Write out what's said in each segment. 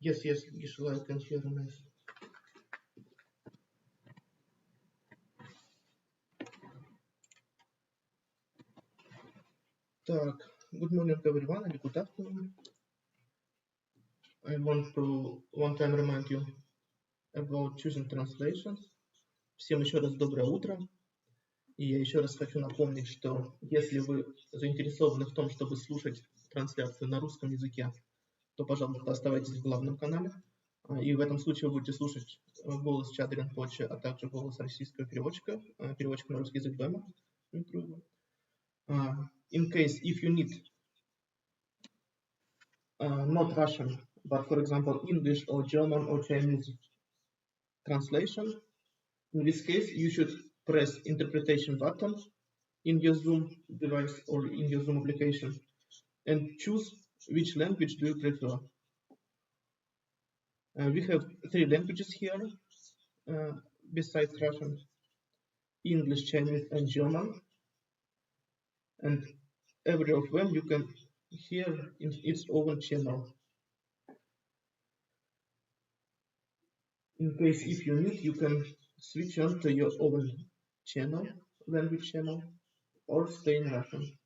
Yes, Gisela, I can hear nice. Так, good morning everyone, and good afternoon. I want to one time remind you about choosing translations. Всем еще раз доброе утро. И я еще раз хочу напомнить, что если вы заинтересованы в том, чтобы слушать трансляцию на русском языке, то, пожалуйста, оставайтесь в главном канале. И в этом случае вы будете слушать голос Jhado Rinpoche, а также голос российского переводчика, переводчика на русский язык дома. In case if you need not Russian, but for example English or German or Chinese translation, in this case you should press interpretation button in your Zoom device or in your Zoom application and choose which language do you prefer. We have 3 languages here besides Russian: English, Chinese, and German, and every of them you can hear in its own channel. In case if you need, you can switch on to your own channel, language channel, or stay in Russian.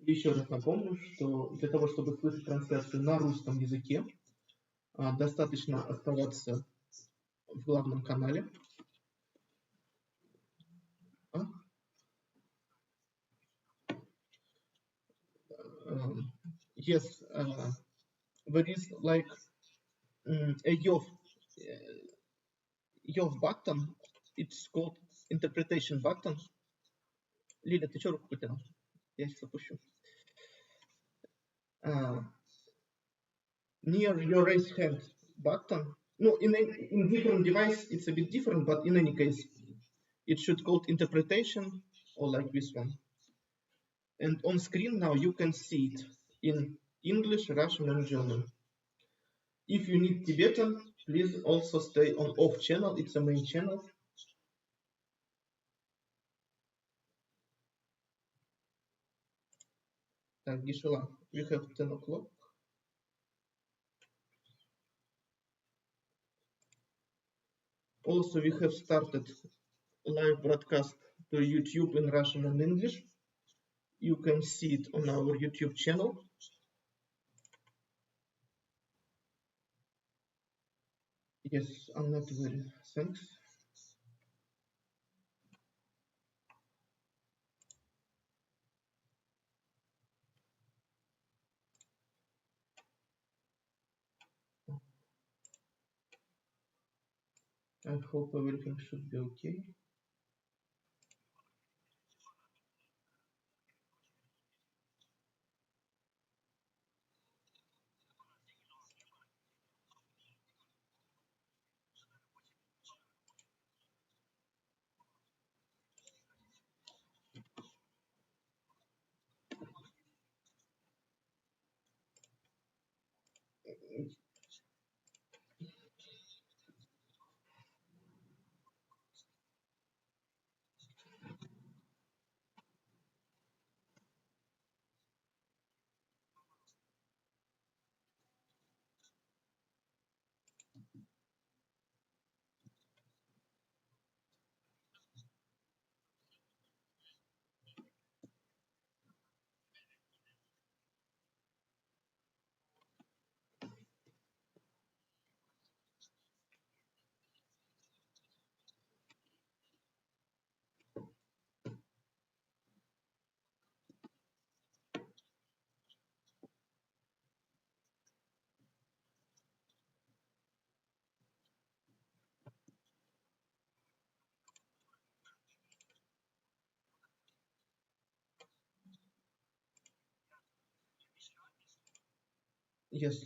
Еще раз напомню, что для того, чтобы слышать трансляцию на русском языке, достаточно оставаться в главном канале. Yes, there is like a Yov button. It's called interpretation button. Лиля, ты что руку потянула? Я сейчас опущу. Near your raise hand button. No, in different device it's a bit different, but in any case, it should called interpretation or like this one. And on screen now you can see it in English, Russian, and German. If you need Tibetan, please also stay on off channel. It's a main channel. Так, Гишела, we have 10 o'clock. Also, we have started live broadcast to YouTube in Russian and English. You can see it on our YouTube channel. Yes, I'm not very, thanks. I hope everything should be okay. Yes.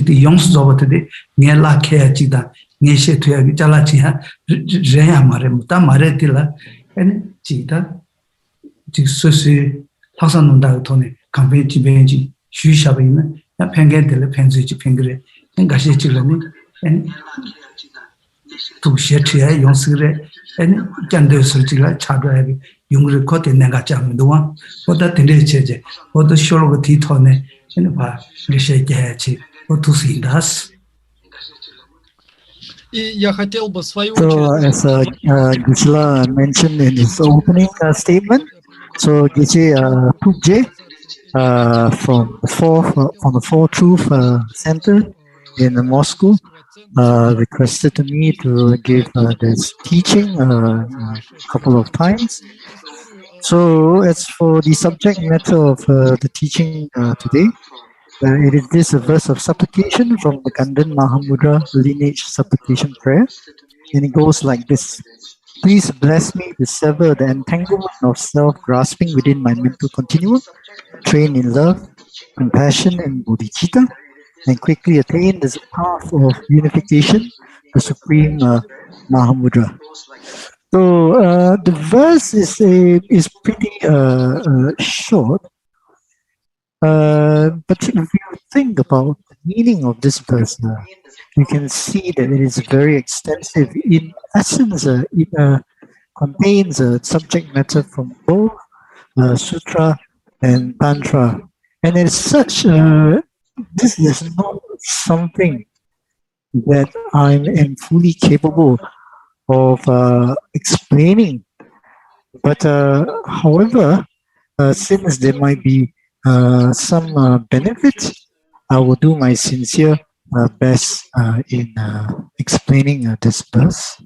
Youngs over today, Niela Care Chida, Nisha to Jalachi, Rea Mare, Maretilla, and Chita, Jisusi, Hasanunda Tony, Campeti Benji, Shushabin, and Penget de la Pensi Pingre, and Gashi and to Shetia, Yongsire, and Jando Surgila, Chadra, Young Recorded Nagacham, the one, what that Tinache, what the shore of Titone, and what Lisha what to see us. So, as Gisela mentioned in his opening statement, so Gigi Pukje from the Four Truth Center in Moscow requested to me to give this teaching a couple of times. So, as for the subject matter of the teaching today, it is this a verse of supplication from the Gundam Mahamudra Lineage supplication prayer, and it goes like this: please bless me to sever the entanglement of self-grasping within my mental continuum, train in love, compassion, and bodhicitta, and quickly attain this path of unification, the supreme Mahamudra. So the verse is pretty short, but if you think about the meaning of this verse, you can see that it is very extensive. In essence, it contains a subject matter from both Sutra and Tantra. And as such, this is not something that I am fully capable of explaining. But however, since there might be some benefits, I will do my sincere best in explaining this verse.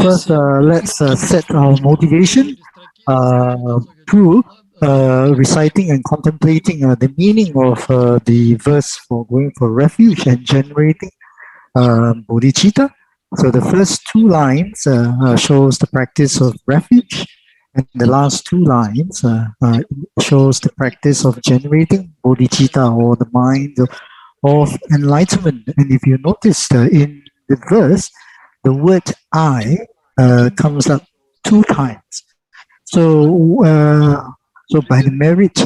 First, let's set our motivation through reciting and contemplating the meaning of the verse for going for refuge and generating Bodhicitta. So the first two lines shows the practice of refuge, And the last two lines shows the practice of generating bodhicitta, or the mind of enlightenment. And if you notice in the verse, the word I comes up 2 times. So by the merit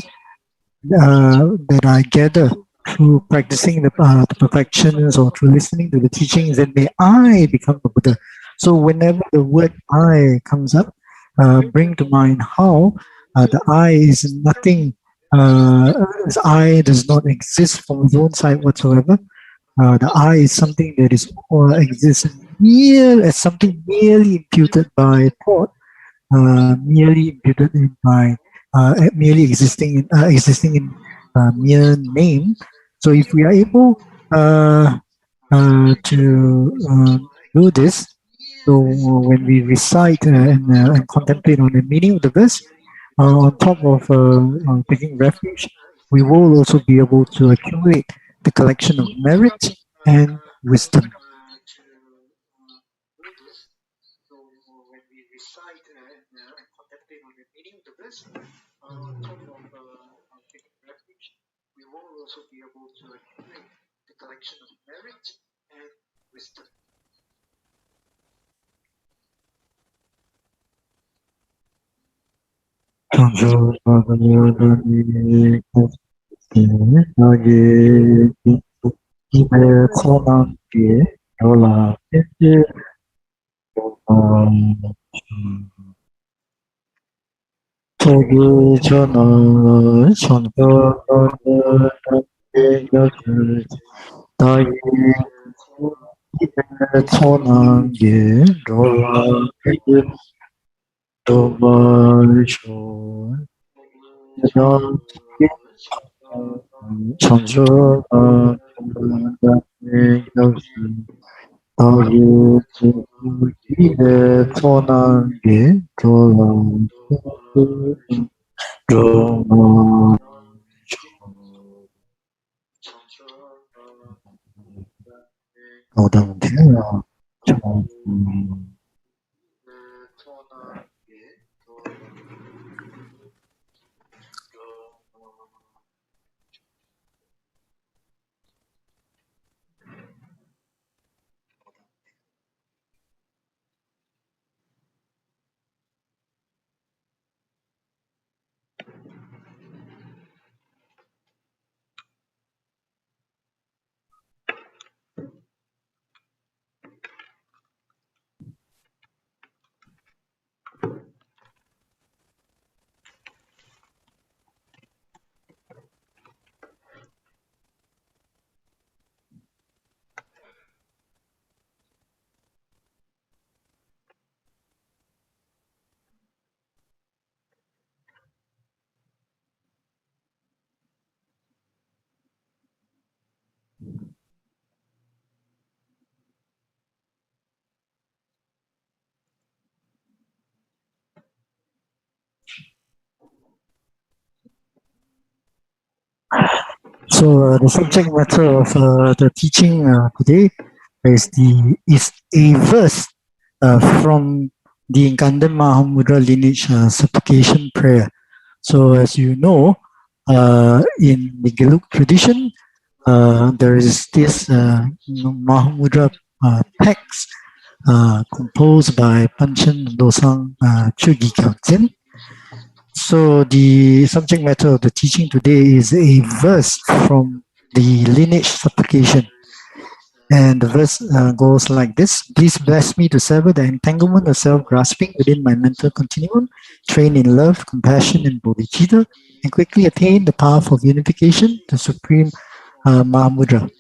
that I gather through practicing the perfections, or through listening to the teachings, then may I become a Buddha. So whenever the word I comes up, bring to mind how the I is nothing, this I does not exist from its own side whatsoever. The I is something that is exists as something merely imputed by thought, merely imputed in by merely existing in mere name. So if we are able to do this, so when we recite and contemplate on the meaning of the verse, on top of taking refuge, we will also be able to accumulate the collection of merit and wisdom. So the subject matter of the teaching today is a verse from the Gundam Mahamudra Lineage Supplication prayer. So as you know, in the Gelug tradition, there is this Mahamudra text composed by Panchen Lobsang Choeki Gyaltsen. So the subject matter of the teaching today is a verse from the Lineage Supplication. And the verse goes like this: Please bless me to sever the entanglement of self-grasping within my mental continuum, train in love, compassion, and bodhicitta, and quickly attain the path of unification, the supreme Mahamudra.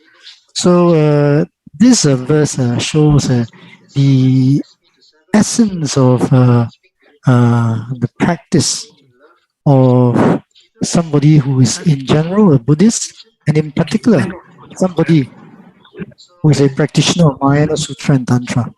So this verse shows the essence of the practice of somebody who is in general a Buddhist, and in particular somebody who is a practitioner of Mahayana Sutra and Tantra.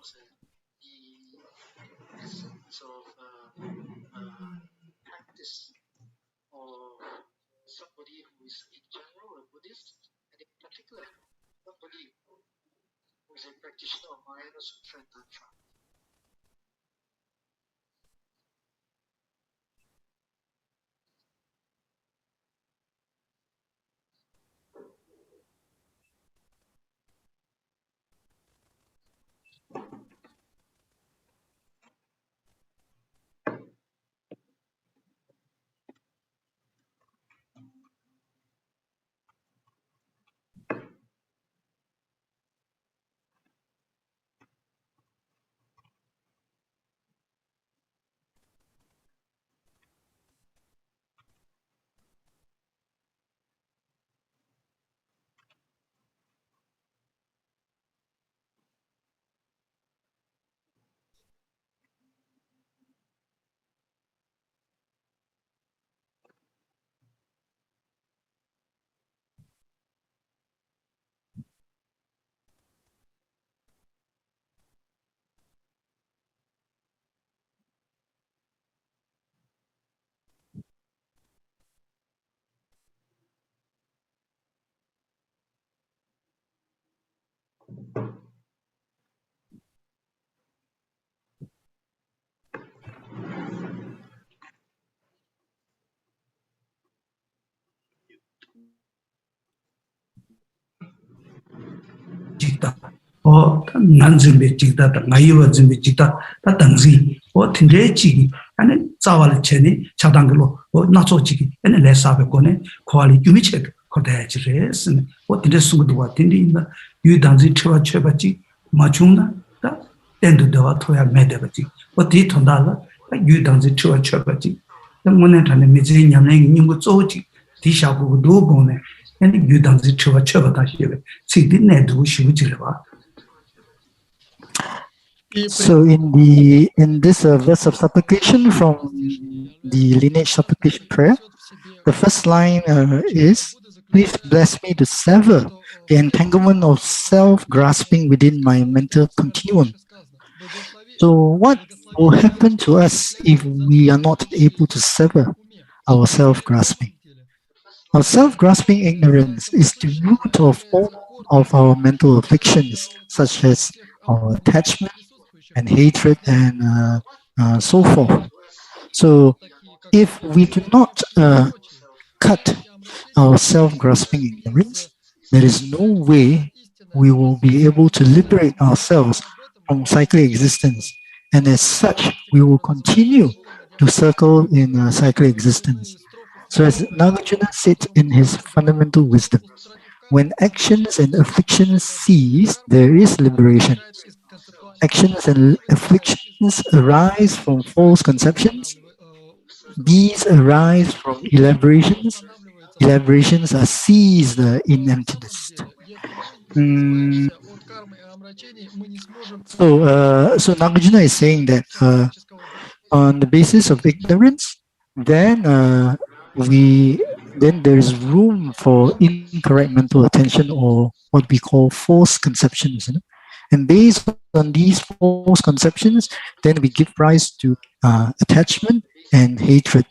난즘베 지다 나이와 짐베 지다 다 당시 틴레지 아니 자발 체니 차당글로 나초지기 아니 레사베 거네 코알리 유미체 거대지레스 틴레스고도와 틴디나 유당지 트와 쳐바지 마중나 다 엔도도와 토야 메데바지 디톤달라 유당지 트와 쳐바지 뭐네 단에 미지 냠네 님고 쪼지 디샤고 도보네 아니 유당지 트와 쳐바다 시베 시디네도 시부지레바. So in this verse of supplication from the Lineage supplication prayer, the first line is, "Please bless me to sever the entanglement of self-grasping within my mental continuum." So what will happen to us if we are not able to sever our self-grasping? Our self-grasping ignorance is the root of all of our mental afflictions, such as our attachment and hatred and so forth. So if we do not cut our self-grasping ignorance, there is no way we will be able to liberate ourselves from cyclic existence. And as such, we will continue to circle in cyclic existence. So as Nagarjuna said in his fundamental wisdom, when actions and afflictions cease, there is liberation. Actions and afflictions arise from false conceptions. These arise from elaborations. Elaborations are seized in emptiness. So Nagarjuna is saying that on the basis of ignorance, then there is room for incorrect mental attention, or what we call false conceptions. And based on these false conceptions, then we give rise to attachment and hatred.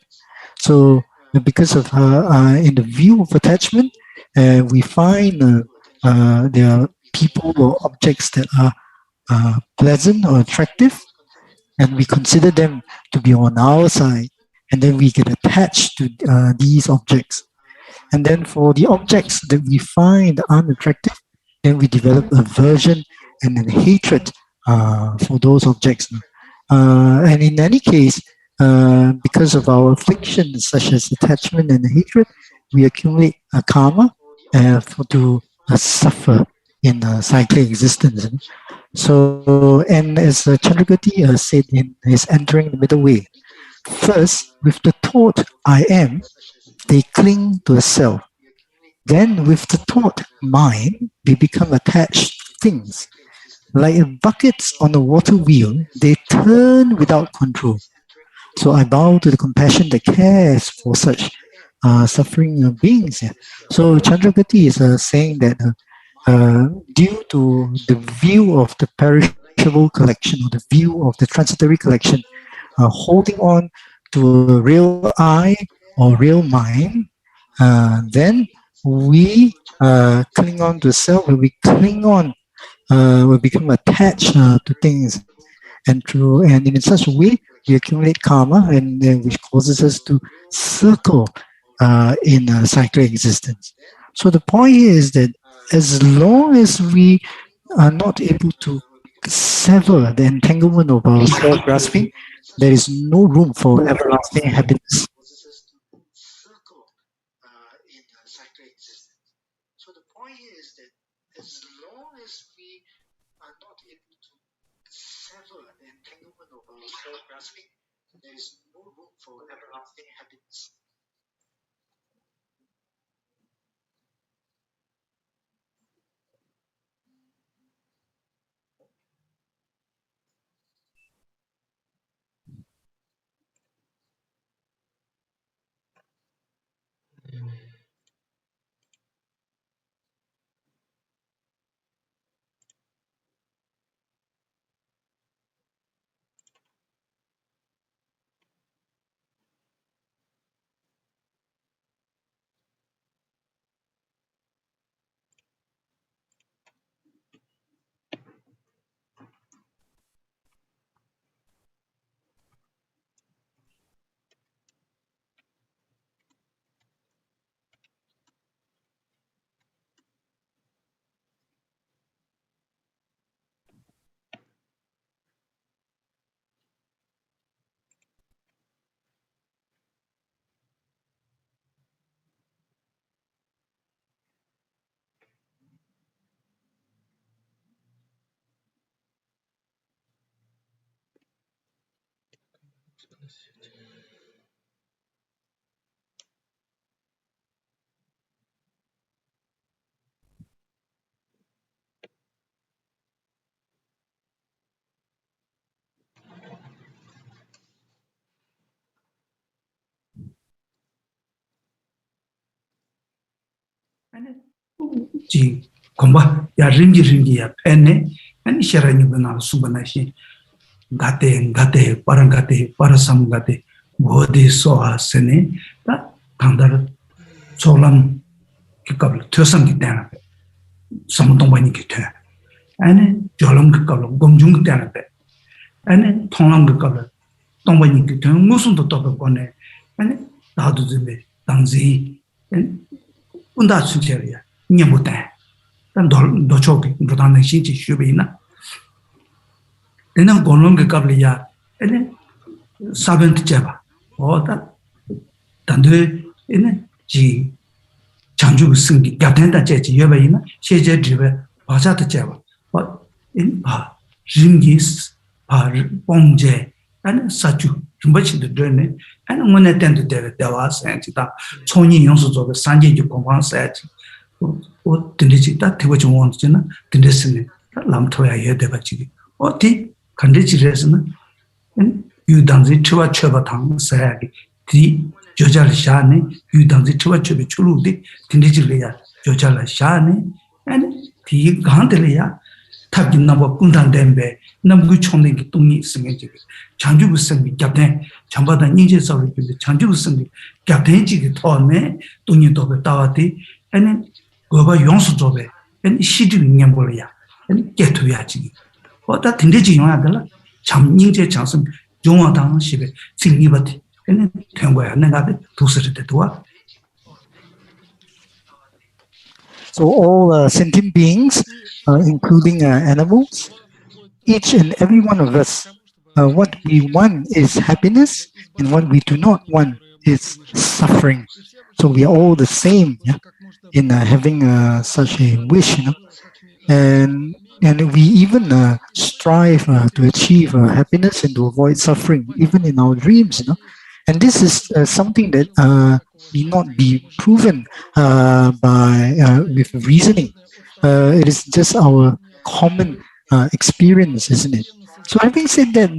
So because of in the view of attachment, we find there are people or objects that are pleasant or attractive, and we consider them to be on our side, and then we get attached to these objects. And then for the objects that we find unattractive, then we develop aversion and then hatred for those objects. And in any case, because of our afflictions such as attachment and hatred, we accumulate karma to suffer in cyclic existence. So, and as Chandragati said in his Entering the Middle Way, first, with the thought I am, they cling to the self. Then with the thought mine, they become attached things. Like buckets on a water wheel, they turn without control. So I bow to the compassion that cares for such suffering beings. Yeah. So Chandragati is saying that due to the view of the perishable collection, or the view of the transitory collection, holding on to a real I or real mind, then we cling on to self, and we cling on, we become attached to things, and in such a way we accumulate karma, and which causes us to circle in cyclic existence. So the point here is that as long as we are not able to sever the entanglement of our self-grasping, there is no room for everlasting happiness. So the point here is that as long as we are not able to sever the entanglement of our self-grasping, there is no room for everlasting happiness. 지 공부 야 림지야 팬네 아니 샤라니 bana 수바나시 가테 파랑가테 파라삼가테 모디 소아스네 다 강다르 솔람 기갑을 төсан기 때나 삼동반이 기태 아니 졸람 기갑을 공중 때나 아니 통람 기갑을 동반이 기태 무슨 또 거네 아니 나도 좀 당시 운다 수제야 녀못다 단 도초기 도단의 신지 슈베이나 내가 고는 그 갑리야 에네 사벤트 잡아 어다 단들 에네 지 장주 승기 야된다 제지 여베이나 세제 집에 바자트 잡아 어인바 징기스 바 봉제 아니 사주 림보치도 되네 아니 뭐네 텐도 되와 센티다 총이 용수적의 산제주 공방사지 어 들리지다 되고 좀 원잖아 들렸으니 람토야 해야 되겠지 어디 컨디치레스는 유당지 추와 당 사야기 디 조절 샤네 유당지 추와 출루디 딘디질이야 조절 샤네 아니 디 간들이야 탑긴 나고 군단된배 남구 총내기 동이 있으면지 장주부 생기 갑된 전바다 인제서를 근데 장주부 생기 갑된지기 토네 동이 도배 따와디 아니 그거 용수 조배 아니 시드 인연벌이야 아니 개투야지 어다 딘디지 용하더라 참 인제 장성 용화당 시베 진리바티 아니 된 거야 내가 도스를 때도와 So all sentient beings, including animals, each and every one of us, what we want is happiness, and what we do not want is suffering. So we are all the same, yeah, in having such a wish, you know, and we even strive to achieve happiness and to avoid suffering, even in our dreams, you know. And this is something that need not be proven with reasoning. It is just our common experience, isn't it? So having said that,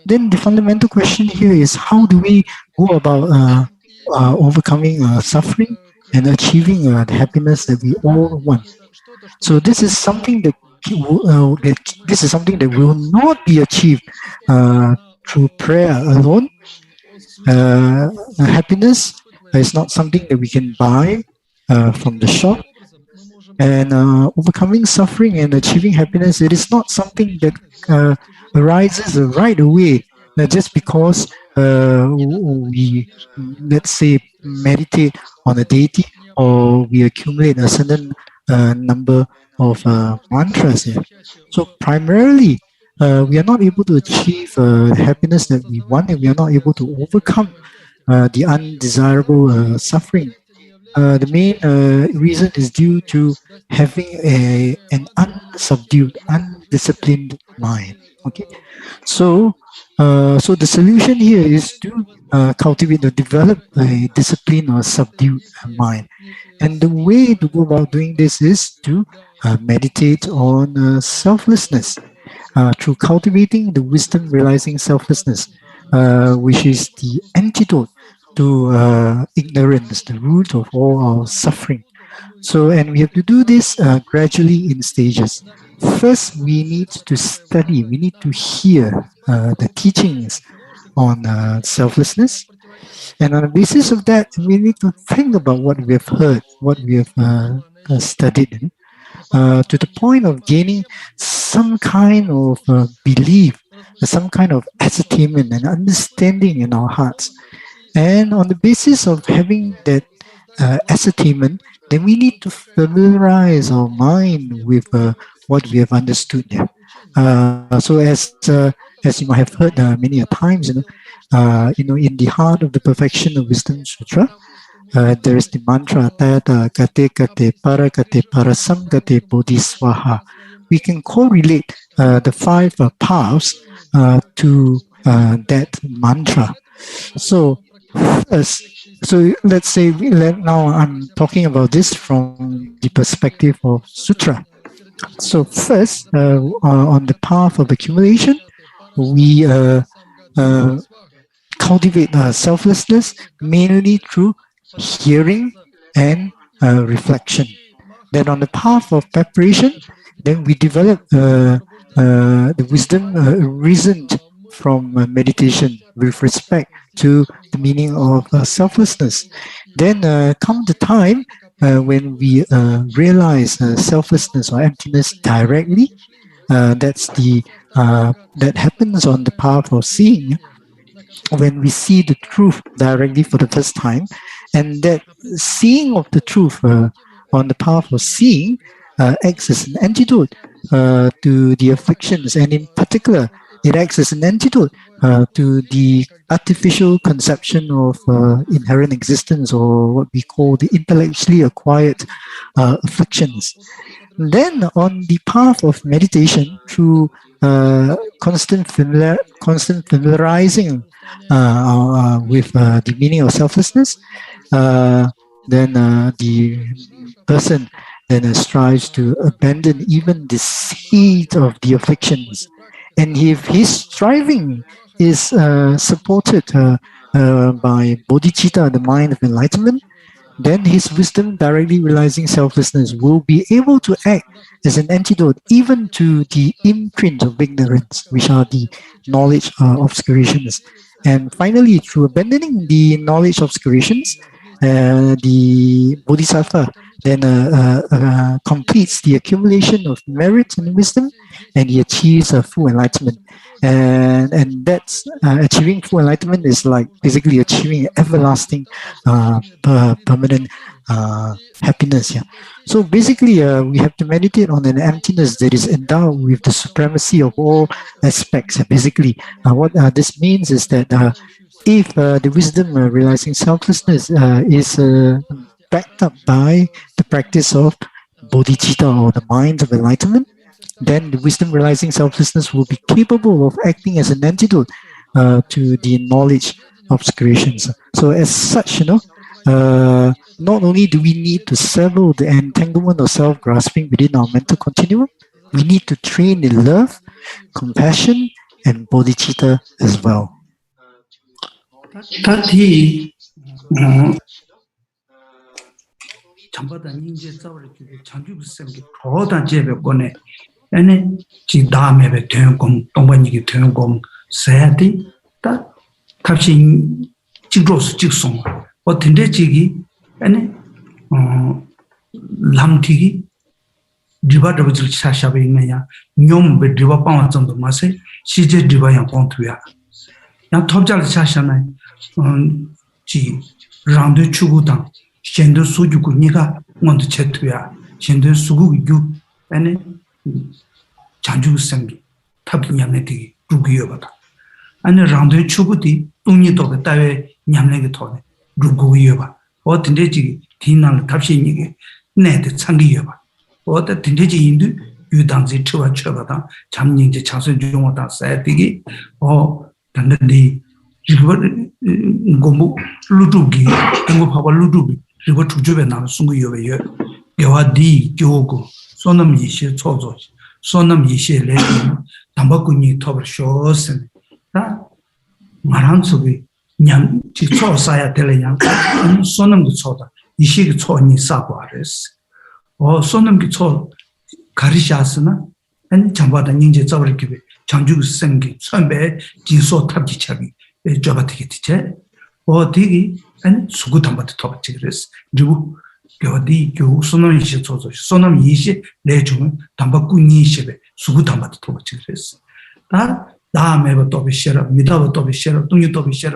then the fundamental question here is how do we go about overcoming suffering and achieving the happiness that we all want? So this is something that will not be achieved through prayer alone. Happiness is not something that we can buy from the shop, and overcoming suffering and achieving happiness, it is not something that arises right away just because we, let's say, meditate on a deity or we accumulate a certain number of mantras here. So primarily we are not able to achieve the happiness that we want, and we are not able to overcome the undesirable suffering. The main reason is due to having an unsubdued, undisciplined mind. Okay, so the solution here is to cultivate or develop a disciplined or subdued mind. And the way to go about doing this is to meditate on selflessness. Through cultivating the wisdom realizing selflessness, which is the antidote to ignorance, the root of all our suffering. So, and we have to do this gradually in stages. First, we need to study, we need to hear the teachings on selflessness. And on the basis of that, we need to think about what we have heard, what we have studied, to the point of gaining some kind of belief, some kind of ascertainment and understanding in our hearts. And on the basis of having that ascertainment, then we need to familiarize our mind with what we have understood there. So as you might have heard many a times, in the heart of the Perfection of Wisdom Sutra, there is the mantra Tata Kate Kate Para Kate Parasam Kate Bodhiswaha. We can correlate the five paths to that mantra. So first, so let's say now I'm talking about this from the perspective of sutra. So first, on the path of accumulation, we cultivate selflessness mainly through hearing and reflection. Then on the path of preparation, then we develop the wisdom reasoned from meditation with respect to the meaning of selflessness. Then come the time when we realize selflessness or emptiness directly. That's the that happens on the path of seeing, when we see the truth directly for the first time. And that seeing of the truth on the path of seeing acts as an antidote to the afflictions, and in particular it acts as an antidote to the artificial conception of inherent existence, or what we call the intellectually acquired afflictions. Then on the path of meditation, through constant familiarizing with the meaning of selflessness, then the person then strives to abandon even the seed of the afflictions. And if his striving is supported by Bodhichitta, the mind of enlightenment, then his wisdom directly realizing selflessness will be able to act as an antidote even to the imprint of ignorance, which are the knowledge obscurations. And finally, through abandoning the knowledge obscurations, the Bodhisattva then completes the accumulation of merit and wisdom, and he achieves full enlightenment. And that's achieving full enlightenment is like basically achieving everlasting permanent happiness. Yeah. So basically we have to meditate on an emptiness that is endowed with the supremacy of all aspects. Basically what this means is that if the wisdom realizing selflessness is backed up by the practice of Bodhicitta, or the mind of enlightenment, then the wisdom realizing selflessness will be capable of acting as an antidote to the knowledge obscurations. So as such, not only do we need to sever the entanglement of self-grasping within our mental continuum, we need to train in love, compassion, and bodhicitta as well. Tati chambada ninje zawre ki chanju semge thoda jebe gone ene ji dame be tyenkom tongbani ki tyenkom sayati ta kapsin jigros jigsong o tinde jigi ene lamtigi diba de bujil chashabe ngaya nyom be diba pawa chando mase sije diba yang kontya yang topjal chashana ji rangde chugudan shendo sujugu niga ngonde chetuya shendo sugu yu ane chanju semgi tabi nyamne digi rugiyo bata ane rangde chugudi tungni tobe tawe nyamne ge tone rugiyo ba o tinde ji dinang tabshi nige nede changiyo ba o ta tinde ji indu yudangzi chwa chwa da chamningje chasun jungwa da sa digi o 단단히 고무 루두기 이거 봐봐 루두기 이거 주주에 나는 숨고요 여와디 교고 소놈 이시 초조 소놈 이시 레 담바군이 터버쇼스 다 말한 속에 냥 지초사야 될래야 소놈도 초다 이시가 초니 싸고 알았어 소놈기 초 가리샤스나 안 잠바다 닌제 잡을게 장주 생기 선배 진소 탑지차기 저바티게 티체 어디기 안 수구 담바도 터치 그랬어 그리고 어디 교 소놈 이시 초조 소놈 이시 내주면 담바꾼이 이시베 수구 담바도 터치 그랬어 다 다음에 또 비셔 미다도 또 비셔 동이 또 비셔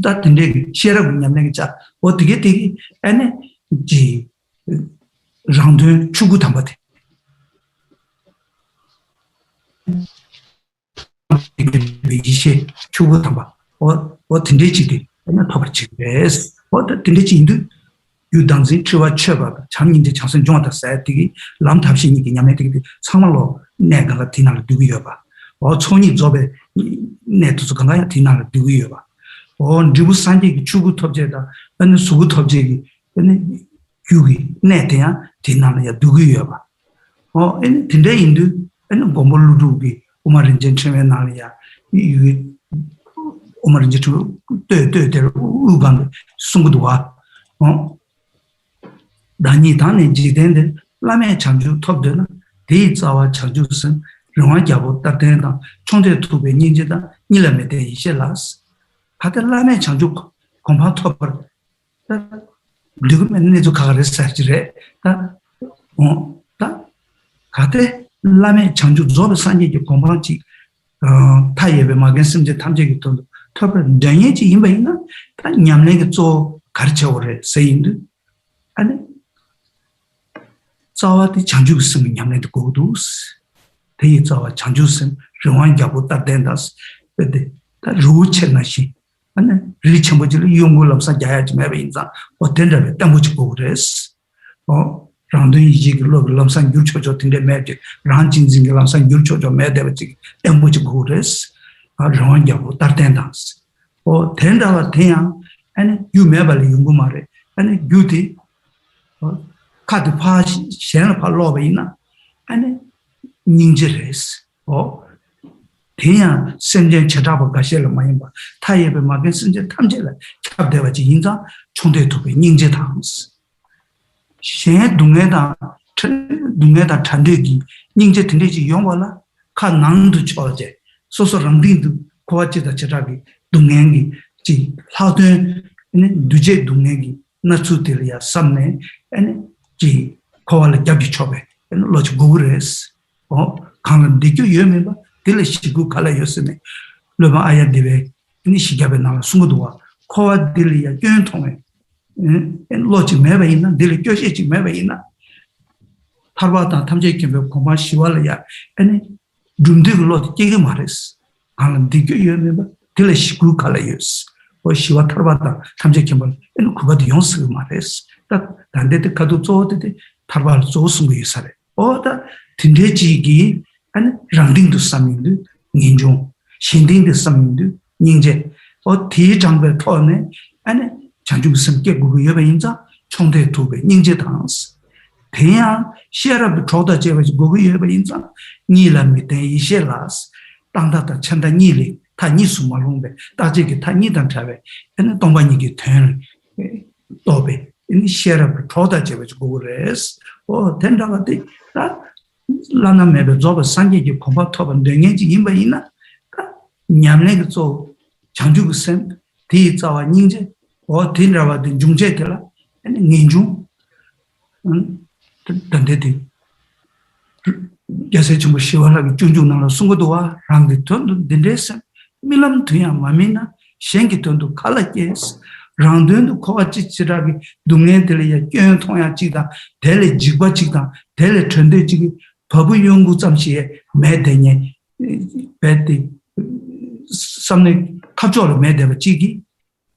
다 된데 셔라 그냥 자 어떻게 되기 안에 지 장도 추구 담바티 이제 추구 담바 어 된대지디 그냥 터버치 그래서 어 된대지 인도 유당지 추와 쳐봐 장인데 장선 중앙다 사이트기 람탑신이 그냥 되게 상말로 내가 디나를 두기여 봐 총이 접에 네트스 강가야 디나를 두고요 봐. 리부 산지 추구 톱제다. 아니 수구 톱제기 아니 유기 네트야 디나를 두고요 봐. 아니 딘데 인도 아니 bombol루기 오마린 젠체메 나리야. 이 오마린 제투 떼떼떼 우간 숨고도 와. 다니 다니 지된데 라메 창주 톱되나 대자와 창주선 롱아자고 따된다 총대 투베 닌제다 니라메데 이셰라스 다들 라메 창주 콤파 톱을 리그면 내조 가르사지레 다 가데 라메 창주 조르 산지 콤파치 타예베 마겐심제 탐제기 돈 톱을 danye지 임바이나 다 냠내게 조 가르쳐오래 세인드 아니 자와디 장주스는 냠내도 고도스 대이 자와 장주스 정환자고 따된다스 근데 다 루체나시 아니 리첨버지를 용골람사 자야지 매베인자 어텐더베 땅무지고 그랬어 랑도 이지글로 람상 유초조 된데 매지 랑진진게 람상 유초조 매데버지 땅무지고 그랬어 정환자고 따된다스 텐다와 태양 아니 유매발이 용고마래 아니 유디 카드 파시 셴을 팔로베이나 아니 닝제레스 대야 선제 쳐다보 가실을 많이 봐 타예베 막에 선제 탐제를 잡대와지 인자 총대토베 닝제당스 셴 동에다 찬대기 닝제 된대지 용와라 칸낭도 쳐제 소소랑딩도 고아지다 쳐다기 동행이 지 하든 누제 동행이 나츠들이야 삼네 아니 지 코알 잡이 쳐베 로치 고르스 강은 디교 예메바 딜시고 칼라요스네 로마 아야디베 니 시갑에 나와 숨도와 코아 딜이야 견통에 로치 메베 있나 딜 교시지 메베 있나 타바다 탐제kimbe 고마 시왈이야 아니 둠디글로 찌게 말했어 강은 디교 예메바 딜시고 칼라요스 시와 타바다 탐제kimbe 그거도 연습 말했어 딱 단대때 가도 쪼듯이 타발 쪼승 거 있어래 어다 딘데지기 아니 랑딩도 삼인도 인종 신딩도 삼인도 닝제 디장배 토네 아니 장중선 깨고 여배 인자 총대 두배 닝제 당스 대야 시아랍 조다 제베지 고고 여배 인자 니라미데 이셰라스 땅다다 천다 니리 다 니수 말롱베 다제기 다 니단 차베 아니 동반이기 된 도베 이 시아랍 조다 제베지 고고레스 텐다가데 라나 메베 조바 산지기 콤바 토반 댕게지 임바이나 냠내게 조 장주구선 디자와 닝제 딘라와든 중제들라 아니 닌중 단데디 야세 좀 시원하게 중중나라 숨고도와 랑디톤도 딘데스 밀람 투야 마미나 셴기톤도 칼라케스 랑든도 코아치치라기 동네들이야 견통야지다 델레 지바지다 델레 전대지기 법의 연구 잠시에 매대냐 배디 삼내 카조를 매대가 지기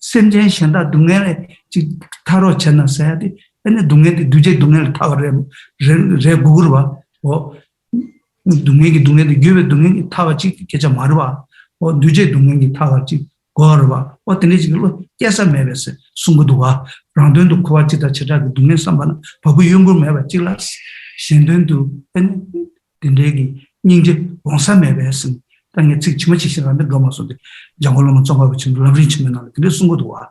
semjen shenda dungene chi tharo chena sayadi ene dungene duje dungene thawre re bugurwa o dungene gyebe dungene thawachi kecha marwa o duje dungene thawachi gorwa o tenejiglo kesa mebese sungudwa randendo kwachita chira dungene sambana babu yungur meba chilas shendendo en dindegi ninje bonsa mebese 당에 지금 지시하는 거마서도 장골로만 정하고 지금 러브리치면 나는 근데 숨고도 와.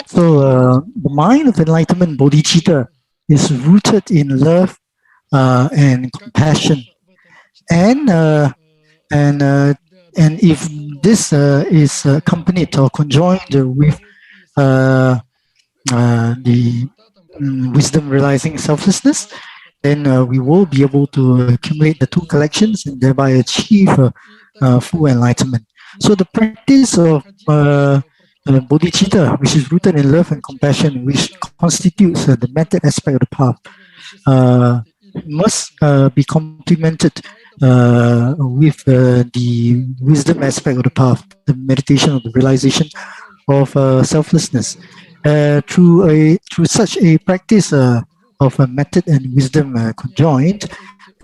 So the mind of enlightenment bodhicitta is rooted in love and compassion, and if this is accompanied or conjoined with the wisdom realizing selflessness, then we will be able to accumulate the two collections and thereby achieve full enlightenment. So the practice of Bodhicitta, which is rooted in love and compassion, which constitutes the method aspect of the path, must be complemented with the wisdom aspect of the path, the meditation of the realization of selflessness. Through such a practice of a method and wisdom conjoined,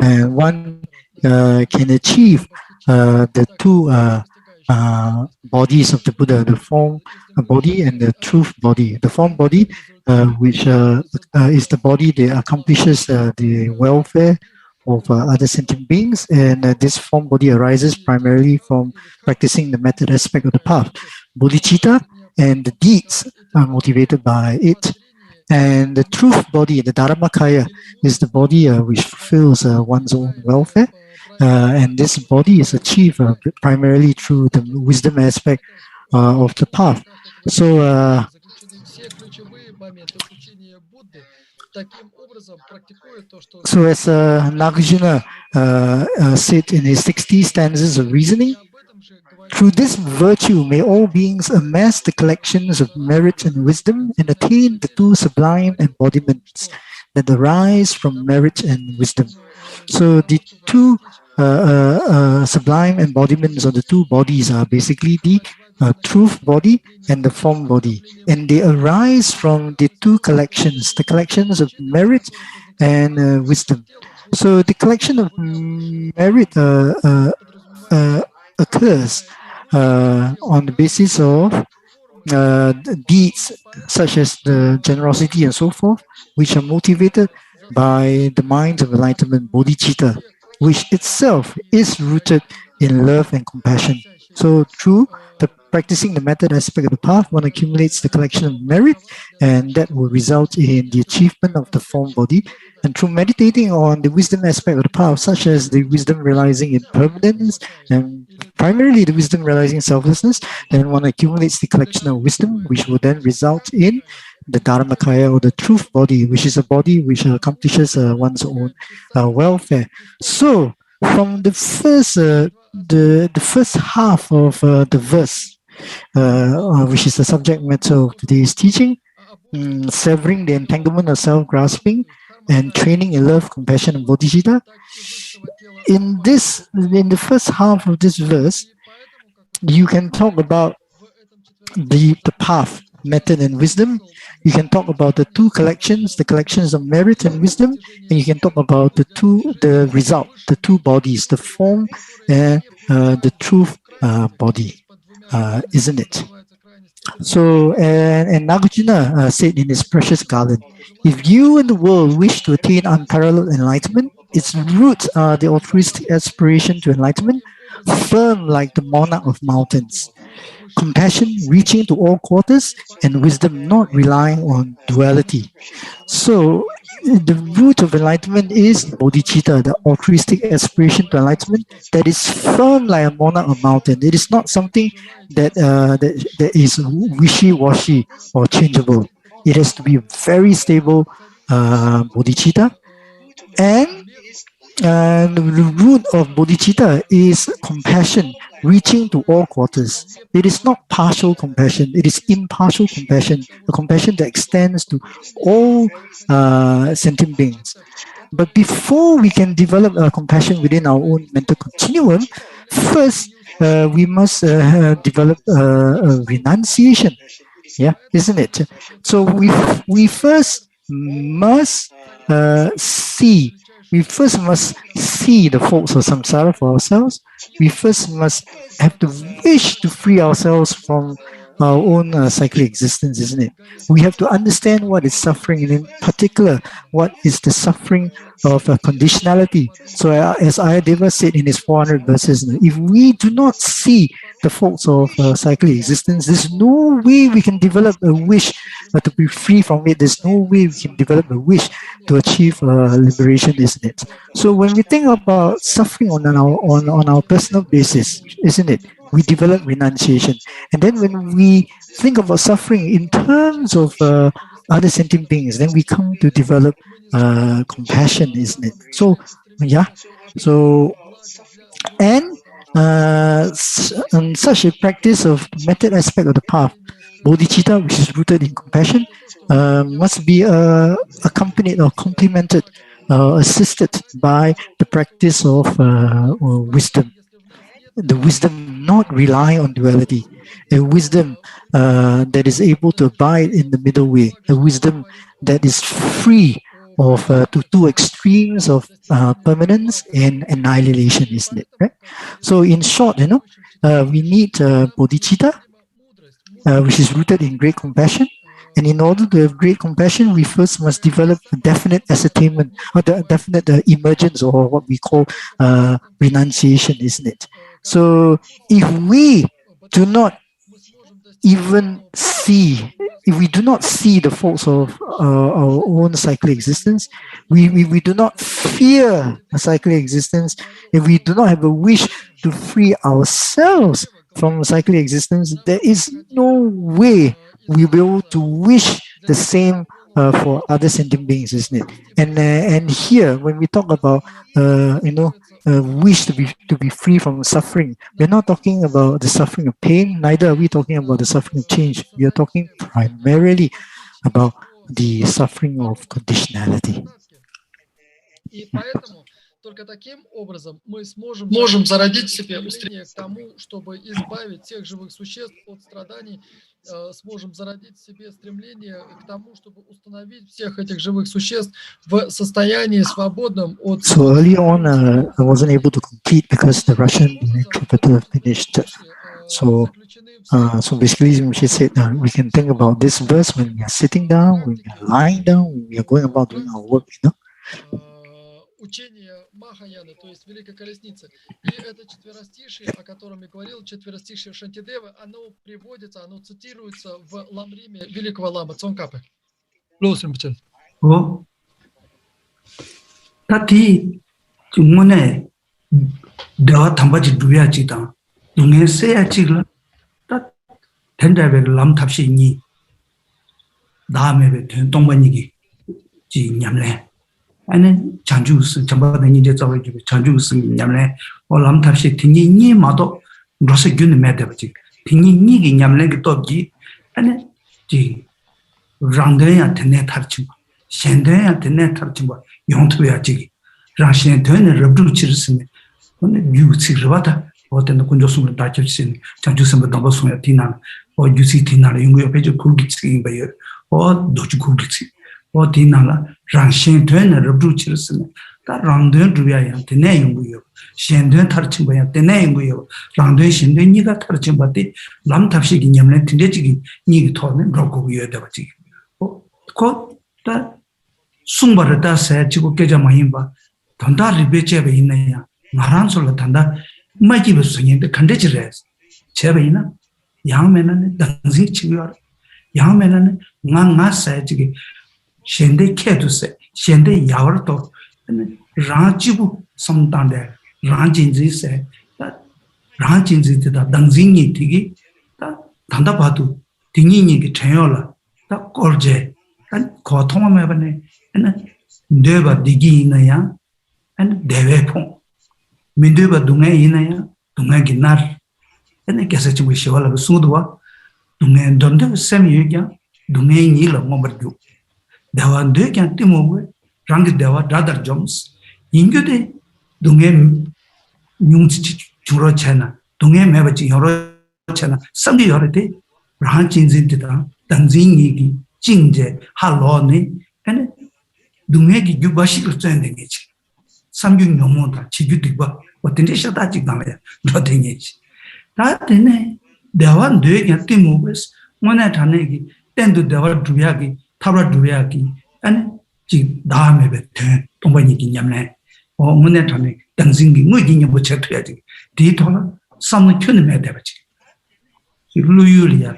and one can achieve the two bodies of the Buddha, the form body and the truth body. The form body, which is the body that accomplishes the welfare of other sentient beings, and this form body arises primarily from practicing the method aspect of the path. Bodhicitta and the deeds are motivated by it. And the truth body, the Dharmakaya, is the body which fulfills one's own welfare. And this body is achieved primarily through the wisdom aspect of the path. So, as Nagarjuna said in his 60 stanzas of reasoning, through this virtue may all beings amass the collections of merit and wisdom and attain the two sublime embodiments that arise from merit and wisdom. So the two sublime embodiments of the two bodies are basically the truth body and the form body, and they arise from the two collections, the collections of merit and wisdom. So the collection of merit occurs on the basis of deeds such as the generosity and so forth, which are motivated by the mind of enlightenment, Bodhicitta, which itself is rooted in love and compassion. So through the practicing the method aspect of the path, one accumulates the collection of merit, and that will result in the achievement of the form body. And through meditating on the wisdom aspect of the path, such as the wisdom realizing impermanence and primarily the wisdom realizing selflessness, then one accumulates the collection of wisdom, which will then result in the Dharmakaya, or the truth body, which is a body which accomplishes one's own welfare. So, from the first half of the verse, which is the subject matter of today's teaching, severing the entanglement of self-grasping and training in love, compassion, and bodhicitta. In the first half of this verse, you can talk about the path, method, and wisdom. You can talk about the two collections, the collections of merit and wisdom, and you can talk about the result, the two bodies, the form and the truth body, isn't it? So, and Nagarjuna said in his precious garland, if you and the world wish to attain unparalleled enlightenment, its roots are the altruistic aspiration to enlightenment, firm like the monarch of mountains, compassion reaching to all quarters, and wisdom not relying on duality. So, the root of enlightenment is bodhicitta, the altruistic aspiration to enlightenment that is firm like a monarch of mountain. It is not something that is wishy-washy or changeable. It has to be very stable bodhicitta. And the root of bodhicitta is compassion reaching to all quarters. It is not partial compassion, it is impartial compassion, a compassion that extends to all sentient beings. But before we can develop compassion within our own mental continuum, first we must develop renunciation. Yeah, isn't it? So we first must see. We first must see the faults of samsara for ourselves. We first must have the wish to free ourselves from our own cyclic existence, isn't it? We have to understand what is suffering, and in particular, what is the suffering of conditionality. So as Ayadeva said in his 400 verses, if we do not see the faults of cyclic existence, there's no way we can develop a wish to be free from it. There's no way we can develop a wish to achieve liberation, isn't it? So when we think about suffering on our personal basis, isn't it? We develop renunciation. And then when we think about suffering in terms of other sentient beings, then we come to develop compassion, isn't it? So, yeah. So, and such a practice of the method aspect of the path, bodhicitta, which is rooted in compassion, must be accompanied or complemented, assisted by the practice of wisdom. The wisdom not relying on duality, a wisdom that is able to abide in the middle way, a wisdom that is free of two extremes of permanence and annihilation, isn't it? Right? So in short, we need Bodhicitta, which is rooted in great compassion. And in order to have great compassion, we first must develop a definite ascertainment, or the definite emergence, or what we call renunciation, isn't it? So if we do not even see, if we do not see the faults of our own cyclic existence, we do not fear a cyclic existence, if we do not have a wish to free ourselves from cyclic existence, there is no way we will be able to wish the same for other sentient beings, isn't it? And here, when we talk about wish to be free from suffering, we're not talking about the suffering of pain. Neither are we talking about the suffering of change. We are talking primarily about the suffering of conditionality. Только таким образом мы сможем зародить в себе устремление к тому, чтобы избавить всех живых существ от страданий, сможем зародить в себе стремление к тому, чтобы установить всех этих живых существ в состоянии свободном от... So early on, I wasn't able to complete because the Russian interpreter finished. So basically, she said we can think about this verse when we are sitting down, when we are lying down, when we are going about doing our work, Учение Махаяны, то есть Великой Колесницы. И это четверостишие, о котором я говорил, четверостишие Шантидевы, оно приводится, оно цитируется в ламриме Великого Ламы Цонкапы. О, тати чумоне да тамба지 두야지다. 동에 세야지라 딱 된다베 람탑시니 다음에 된 동반이기 지 냠래. 아니 장주스 전부는 이제 저기 장주스 냠래 올람탑시 팅이니 마도 로스 균 매대지 팅이니기 냠래기 또기 아니 지 랑데야 테네 타르치 셴데야 테네 타르치 용토야지 라신 되는 럽두치르스네 근데 뉴치르바다 어떤 군조숨을 다쳤신 장주스뭐 넘어서야 디나 유시 디나를 연구해 배주 굴기치 봐요 노주 굴기치 디나라 랑신 되는 럽두치르스네 다 랑된 두야야 되네 연구요 셴된 타르치 뭐야 되네 연구요 랑된 신된 니가 타르치 바디 람탑시 냠래 tinde지기 니 토는 로고요 되버지 다 숭바르다 세지고 깨자마힘바 단다 리베체베 있네야 나란솔로 단다 마지베 소년데 간데지레스 제베이나 양면은 당지 치고요 양면은 나나 세지기 셴데 캐두세 셴데 야월도 라지부 섬단데 라진지세 라진지다 당진이 되기 다 단다 봐도 딩이니게 전혀라 다 꼴제 안 고통하면 해봐네 네바 디기 있나야 안 대외풍 민대바 동에 있나야 동에 기날 계속 좀 쉬어라 수도와 동에 던데 셈이야 동에 니라 뭐버도 대화인데 그냥 띠모고 랑게 대화 다들 점스 인교대 동에 뇽치 주로잖아 동에 매버지 여러 잖아 삼비 여러대 랑진진다 당진이기 징제 할로네 아니 동에기 유바식을 쨘는 게지 삼균 용모다 지규득바 어떤 데 셔다 찍다면 너댕이지 다되네 대화인데 그냥 띠모고스 뭐나 다네기 땐도 대화 두야기 타브라 두야기 아니 지 다음에 배 동반이기 냠네 뭐네 다네 당진기 뭐기냐 뭐 쳐야지 디토는 삼는 켜는 매대버지 루유리야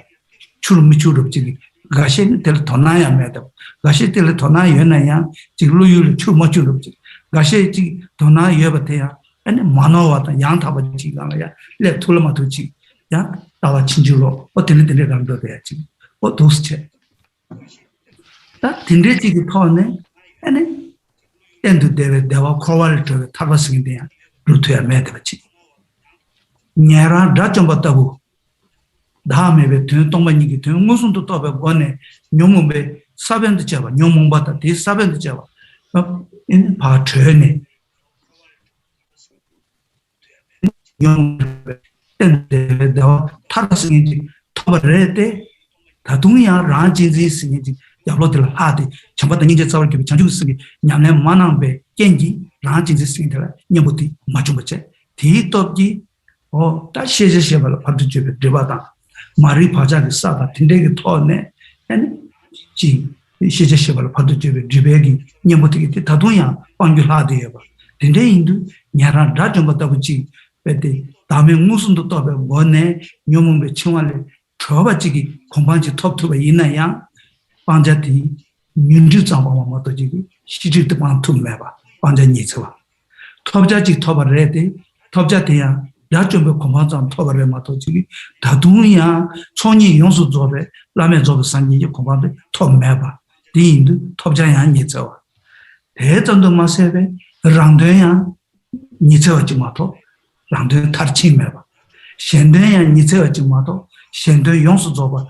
추르미추르지 가시는 될 도나야 매다 가시 될 도나 연나야 지루유를 추모추르지 가시 지 도나 여버대야 아니 만화와다 양타버지 가야 레 툴마도지 야 나와 친주로 어떤 데를 감도 돼야지 도스체 다 딘데지기 파네 아니 엔도 데베 대와 코와를 타바스긴데야 루트야 매다버지 냐라 다좀 봤다고 다음에 배 동반이기 된 무슨 또 떠배 원에 뇽몽배 사변도 잡아 뇽몽받다 대 사변도 잡아 인 바트네 뇽몽배 엔데다 타르스인지 토바레데 다동이야 라진지 스니지 야로들 하디 전부터 이제 자월 기 장주스기 냠내 만남베 겐지 라진지 생들 녀부티 맞춤버체 디토기 다시제시발 받주제 드바다 마리 파자기 싸다 딘데기 토네 아니 지 시제시발 받주제 드베기 녀부티 다도야 방규하디에바 딘데 인도 냐라 라좀부터지 베데 다음에 무슨 또 뭐네 녀몽베 청알레 저바지기 공방지 톱톱에 있나야 방자티 민주 장방만 지기 시지도 방투매봐 방자니 쳐 톱자지 톱아래데 톱자대야 야좀베 공방장 톱아래 마토지기 다둥이야 총이 용수 조베 라면 조베 산지 공방데 톱매봐 디인도 톱자야 니쳐 대전도 마세베 랑되야 니쳐지 마토 랑되 탈치매봐 현대야 니쳐지 마토 현대 용수 조바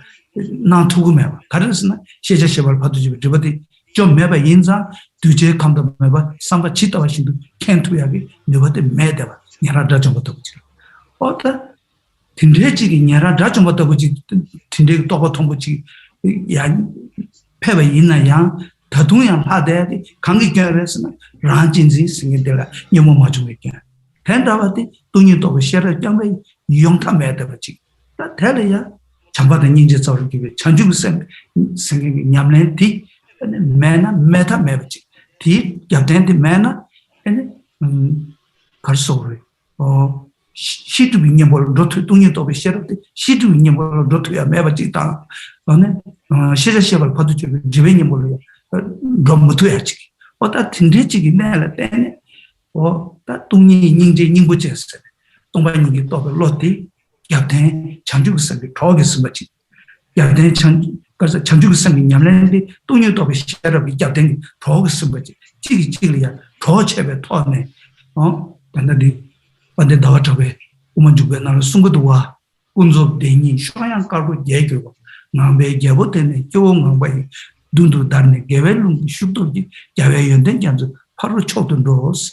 나 두고매봐 가르스나 시제시발 받으지 저버디 좀 매봐 인자 두제 감도 매봐 삼바 치다와 신도 캔투야기 너버디 매대봐 냐라다 좀 붙어보지 어따 딘데지기 냐라다 좀 붙어보지 딘데 또고 통보지 야 패바 있나야 다동양 하대야디 강기결에서는 란진지 생긴데라 너무 맞으니까 된다바디 동이 또 셔를 장배 이용타 매대버지 다 대려야 장바다 인제 저렇게 전주부 생기 냠렌티 매나 메타 매버지 디 야된디 매나 아니 갈소리 시도 빈념을 로트 동이 또 셔를 시도 빈념을 로트야 매버지 다 어네 시제시발 받으지 지벤이 몰려 너무 돼야지 어다 딘데지기 내라 때네 다 동이 인제 닝부제스 동반이기 또 로티 야된 장주국성이 더겠으면지 야된 그래서 장주국성이 냠는데 동료도 비시라고 야된 더겠으면지 찌리야 더 제베 토네 단단히 근데 더 저베 오면 주변에 나를 숨고도 와 운조 대니 쇼양 깔고 얘기고 남배 개보때네 교원 거 눈도 다르네 개벨룸 슈도지 야외 연된 장주 바로 초던 로스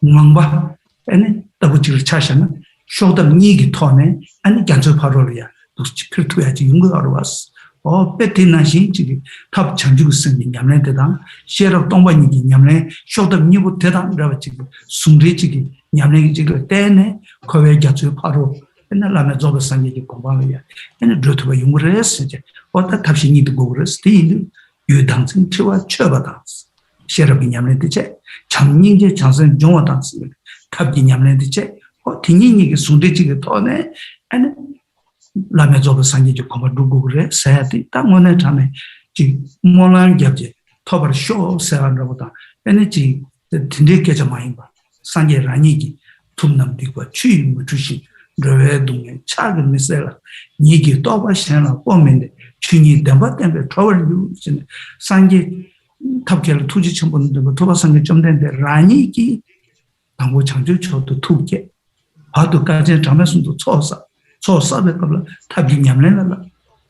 망바 아니 더부지를 차셔는 쇼담 니기 토네 아니 간저 파로리아 도치 필투야지 용거로 왔어 베티나시 지기 탑 장주고 생긴 냠내대다 셰럽 동반이기 냠내 쇼담 니부 대담이라고 지금 숨리지기 냠내기 지금 때네 거외 gatsu 바로 옛날에 저거 상기기 공방이야 얘는 루트가 용거를 했어 이제 어떤 탑시 니도 고그랬어 뒤는 유당성 치와 쳐바다 셰럽이 냠내대체 참닝제 장선 종화당스 탑기 냠내대체 팅이니게 순대지게 토네 아니 라면 저거 상기지 고마 누구 그래 사야지 땅원에 참에 지 몰란 겹지 터버 쇼 세안로보다 에너지 딘데게 좀 많이 봐 상계 라니기 tum남디고 취임 주시 레외동에 차근 미셀라 니기 또바시나 보면데 취니 담바 때문에 터벌 유진 상계 탑결 투지 첨본도 도바 상계 좀 된데 라니기 당고 장주 쳐도 투게 아도까지 잠에서도 초사베 qabla tabgi nyamlen la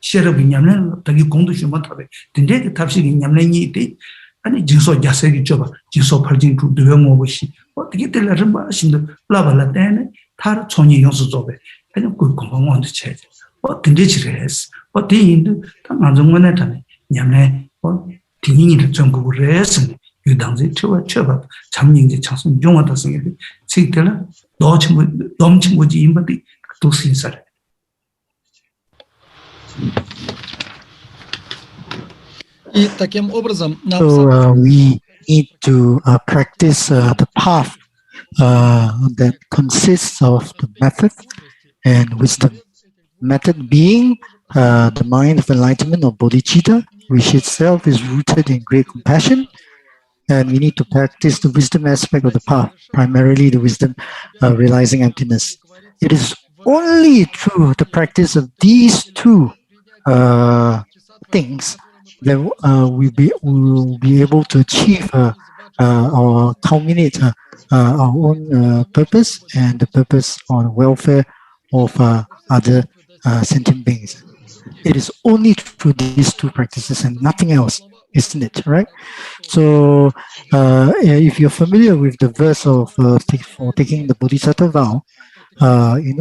sherabi nyamlen la tagi gongdu shuma tabe dinde tabshi nyamlen ni de ani jinso jasegi joba jinso parjin tu dewe moboshi 어떻게 될라는 말씀도 라발라 때네 다 총이 용수 조베 아니 그 공방원도 체제 근데 지레스 대인도 다 안정원에 타네 냠네 대인이를 전국을 해서 유당지 쳐봐 잠닝지 창선 용하다 생각이 지들라 넘친구지 인바디 도스인살 И таким образом So we need to practice the path that consists of the method and wisdom. Method being the mind of enlightenment of Bodhicitta, which itself is rooted in great compassion. And we need to practice the wisdom aspect of the path, primarily the wisdom realizing emptiness. It is only through the practice of these two things that we will be able to achieve or culminate our own purpose and the purpose on welfare of other sentient beings. It is only through these two practices and nothing else, isn't it? Right? So, if you're familiar with the verse of for taking the Bodhisattva vow, in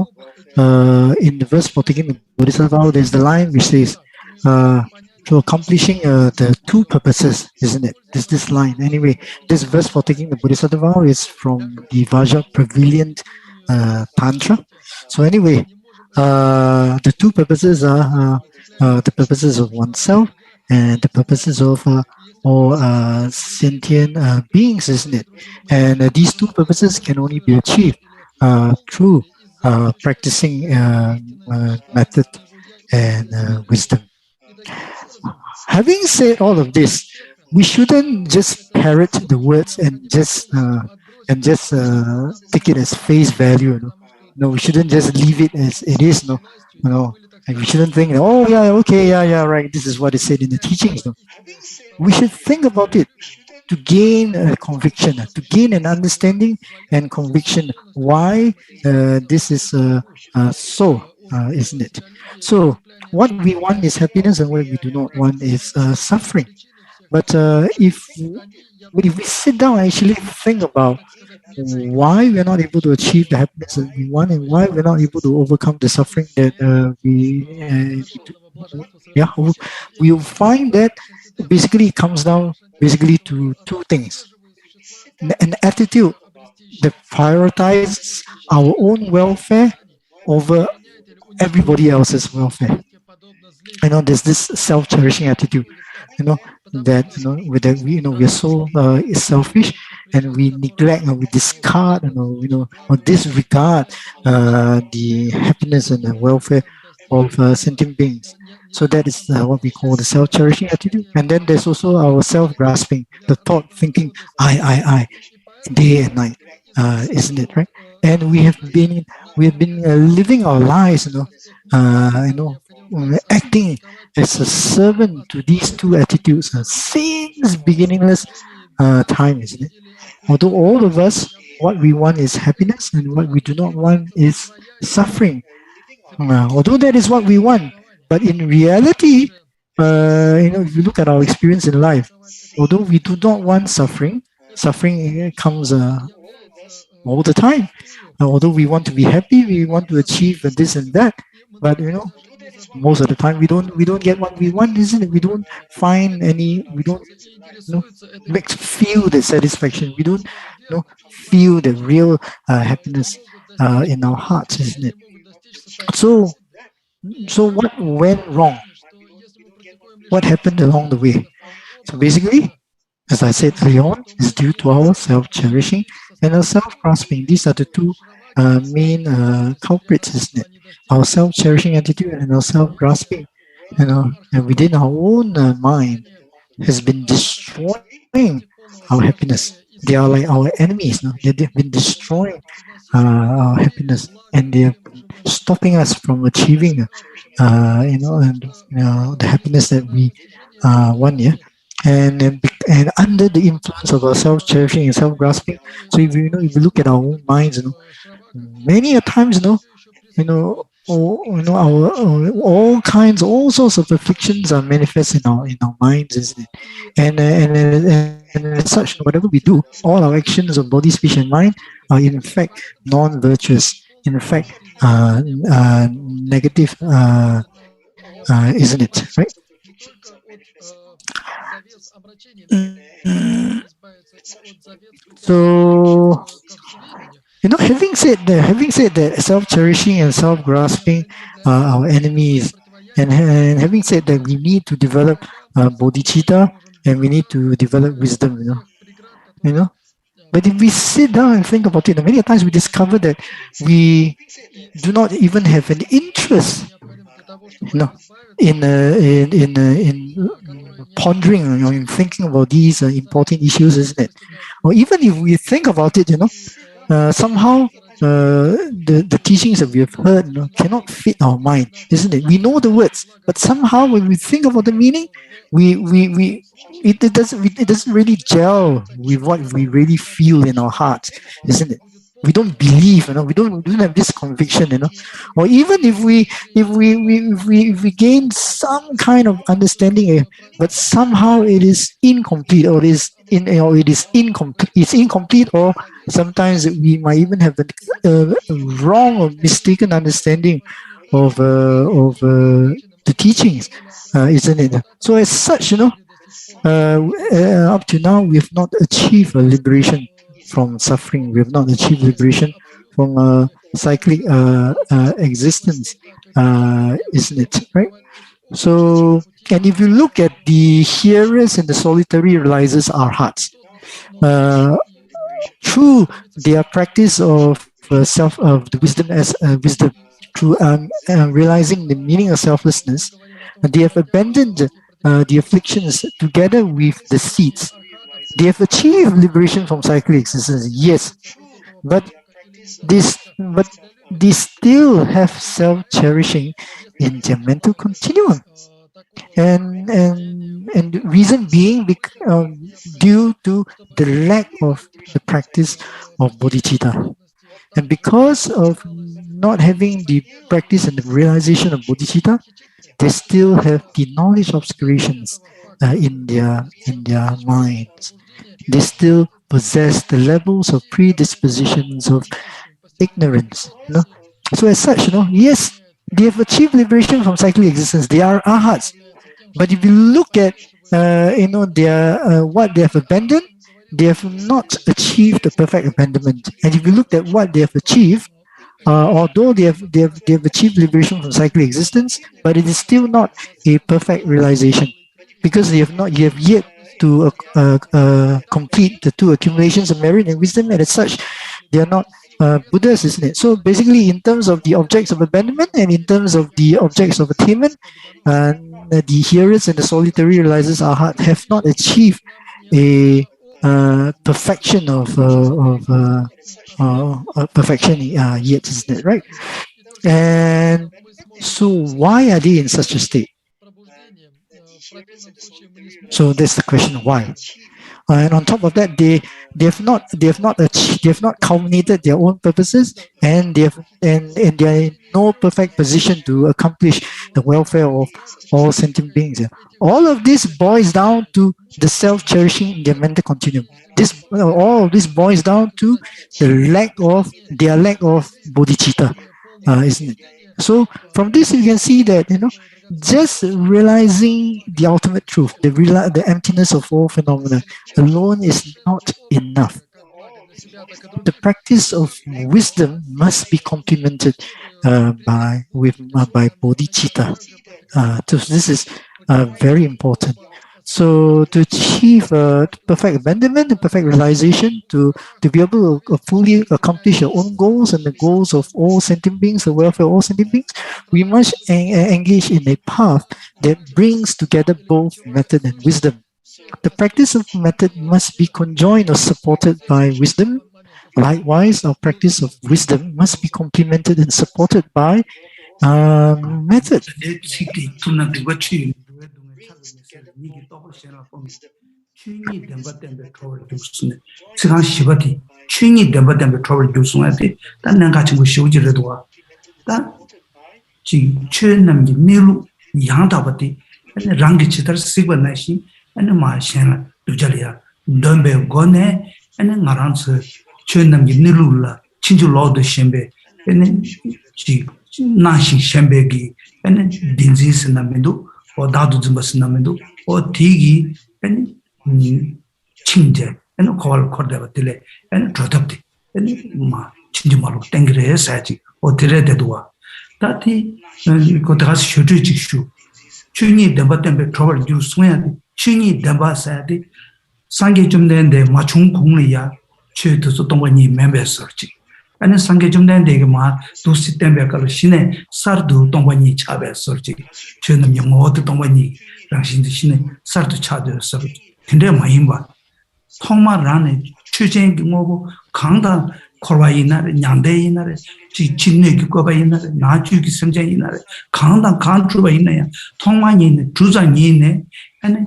the verse for taking the Bodhisattva vow, there's the line which says, to accomplishing the two purposes, isn't it? This line. Anyway, this verse for taking the Bodhisattva vow is from the Vajra Prevalent Tantra. So anyway, the two purposes are the purposes of oneself and the purposes of all sentient beings, isn't it? And these two purposes can only be achieved through practicing method and wisdom. Having said all of this, we shouldn't just parrot the words and just take it as face value. You know? No, we shouldn't just leave it as it is. No, and we shouldn't think, oh yeah, okay, yeah, right. This is what is said in the teachings. No, we should think about it to gain a conviction, to gain an understanding and conviction why this is so, isn't it? So what we want is happiness, and what we do not want is suffering. But if we sit down and actually think about why we're not able to achieve the happiness that we want, and why we're not able to overcome the suffering that we'll find that basically it comes down basically to two things: an attitude that prioritizes our own welfare over everybody else's welfare. I know there's this self-cherishing attitude, that we are so selfish, and we neglect and we discard, or disregard the happiness and the welfare of sentient beings. So that is what we call the self-cherishing attitude. And then there's also our self-grasping, the thought, thinking, I, day and night, isn't it, right? And we have been living our lives, acting as a servant to these two attitudes since beginningless time, isn't it? Although all of us, what we want is happiness, and what we do not want is suffering. Although that is what we want, but in reality, if you look at our experience in life, although we do not want suffering comes all the time. Although we want to be happy, we want to achieve this and that, but most of the time we don't get what we want, isn't it? We don't find any, we don't feel the satisfaction, we don't feel the real happiness in our hearts, isn't it? So what went wrong? What happened along the way? So basically, as I said earlier on, is due to our self-cherishing and our self-grasping. These are the two main culprits, isn't it? Our self-cherishing attitude and our self-grasping, and within our own mind has been destroying our happiness. They are like our enemies. They've been destroying our happiness, and they're stopping us from achieving, the happiness that we want. Yeah. And under the influence of our self-cherishing and self-grasping, so if you look at our own minds, many a times, our all sorts of afflictions are manifest in our minds, isn't it? And as such, whatever we do, all our actions of body, speech, and mind are in fact non-virtuous. In fact, negative, isn't it? Right? So, having said that self-cherishing and self-grasping are our enemies, and having said that we need to develop bodhicitta, and we need to develop wisdom, But if we sit down and think about it, many times we discover that we do not even have an interest, in pondering, in thinking about these important issues, isn't it? Or even if we think about it, somehow the teachings that we have heard cannot fit our mind, isn't it? We know the words, but somehow when we think about the meaning, it doesn't really gel with what we really feel in our hearts, isn't it? We don't believe, we don't have this conviction, or even if we gain some kind of understanding, but somehow it is incomplete, or it's incomplete, or sometimes we might even have a wrong or mistaken understanding of the teachings, isn't it? So as such, up to now, we have not achieved a liberation from suffering. We have not achieved liberation from cyclic existence, isn't it? Right? So, and if you look at the hearers and the solitary realizers are hearts. Through their practice of the wisdom as wisdom, through realizing the meaning of selflessness, they have abandoned the afflictions together with the seeds. They have achieved liberation from cyclic existence, yes, but they still have self-cherishing in their mental continuum. And the reason being due to the lack of the practice of bodhicitta. And because of not having the practice and the realization of bodhicitta, they still have the knowledge obscurations in their minds. They still possess the levels of predispositions of ignorance. So as such, yes, they have achieved liberation from cyclic existence. They are arhats. But if you look at their what they have abandoned, they have not achieved the perfect abandonment. And if you look at what they have achieved, although they have achieved liberation from cyclic existence, but it is still not a perfect realization, because they have yet to complete the two accumulations of merit and wisdom, and as such, they are not Buddhas, isn't it? So basically, in terms of the objects of abandonment and in terms of the objects of attainment, the hearers and the solitary realizers have not achieved a perfection of perfection yet, isn't it? Right? And so, why are they in such a state? So that's the question: why? And on top of that, they have not culminated their own purposes, and they are in no perfect position to accomplish the welfare of all sentient beings. All of this boils down to the self-cherishing in their mental continuum. All of this boils down to their lack of bodhicitta, isn't it? So from this you can see that just realizing the ultimate truth, the emptiness of all phenomena alone is not enough. The practice of wisdom must be complemented by bodhicitta. So this is very important. So to achieve perfect abandonment and perfect realization, to be able to fully accomplish your own goals and the goals of all sentient beings, the welfare of all sentient beings, we must engage in a path that brings together both method and wisdom. The practice of method must be conjoined or supported by wisdom. Likewise, our practice of wisdom must be complemented and supported by method. 나시 셴베기 에네 딘지스나면도 오다도 좀스나면도 오 디기 에네 칭제 에네 콜 코르데바텔레 에네 조답티 에네 마 친지마로 땡그레 사지 오 데레데도와 다티 고다스 쇼트지슈 추니 데바템베 트러블 주스면 추니 데바사디 상계 좀 되는데 마총 공리야 최도서 동원이 멤버스지 아니 상계 좀 되는데 이게 마 도시 때문에 갈 신에 사르도 동원이 차베스지 저는 영어도 동원이 당신도 신에 사르도 차베스 근데 많이 봐 통마라네 추쟁 뭐고 강다 코바이나레 냥데이나레 진내기 코바이나레 나주기 성장이나레 강다 간주바이나야 통만이 있네 주장이 있네 아니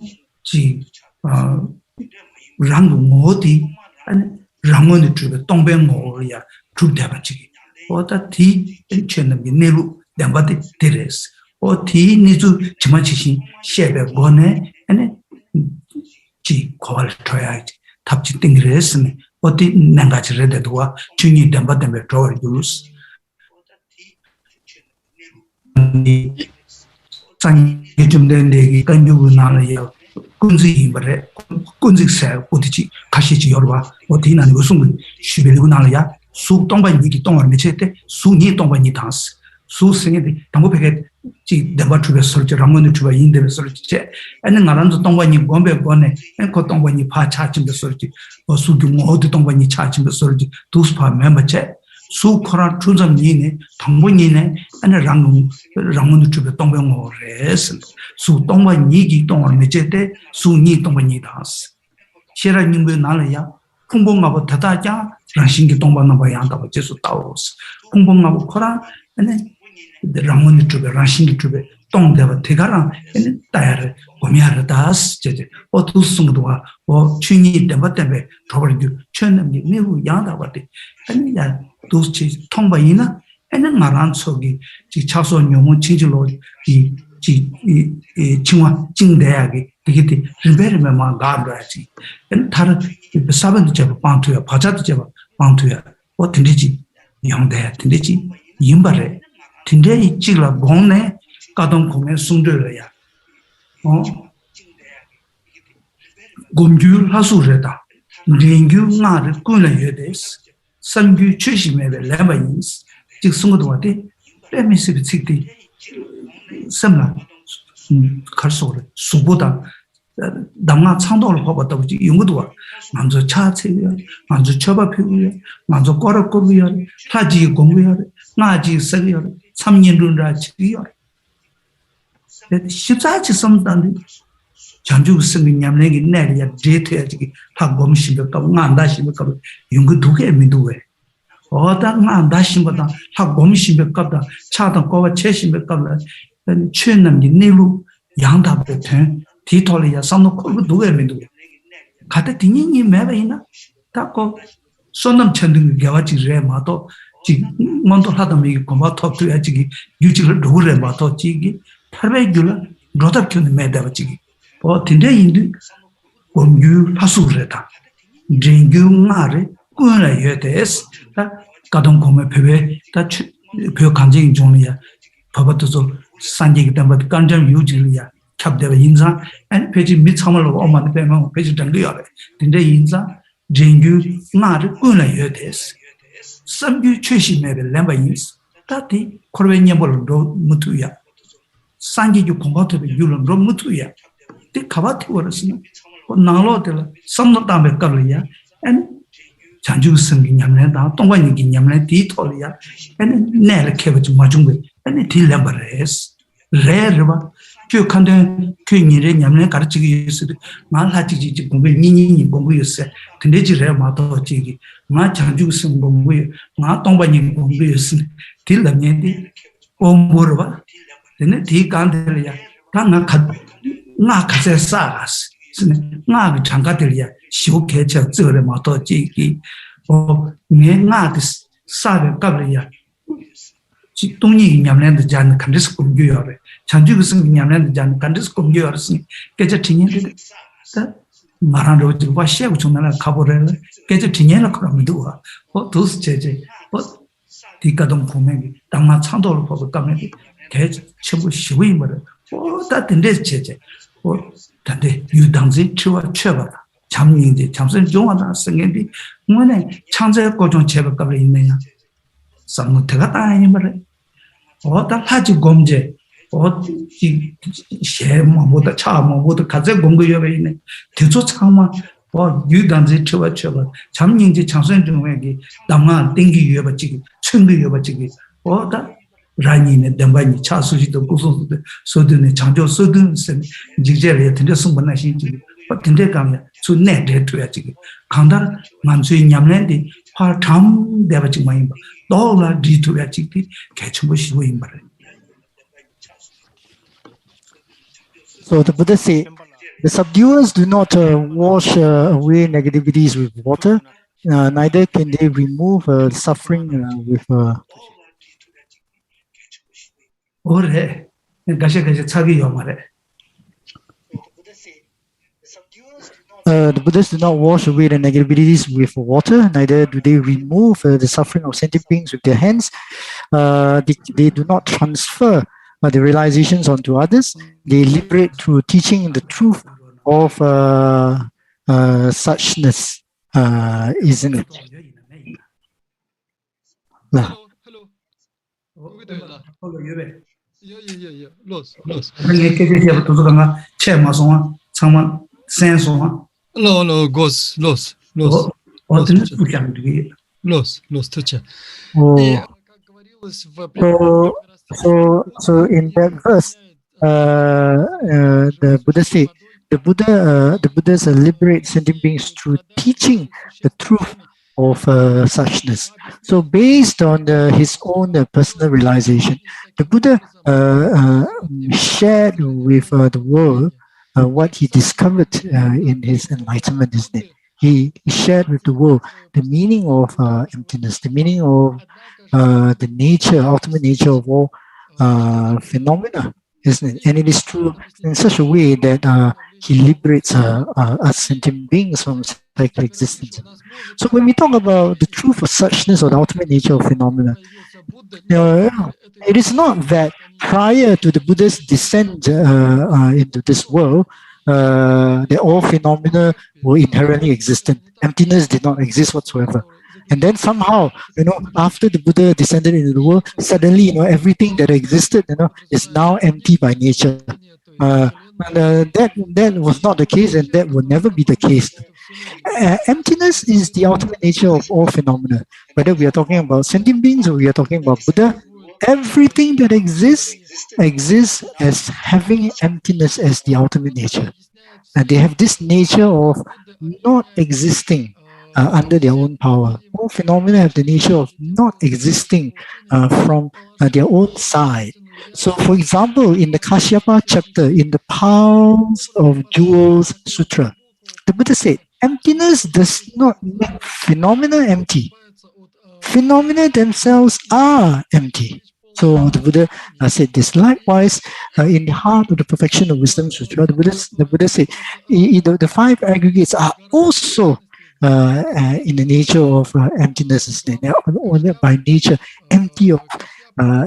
랑도 모디 아니 랑원의 주가 동백모야 주대바지 어다티 엔체는 내루 담바데 데레스 어티 니주 지마치신 셰베 보네 아니 지 퀄터야지 탑지 땡그레스네 어디 난가지레데도와 중이 담바데메 트로르 유스 상이 좀 된데 간주고 나라요 군지 임바래 군지 세 어디지 가시지 여러와 어디나니 무슨 쉬벨고 나라야 수 동반이기 동안 미쳤대 수니 동반이 다스 수생이 당고백에 지 내가 주변 설치 라면을 주가 인대를 설치 애는 나란도 동반이 bombe 번에 앵코 동반이 파 차침도 설치 수도 모두 동반이 차침도 설치 두스파 멤버체 수 코라 추점이네 당분이네 아니 랑문 주변 동반어레스 수 동반이기 동안 미쳤대 수니 동반이 다스 시라님도 나라야 풍봉하고 다다자 랑신기 동반나 봐야한다고 제수 따오스 풍봉하고 코라 아니 랑문 주변 랑신기 주변 동대가 대가랑 따야를 고미하다스 제제 어두스도가 춘이 때문에 저버리고 춘남이 매우 양다버디 아니야 도스치 통바이나 애는 말한 속이 지 차소 녀문 진실로 이 칭화 징대하게 되게 리베르만 가르야지 다른 사반도 제가 방투야 바자도 제가 방투야 어떤지 양대 된지 임바래 된대 찌라 공내 가동 공에 숨들어야 곰줄 하수래다 링규 나를 꾸려야 돼스 선규 최심에 레바인스 즉 승고도 와대 레미스비 찍디 섬나 갈소를 수보다 남나 창도를 봐봤다고 연구도 먼저 차체야 먼저 쳐봐피고요 먼저 걸어거고요 타지 공부요 나지 쓰고요 3년으로 지고요 십사치 섬단데 전주 승리냠내기 내리야 제트야지 다 검심을까 안다심을까 연구 두개 미도에 어당 안다심보다 다 검심을까 차던 거와 채심을까 최남기 내로 양답부터 디톨이야 삼노 콜고 두개 미도 가다 디니니 매베이나 딱고 손남 천등 개와지 레마도 지 먼저 하다 미기 고마 톱도야지 유지를 도래 마도 지기 탈배줄라 로답큐는 매다지기 딘데 인디 원유 하수르다 징규 마레 꾸나 예데스 다 가동 공매 배배 다 표 간증 종이야 바바도서 산지기 때문에 간점 유지리야 캡데가 인자 안 페이지 미참을로 엄마한테 빼면 페이지 당겨야 딘데 인자 징규 마레 꾸나 예데스 삼규 최신의 렘바인스 다티 코르베니아볼로 무투야 상기주 공부하듯이 유럽 로무투야 때 가봤다 그랬으면 나로들 섬노담에 깔려야 엔 장주승이 냠내다 동관이기 냠내 디톨이야 엔 내를 캐버지 마중고 엔 딜레버레스 레르바 그 칸데 그니레 냠내 가르치기 있어 말하지지 공부 니니니 공부 있어 근데 지레 마도 지기 마 장주승 공부 마 동관이 공부 있어 딜레면디 공부를 근데 디간들이야 나 가서 싸스 나 장가들이야 시오케쳐 저래 마도 지기 내가 싸를 qab이야 동이 냠랜드 잔 컨디스 공교여래 장주승 냠랜드 잔 컨디스 공교여스니 깨져 팅인데 말하는 거 와시하고 정말 가버려 깨져 팅이나 그러면도 도스 제제 디가동 보면 당마 창도를 보고 가면 개 전부 쉬고이 말아 다 된대 제제 단대 유당지 치와 쳐봐라 잠인지 잠선 종하다 생긴데 뭐네 창제 고정 제법가 있느냐 상무태가 다 아니 말아 다 하지 검제 셰모보다 차모보다 가제 공부여가 있네 대조 창마 유당지 치와 쳐봐 잠인지 창선 종에게 당마 땡기 유여버지기 천도 유여버지기 다 라니네 담바니 차수지도 고소도 소드네 장조 소든 직제에 된데서 만나시지 근데 가면 순내 대투야지 강다 만수이 냠랜디 파탐 대바지 마이 도라 디투야지 개침보시고 임바래 So the Buddha said, the subduers do not wash away negativities with water, neither can they remove suffering with 오래 가시 차기 요말에 The Buddhists do not wash away the negativities with water, neither do they remove the suffering of sentient beings with their hands. They do not transfer the realizations onto others. They liberate through teaching the truth of suchness, isn't it? Hello. Yeah. Lost. No, goes lost. Teacher. So in that verse, the Buddha said, the Buddhas liberate sentient beings through teaching the truth of suchness. So based on his own personal realization, the Buddha shared with the world what he discovered in his enlightenment, isn't it? He shared with the world the meaning of emptiness, the meaning of the nature, ultimate nature of all phenomena, isn't it? And it is true in such a way that he liberates us sentient beings from cyclic existence. So when we talk about the truth of suchness or the ultimate nature of phenomena, it is not that prior to the Buddha's descent into this world, that all phenomena were inherently existent. Emptiness did not exist whatsoever. And then somehow, after the Buddha descended into the world, suddenly, everything that existed, is now empty by nature. That was not the case, and that will never be the case. Emptiness is the ultimate nature of all phenomena. Whether we are talking about sentient beings or we are talking about Buddha, everything that exists as having emptiness as the ultimate nature. And they have this nature of not existing under their own power. All phenomena have the nature of not existing from their own side. So, for example, in the Kashyapa chapter, in the Piles of Jewels Sutra, the Buddha said, emptiness does not make phenomena empty. Phenomena themselves are empty. So the Buddha said this. Likewise, in the heart of the Perfection of Wisdom Sutra, the Buddha said, the five aggregates are also in the nature of emptiness. They are by nature empty of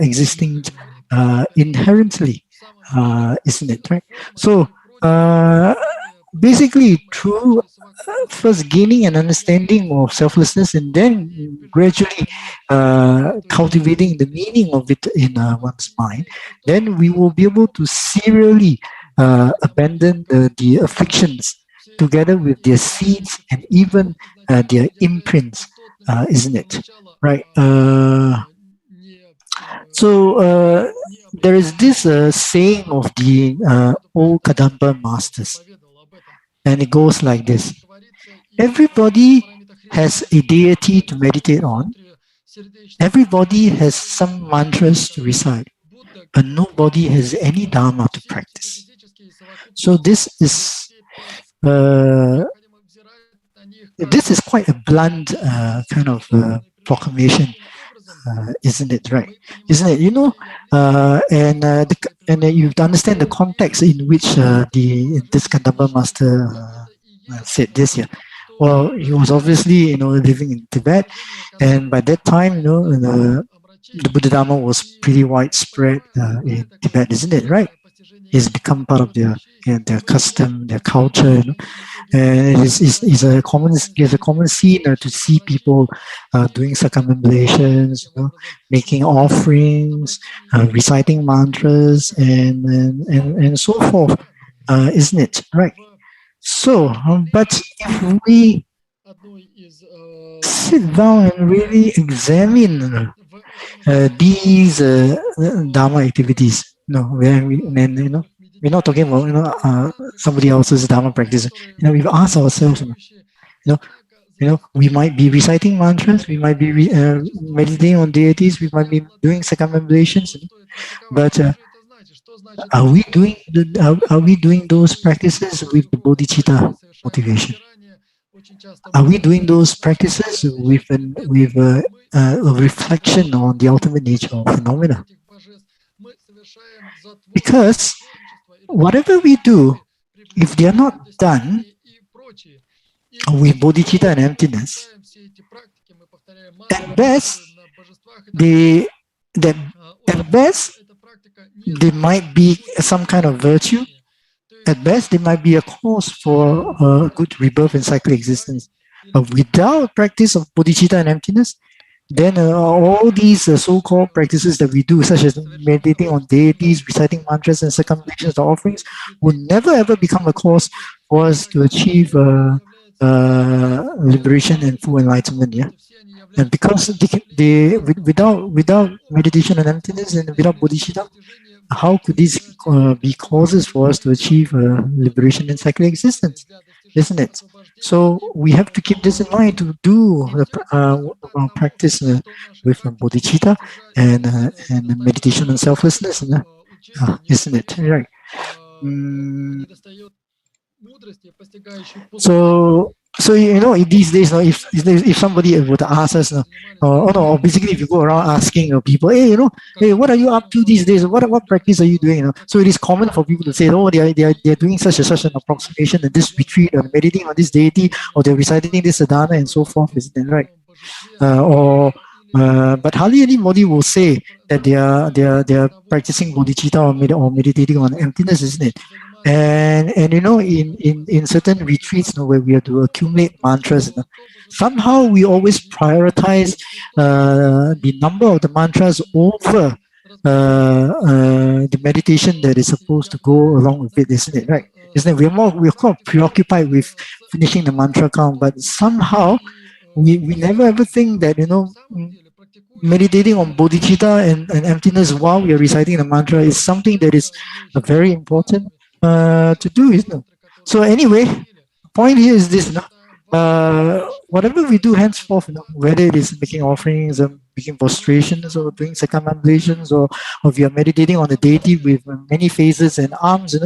existing inherently, isn't it? Right? So basically, through first gaining an understanding of selflessness and then gradually cultivating the meaning of it in one's mind, then we will be able to serially abandon the afflictions together with their seeds and even their imprints, isn't it? Right? So there is this saying of the old Kadampa masters, and it goes like this. Everybody has a deity to meditate on. Everybody has some mantras to recite, but nobody has any dharma to practice. So this is quite a blunt kind of proclamation, isn't it? Right? Isn't it? And you have to understand the context in which this Kadampa master said this here. Well, he was obviously living in Tibet, and by that time the Buddha Dharma was pretty widespread in Tibet, isn't it? Right? It's become part of their custom, their culture, and it's a common scene to see people doing circumambulations, making offerings, reciting mantras, and so forth, isn't it? Right? So, but if we sit down and really examine these Dharma activities, we're not talking about somebody else's Dharma practice. We've asked ourselves, we might be reciting mantras, we might be meditating on deities, we might be doing circumambulations, but are we doing those practices with the Bodhicitta motivation? Are we doing those practices with a reflection on the ultimate nature of phenomena? Because whatever we do, if they are not done with bodhicitta and emptiness, they might be some kind of virtue. At best, they might be a cause for good rebirth and cyclic existence. But without practice of bodhicitta and emptiness, then all these so-called practices that we do, such as meditating on deities, reciting mantras and circumambulations or offerings, will never ever become a cause for us to achieve liberation and full enlightenment. Yeah, and because without meditation and emptiness and without bodhicitta, how could these be causes for us to achieve liberation and cyclic existence? Isn't it? So we have to keep this in mind to do the practice with bodhicitta and meditation on selflessness, isn't it? Right. So these days, if somebody would ask us, basically if you go around asking people, hey, what are you up to these days? What practice are you doing? So it is common for people to say, oh, they are doing such an approximation and this retreat, or meditating on this deity, or they're reciting this sadhana and so forth, isn't it right? But hardly anybody will say that they are practicing bodhicitta or meditating on emptiness, isn't it? And in certain retreats where we have to accumulate mantras, somehow we always prioritize the number of the mantras over the meditation that is supposed to go along with it, isn't it? Right? Isn't it? We're quite preoccupied with finishing the mantra count, but somehow we never ever think that meditating on bodhicitta and emptiness while we are reciting the mantra is something that is very important to do, isn't it? So anyway, the point here is this: whatever we do henceforth, whether it is making offerings, making prostrations, or doing circumambulations, or we are meditating on the deity with many faces and arms,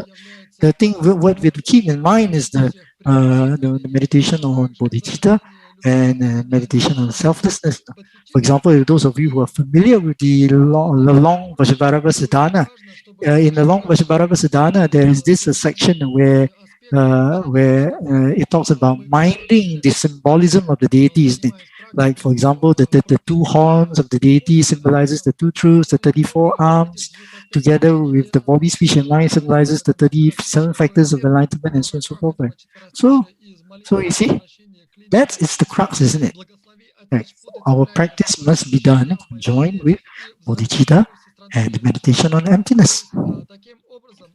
the thing what we have to keep in mind is the meditation on bodhicitta and meditation on selflessness. For example, those of you who are familiar with the long Vajravarava Siddhana, in the long Vajravarava Siddhana, there is this section where it talks about minding the symbolism of the deities. Like, for example, the two horns of the deity symbolizes the two truths, the 34 arms, together with the body, speech, and mind symbolizes the 37 factors of enlightenment, and so on and so forth. Right? So you see, that is the crux, isn't it? Right. Our practice must be done conjoined with bodhicitta and meditation on emptiness.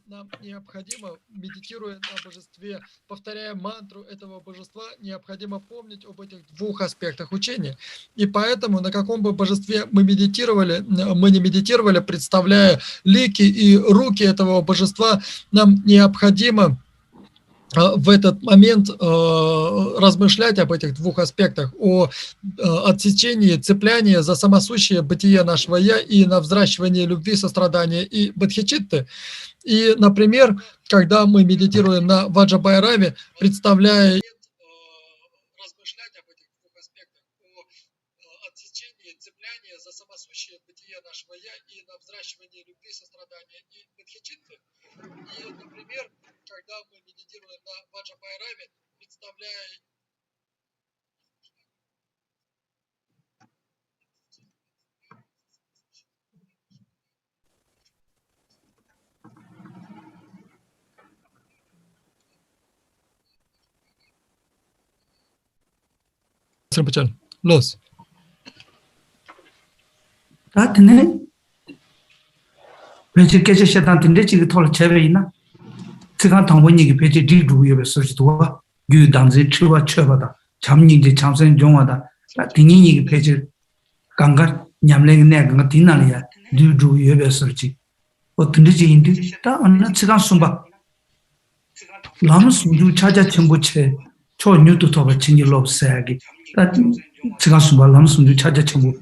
Нам необходимо, медитируя на божестве, повторяя мантру этого божества, необходимо помнить об этих двух аспектах учения. И поэтому на каком бы божестве мы не медитировали, представляя лики и руки этого божества, нам необходимо в этот момент размышлять об этих двух аспектах, о отсечении цепляния за самосущее бытие нашего «я» и на взращивание любви, сострадания и бодхичитты. И, например, когда мы медитируем на Ваджрабайраве, представляя размышлять об этих двух аспектах, о отсечении цепляния за самосущее бытие нашего «я» и на взращивание любви, сострадания и бодхичитты. И, например, когда мы медитируем на Ваджрабайраве, представляя Los. Tatne Peche Keche Shetan Tinde Chigi Tol Cheveina Tsigan Tangwani Peche Didu Yobe Surchitua, Yu Danzi Chiwa Chevada, Chamni de Chamsen Jongada, Latini Peche Gangar, Nyamling Naganga Tinalia, Didu Yobe Surchi, or Tindiji Indi, Ta on Tsigan Sumba Lama Sundu Chaja Chimbuche, Cho New to Toba Chingi Lob Sagi. That Tsigan Sumba Lama Sundu Chaja Chimbu.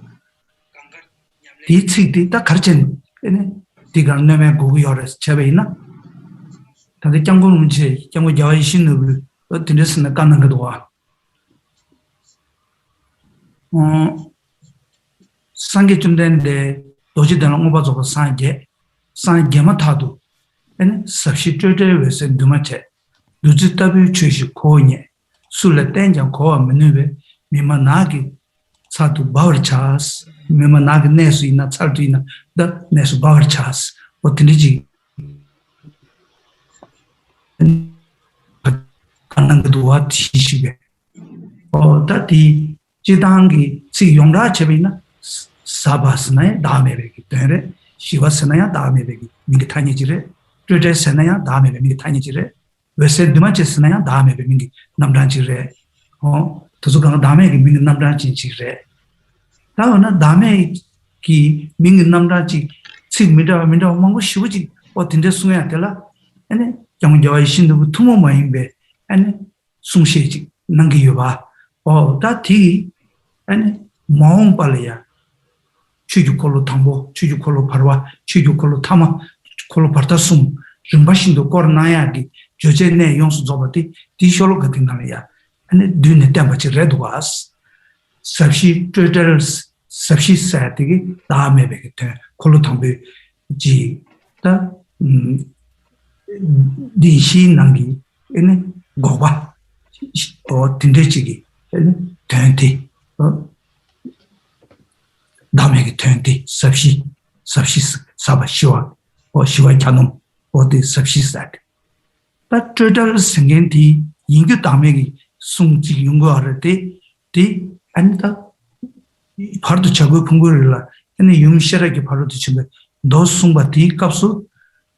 Di ta Karchen, Digar Neme Guyores, Cheveina. The Jango Munche, Jango Jaishin, but to listen the Ganangadua. Sangitum then the Dojidan Obas of Sanje, San Yamatadu, and substituted with a Dumache, Dujitabu Chishi Koine, Sulatenja Koa Manuve, Mimanagi, Satu Baurchas, Mimanagi Nesu in Natsardina, the Nesu Baurchas, 어떤지 가는 것도 티시게 다디 지당기 지 용라 제비나 사바스나에 다음에 되기 때문에 시와스나야 다음에 되기 미리 타니지래 트레스나야 다음에 되기 미리 타니지래 웨세드마체스나야 다음에 되기 미리 남단지래 도서관 다음에 되기 미리 남단지지래 다음은 다음에 기 미리 남단지 지미다 뭔가 쉬우지 어떤데 숨어야 되라 아니 정저의 신도 투모 모임배 아니 숨쉬지 남기요봐 다티 아니 마음 발이야 취주콜로 탐보 취주콜로 바로와 취주콜로 타마 콜로 바타숨 림바신도 코르나야기 조제네 용수 조바티 디쇼로 같은 날이야 아니 드네 템퍼처 레드와스 섭시 트레들 섭시 사티기 다음에 베게 콜로 탐베 지다 디시 남기 에네 고바 딘데치기 텐티 다음에 텐티 섭시 사바시와 시와 찬놈 어디 섭시사 다 트레들 생겐티 인규 다음에 숨지 용거할 때디 안다 바로도 자고 공부를 아니 용시라게 바로도 치면 너 숨바티 값수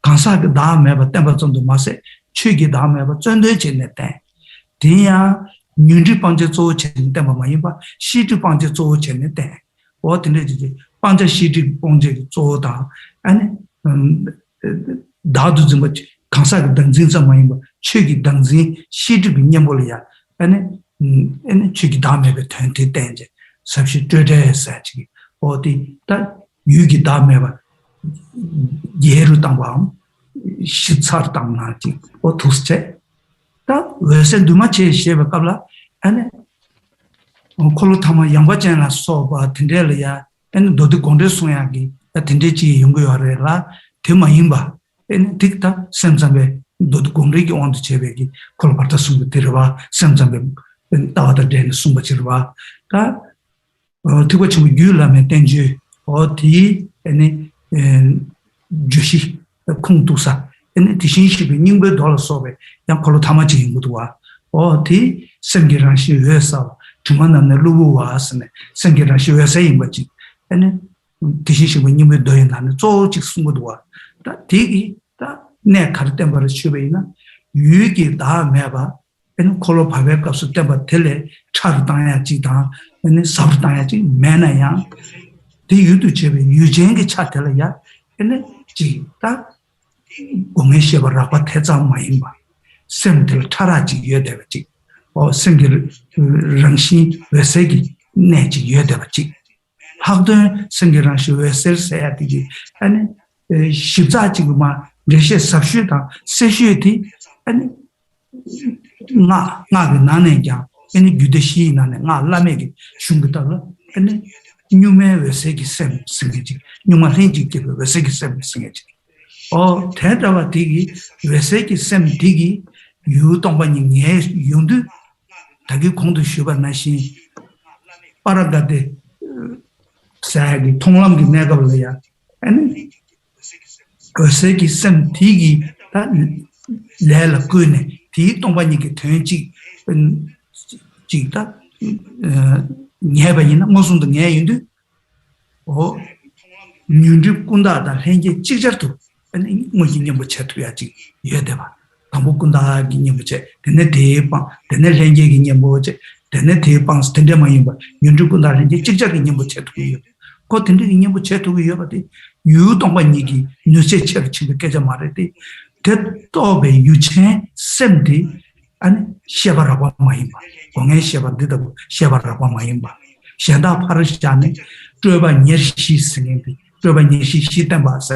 강사가 다음에 봤던 정도 맛에 최기 다음에 봐 전도 지냈대 디야 윤지 방제 조 전때 뭐만 봐 시주 방제 조 전때 어떤데 이제 방제 시주 방제 조다 아니 다도 좀 강사가 등진서 많이 봐 최기 등진 시주 비념벌이야 아니 최기 다음에 텐트 땡제 섭시 드레스지 어디 다 유기 다음에 봐 예로 당방 시차를 당나지 어떻게 다 왜서 누마체 시에가 qabla 아니 콜로타마 양바잖아 소바 틴델이야 아니 너도 건데송야기 틴데지 연구하래라 대마임바 아니 틱타 semsambe 너도 건데기 온도 제베기 콜바타 숨도 들어봐 semsambe 따와다된 숨도 들어봐 다 어떻게 좀 유라면 땡지 어디 아니 주시 콩두사 ene tishinshi be nyingbe dola sobe yang kolo tamaji ngudwa oti sengiran shi yesa tumana ne lubu wasne sengiran shi yesa imbaji ene tishinshi be nyingbe doyna ne zo jik sungudwa ta digi ta ne karten bar chubeina yugi da meba ene kolo phabe kapsu temba tele char daya ji da ene sab daya ji mena ya di yudu chebe yujenge chatela ya ene ji ta 공회시가 라바 태자 마임바 샘들 타라지 여대지 생길 랑시 외세기 내지 여대지 학도 생길랑시 외셀세야지 아니 십자지구마 레시 삽슈다 세슈티 아니 나가 나네자 아니 규대시 나네 나 라메기 슝그다라 아니 뉴메 외세기 샘 생기지 뉴마 렌지게 외세기 샘 생기지 대다와 디기 외세기 셈 디기 유동반이 예 윤도 다기 공도 쉬바나시 파라가데 사기 통람기 내가블이야 아니 외세기 셈 디기 다 레라 꾸네 디 동반이게 된지 지다 녀바이나 무슨도 녀윤도 윤집 군다다 현재 찌저도 아니 뭐기냐 뭐 채투야지 예대봐 아무군다 기냐 뭐제 되네 대방 되네 렌제기냐 뭐제 되네 대방 스탠드만 봐 윤주군다 렌제 직접기냐 뭐 채투요 그 된데기냐 뭐 채투요 봐도 유동반이기 뉴세 채치 깨져 말했대 대또베 유체 셈디 아니 샤바라고 많이 봐 공에 샤바드도 샤바라고 많이 봐 샤다 파르시잖아 저바 녀시 승인비 저바 녀시 시단 봐서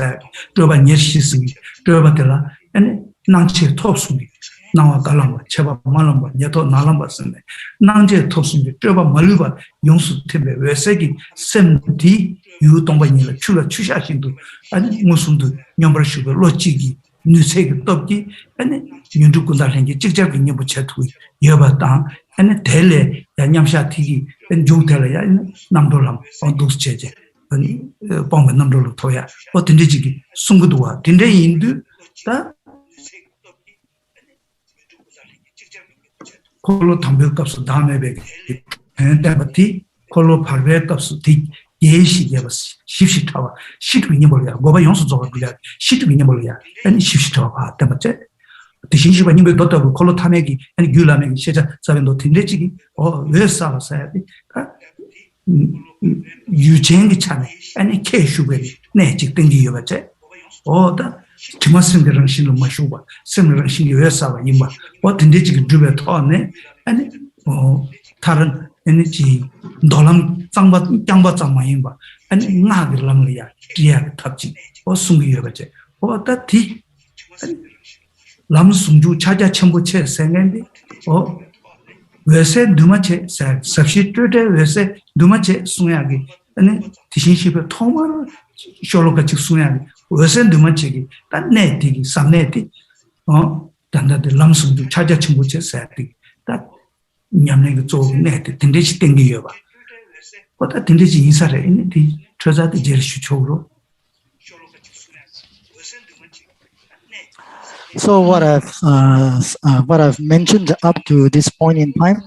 저바 녀시 승인 저바들라 아니 낭체 톱수미 나와 갈랑바 제바 말랑바 녀도 나랑바 쓴네 낭제 톱수미 저바 말루바 용수 때문에 외세기 셈디 유동반이라 출라 추샤신도 아니 무슨도 냠버시고 로치기 뉴세기 떡기 아니 윤두군다 행기 직접 있는 부채투 여바다 아니 델레 야냠샤티기 벤종텔야 남돌람 언두스체제 Ponga Namdolo Toya, or Tindiji, Sungudua, Tinde Indu, that Kolo Tambil Caps of Dame, and Dabati, Kolo Parve Caps of Tea, Yeshi gave us Shishi Tower, Shit Winibolia, Goba Yonsozolia, Shit Winibolia, and Shishi Tower, Tamate. The Shishi when you got of Kolo Tamegi and Gulamegi, Sheta, Savendo Tindiji, or Versa said. 유쟁이 차네 아니 케슈베리 네 직등기 요바체 오다 지마스는 신로 마쇼바 semran 신이 회사와 임마 어떤데 지금 주베 토네 아니 다른 에너지 돌람 장바 장마임바 아니 나들랑이야 디야 탑지 숨기 요바체 오다 디 람숭주 차자 첨부체 생эн디 왜세 누마체 substitute 왜세 누마체 숭야기 아니 디신시베 토마르 쇼로가치 숭야기 왜세 누마체기 단네티기 삼네티 단다데 람숭주 차자 첨부체 세티 다 냠네기 조네티 딘데치 땡기여 봐 보다 딘데치 인사래 이니 저자데 제일 수초로. So what I've mentioned up to this point in time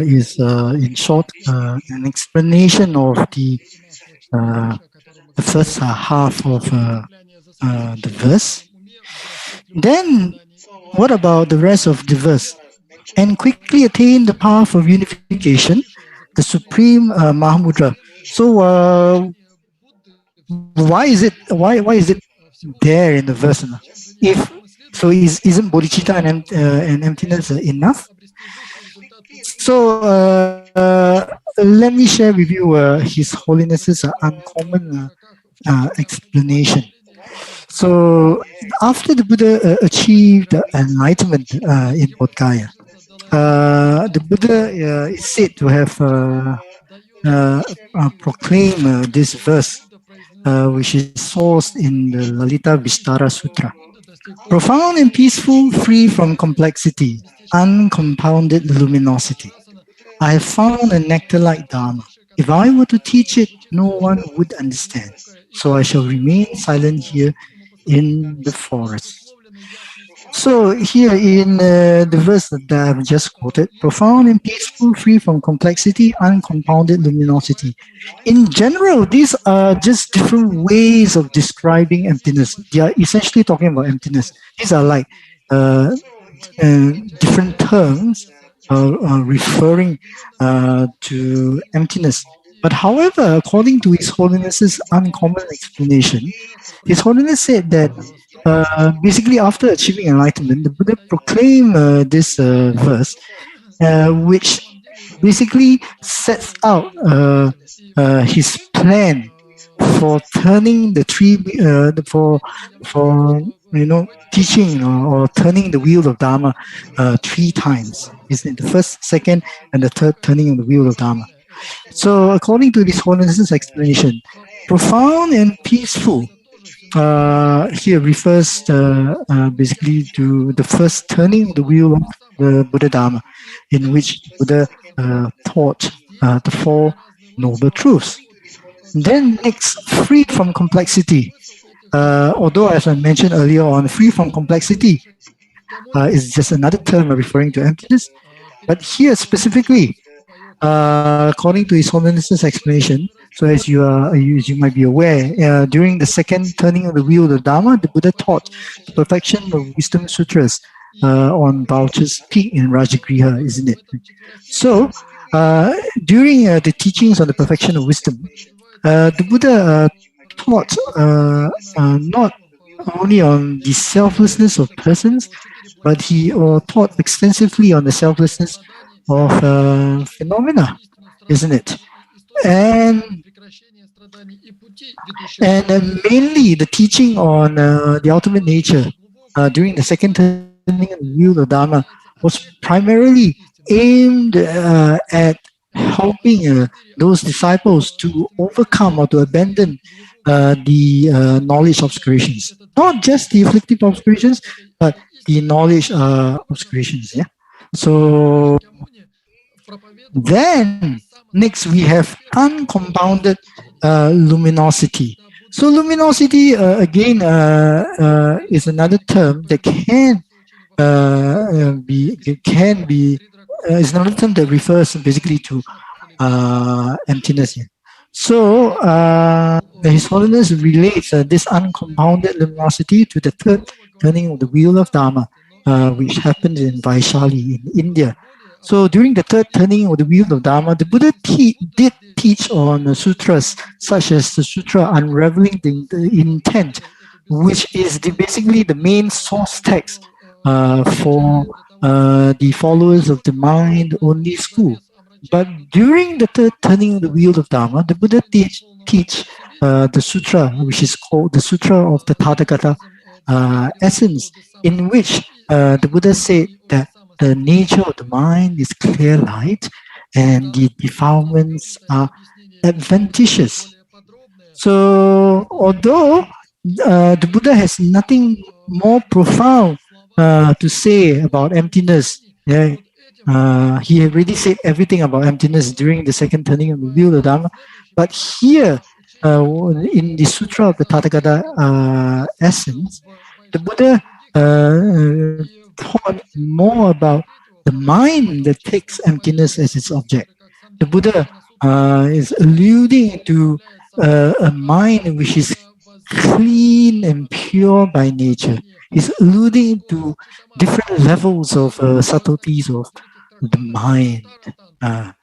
is, in short, an explanation of the first half of the verse. Then, what about the rest of the verse? And quickly attain the path of unification, the supreme Mahamudra. So, why is it there in the verse? Isn't Bodhicitta and emptiness enough? So let me share with you His Holiness's uncommon explanation. So after the Buddha achieved enlightenment in Bodh Gaya, the Buddha is said to have proclaimed this verse, which is sourced in the Lalita Vistara Sutra. Profound and peaceful, free from complexity, uncompounded luminosity. I have found a nectar-like Dharma. If I were to teach it, no one would understand. So I shall remain silent here in the forest. So here in the verse that I've just quoted, profound and peaceful, free from complexity, uncompounded luminosity. In general, these are just different ways of describing emptiness. They are essentially talking about emptiness. These are like different terms referring to emptiness. But however, according to His Holiness's uncommon explanation, His Holiness said that basically after achieving enlightenment, the Buddha proclaimed this verse, which basically sets out his plan for turning the teaching or turning the wheel of Dharma 3 times. Isn't it? The first, second, and the third turning of the wheel of Dharma. So according to His Holiness's explanation, profound and peaceful here refers basically to the first turning of the wheel of the Buddha Dharma, in which Buddha taught the 4 noble truths. Then next, free from complexity. Although, as I mentioned earlier on, free from complexity is just another term referring to emptiness. But here specifically, according to His Holiness's explanation, so as you might be aware, during the second turning of the wheel of the Dharma, the Buddha taught the perfection of wisdom sutras on Baucha's peak in Rajagriha, isn't it? So, during the teachings on the perfection of wisdom, the Buddha taught not only on the selflessness of persons, but he taught extensively on the selflessness of phenomena, isn't it? And mainly the teaching on the ultimate nature during the second turning of the wheel of Dharma was primarily aimed at helping those disciples to overcome or to abandon the knowledge obscurations. Not just the afflictive obscurations, but the knowledge obscurations. Yeah. So then Next, we have uncompounded luminosity. So luminosity, again, is another term that can be is another term that refers basically to emptiness. So His Holiness relates this uncompounded luminosity to the third turning of the wheel of Dharma, which happens in Vaishali in India. So during the third turning of the wheel of Dharma, the Buddha did teach on sutras such as the Sutra Unraveling the Intent, which is basically the main source text for the followers of the mind-only school. But during the third turning of the wheel of Dharma, the Buddha teach the sutra, which is called the Sutra of the Tathagata Essence, in which the Buddha said that the nature of the mind is clear light and the defilements are adventitious. So although the Buddha has nothing more profound to say about emptiness, he already said everything about emptiness during the second turning of the wheel of Dharma, but here in the Sutra of the Tathagata Essence, the Buddha taught more about the mind that takes emptiness as its object. The Buddha is alluding to a mind which is clean and pure by nature. He's alluding to different levels of subtleties of the mind. And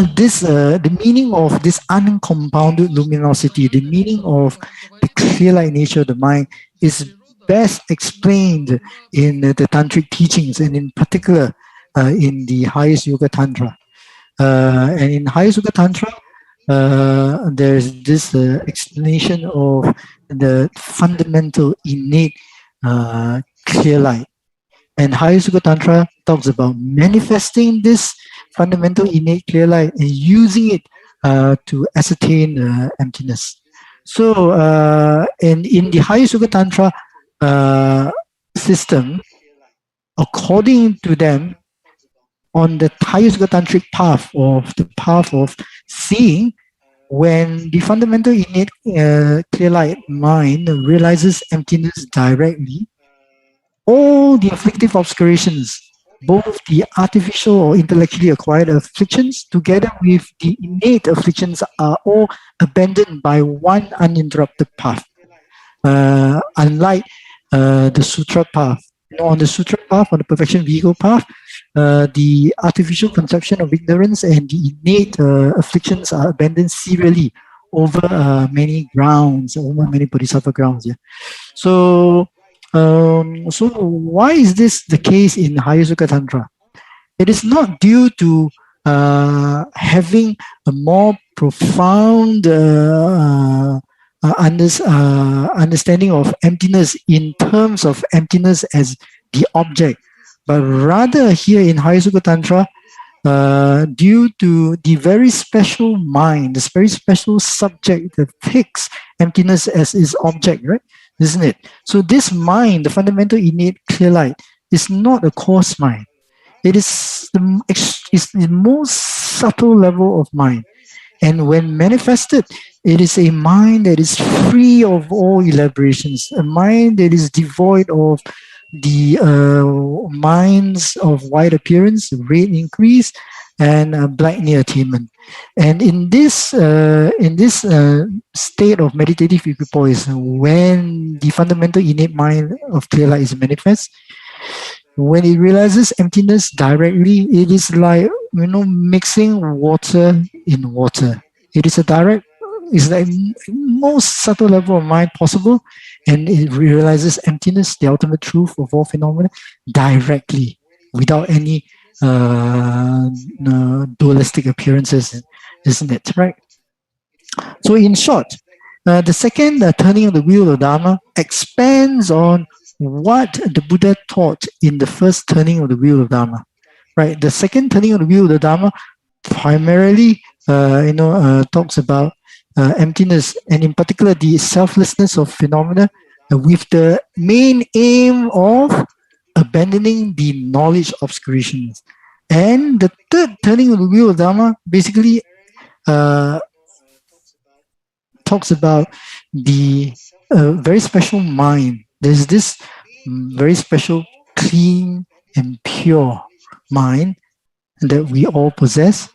the meaning of this uncompounded luminosity, the meaning of the clear light nature of the mind is best explained in the tantric teachings, and in particular in the highest yoga tantra. And in highest yoga tantra, there's this explanation of the fundamental innate clear light. And highest yoga tantra talks about manifesting this fundamental innate clear light and using it to ascertain emptiness. So, and in the highest yoga tantra system, according to them, on the highest yoga tantric path, of the path of seeing, when the fundamental innate clear light mind realizes emptiness directly, all the afflictive obscurations, both the artificial or intellectually acquired afflictions together with the innate afflictions, are all abandoned by one uninterrupted path. Unlike the sutra path. On the sutra path, on the perfection vehicle path, the artificial conception of ignorance and the innate afflictions are abandoned serially over many grounds, over many bodhisattva grounds. Yeah. So why is this the case in highest yoga tantra? It is not due to having a more profound understanding of emptiness in terms of emptiness as the object, but rather here in highest yoga tantra, due to the very special mind, this very special subject that takes emptiness as its object, right? Isn't it? So this mind, the fundamental innate clear light, is not a coarse mind. It is the most subtle level of mind. And when manifested, it is a mind that is free of all elaborations, a mind that is devoid of the minds of wide appearance, rate increase, and black near attainment. And in this state of meditative equipoise, when the fundamental innate mind of clear light is manifest, when it realizes emptiness directly, it is like, mixing water in water. It is it's like most subtle level of mind possible, and it realizes emptiness, the ultimate truth of all phenomena, directly, without any dualistic appearances, isn't it? Right? So in short, the second turning of the wheel of Dharma expands on what the Buddha taught in the first turning of the wheel of Dharma. Right? The second turning of the wheel of the Dharma primarily, talks about emptiness, and in particular the selflessness of phenomena, with the main aim of abandoning the knowledge obscurations. And the third turning of the wheel of Dharma basically talks about the very special mind. There's this very special, clean and pure mind that we all possess,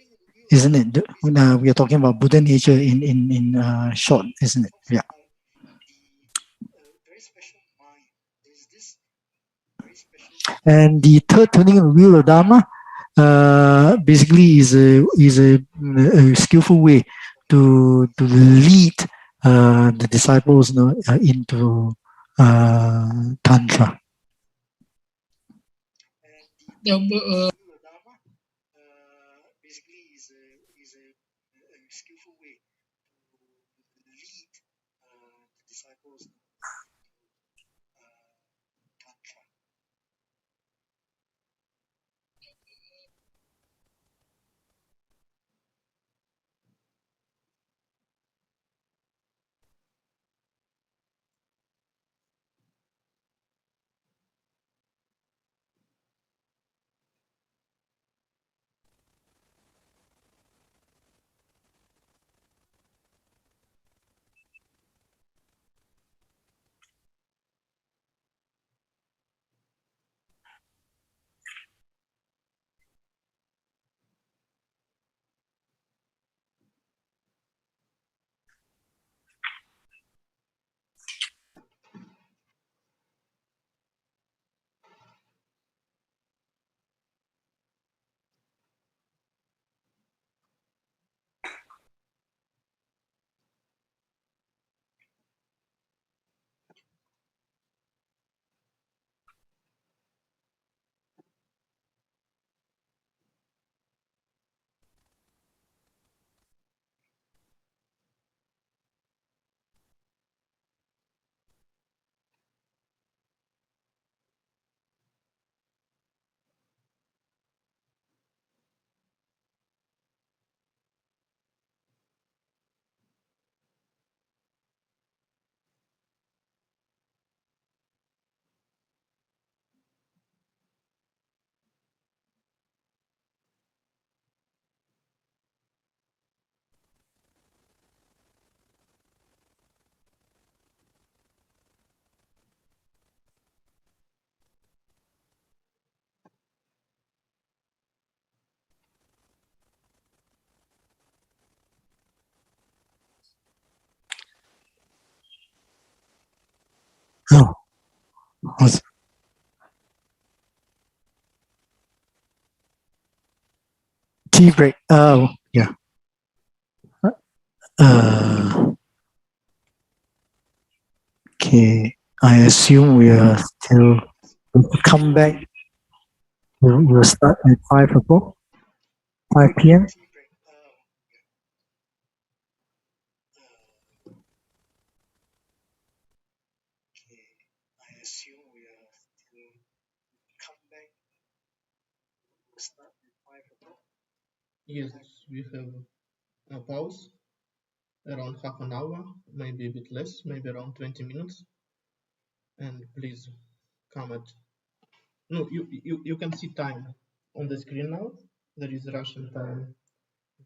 isn't it? We are talking about Buddha nature in short, isn't it? Yeah. And the third turning of the wheel of Dharma basically is a skillful way to lead the disciples into Tantra. Oh, awesome. Tea break. Oh, yeah. Okay. I assume we are still come back. We'll start at 5 o'clock, 5 p.m. Yes, we have a pause around half an hour, maybe a bit less, maybe around 20 minutes. And please come at. No, you can see time on the screen now. There is Russian time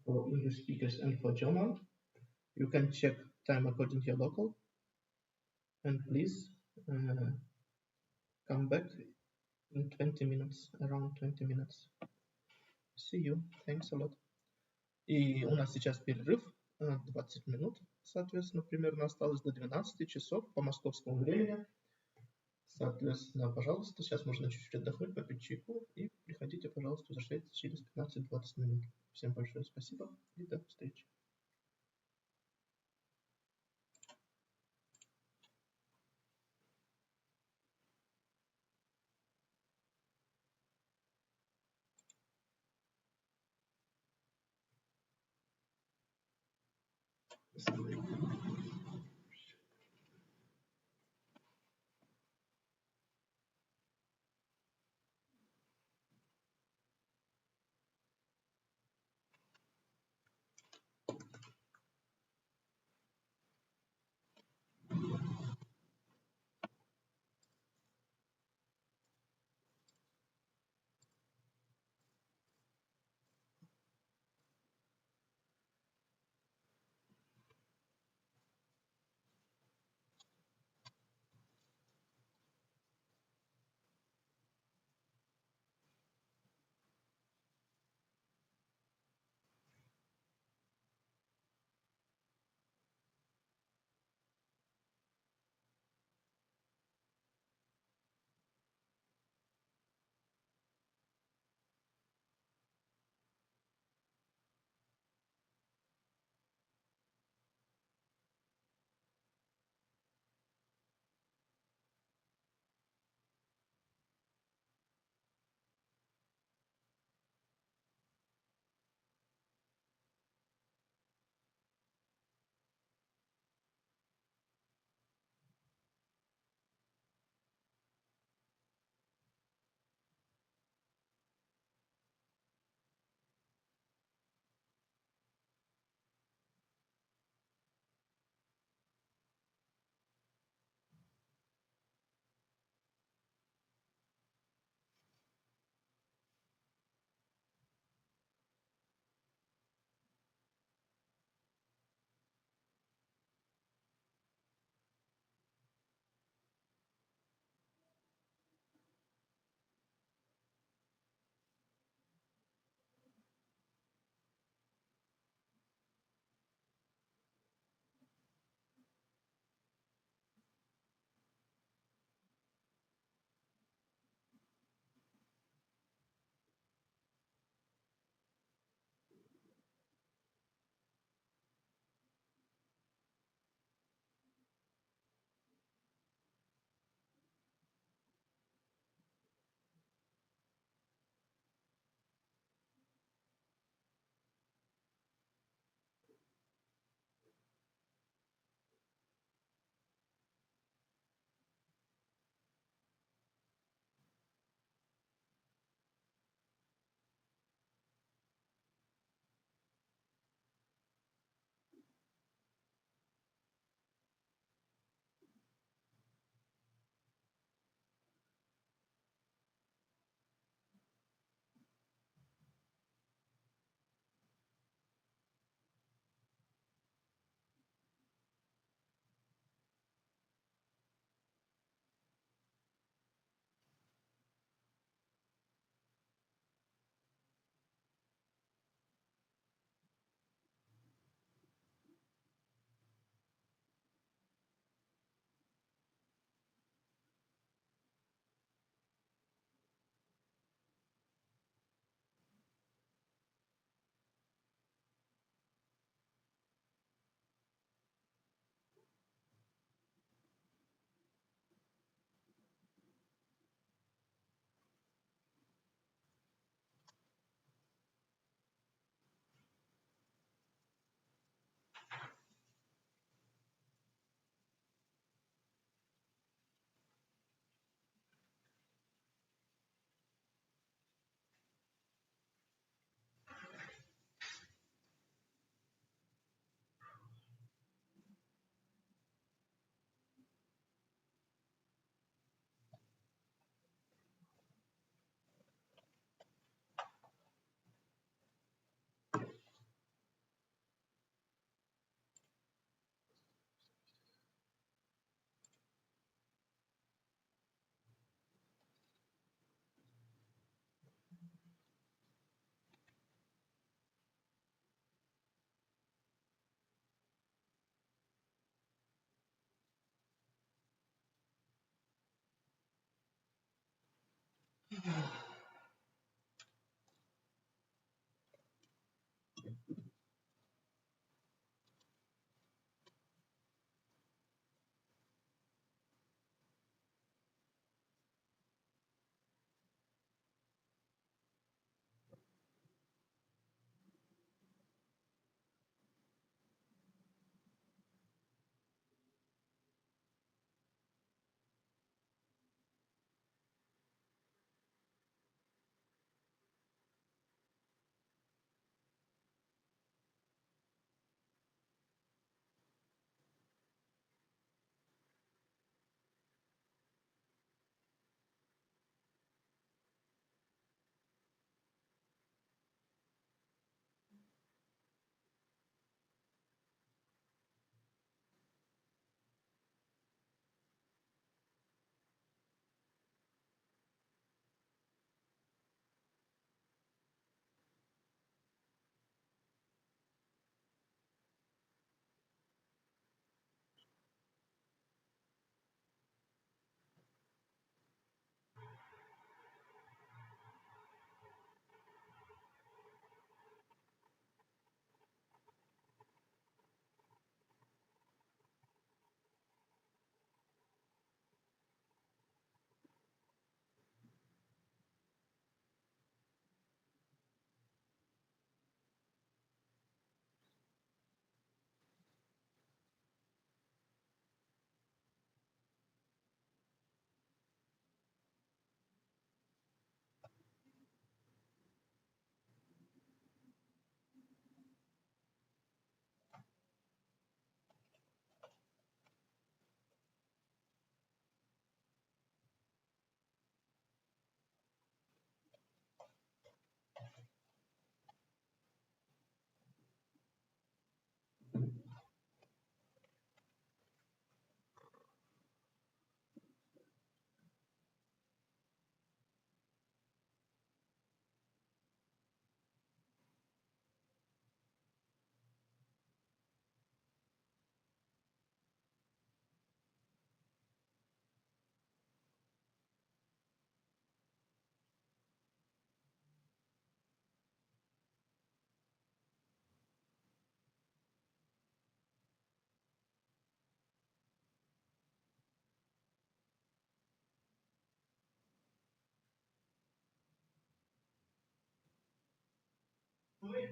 for English speakers and for German. You can check time according to your local. And please come back in 20 minutes, around 20 minutes. See you. Thanks a lot. И у нас сейчас перерыв 20 минут, соответственно, примерно осталось до 12 часов по московскому времени. Соответственно, пожалуйста, сейчас можно чуть-чуть отдохнуть, попить чайку и приходите, пожалуйста, возвращайтесь через 15-20 минут. Всем большое спасибо и до встречи.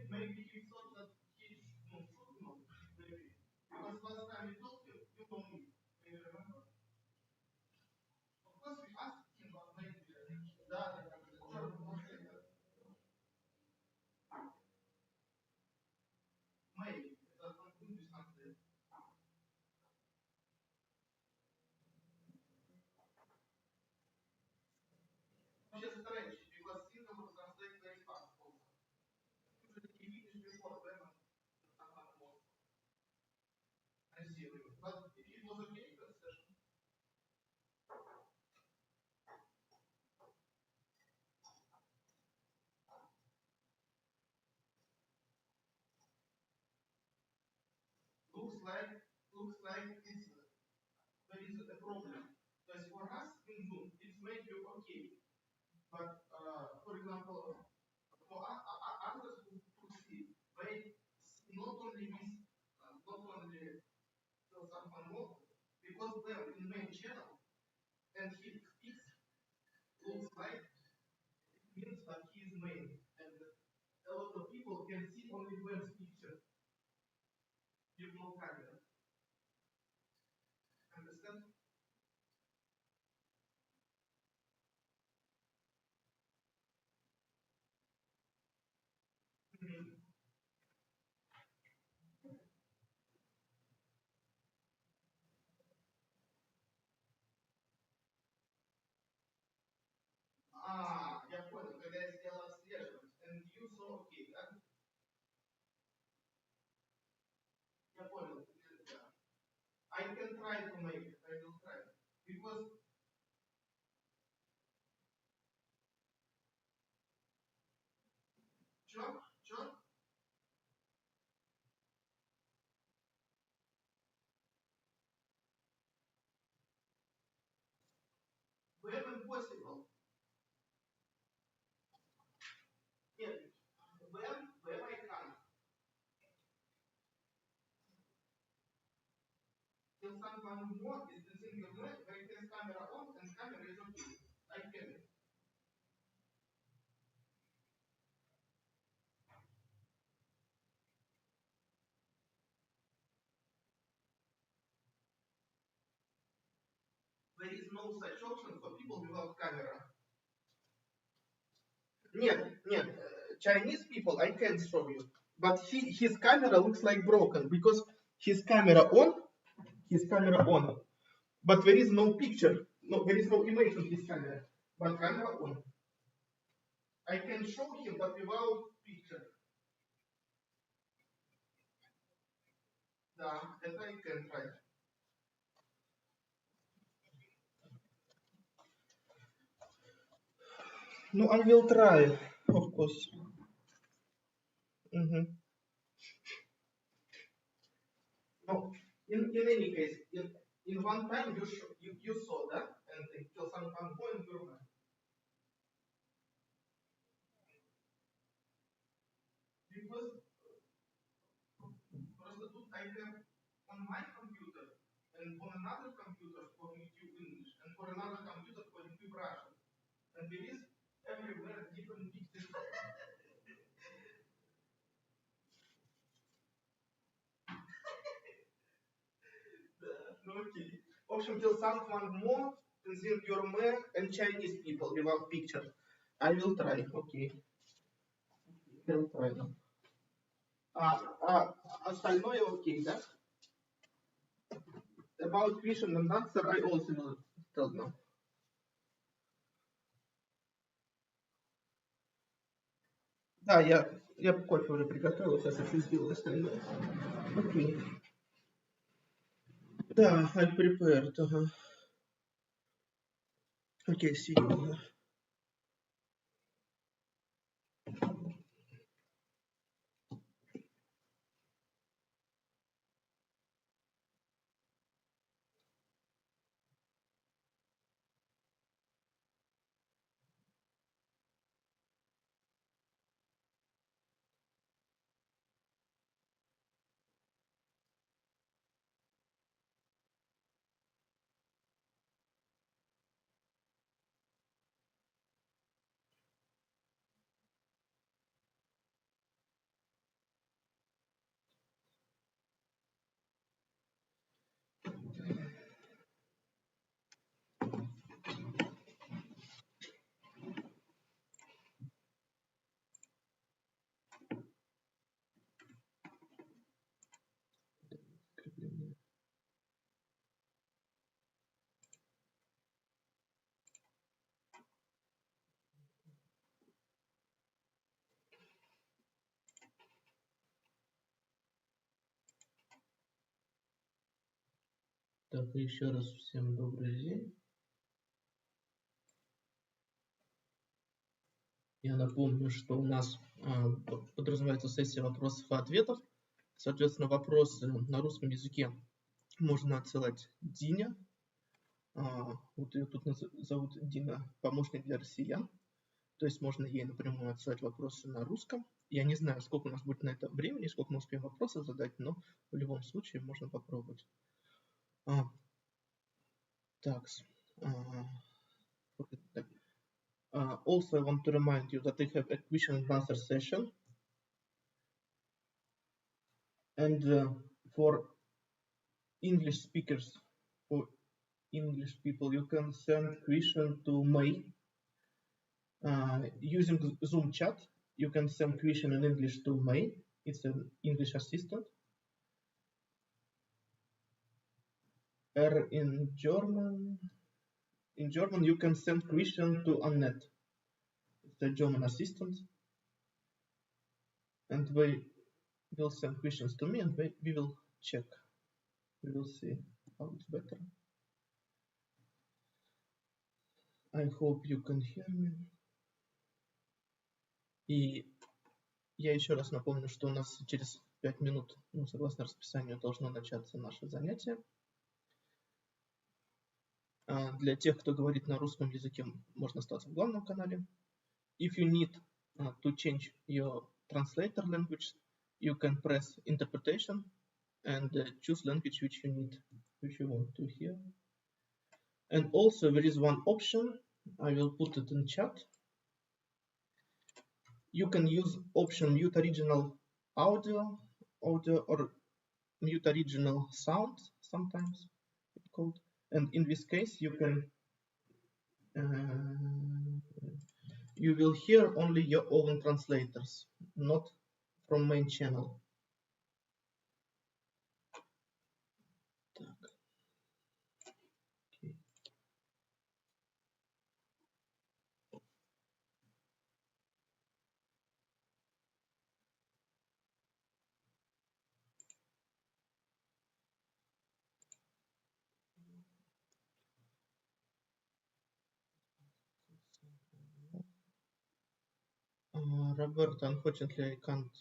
Maybe he thought that he should know, maybe. Because last time we told him, you told me. Do you remember? Of course, we asked him, but maybe that maybe that could be something. Which is strange, because Singapore translates very fast also. Usually he finished before them and somehow more. I see. But if it was okay, that session. Looks like it's there is a problem. Because for us in Zoom, it's maybe okay. But for example, for others who see, they not only miss, not only someone more, because they're in main channel, and he speaks, looks like it means that he is main, and a lot of people can see only Ben's picture, with no camera. Understand? Я понял, когда я сделал отслеживать, and you saw okay, да? Я понял. I can try to make it, I will try. Because Чё? When impossible. someone more is within your mind where it has camera on and camera is okay. I can. There is no such option for people without camera. Нет, Chinese people I can show you, but his camera looks like broken because his camera on, but there is no picture, there is no image on his camera, but camera on. I can show him, but without picture. Да, это I can try. No, I will try, of course. No, in any case, in one time you saw that and until someone going to run. Because I have on my computer and on another computer for YouTube English and for another computer for YouTube Russian. And there is everywhere different pictures. Okay. В общем, till someone more than your man and Chinese people without picture. I will try, okay. I will try. Остальное окей, да? About question and answer, I also will tell now. Да, я кофе уже приготовил, сейчас еще сделаю остальное. Окей. Да, I prepared. Okay, see you. Так, еще раз всем добрый день. Я напомню, что у нас подразумевается сессия вопросов и ответов. Соответственно, вопросы на русском языке можно отсылать Дине. Вот ее тут зовут Дина, помощник для россиян. То есть можно ей напрямую отсылать вопросы на русском. Я не знаю, сколько у нас будет на это времени, сколько мы успеем вопросов задать, но в любом случае можно попробовать. Also, I want to remind you that I have a question and answer session. And for English speakers, for English people, you can send question to May. Using Zoom chat, you can send question in English to May. It's an English assistant. In German, you can send question to Annette. It's a German assistant. And they will send questions to me, and we will check. We will see how it's better. I hope you can hear me. И я еще раз напомню, что у нас через 5 минут, согласно расписанию, должно начаться наше занятие. Для тех, кто говорит на русском языке, можно остаться в главном канале. If you need to change your translator language, you can press interpretation and choose language which you need if you want to hear. And also there is one option, I will put it in chat. You can use option mute original audio or mute original sound, sometimes it's called. And in this case, you can you will hear only your own translators, not from main channel. Okay. Robert, unfortunately, I can't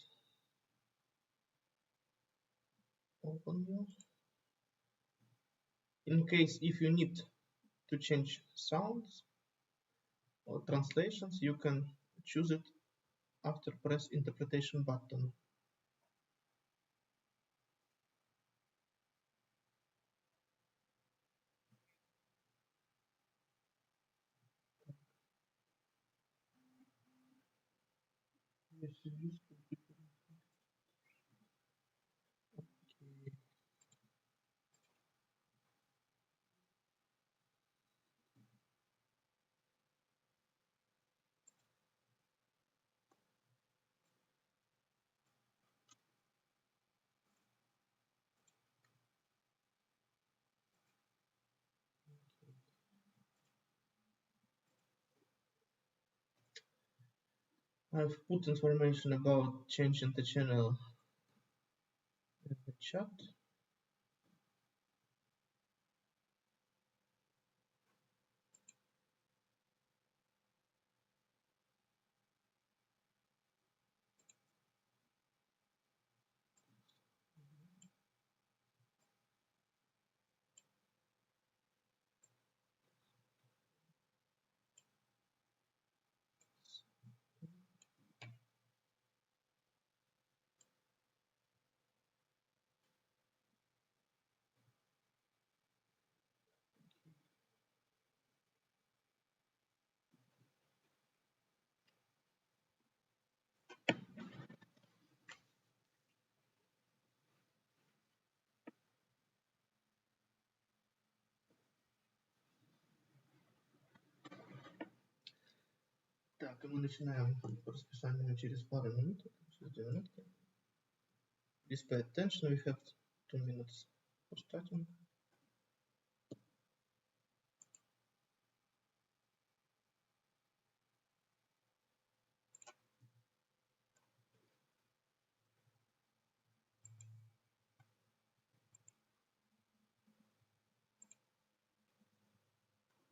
open you. In case if you need to change sounds or translations, you can choose it after press interpretation button. Yes, it is. Okay. I've put information about changing the channel in the chat. Так, и мы начинаем по расписанию через пару минут. Через 2 минутки. Please pay attention, we have 2 minutes for starting.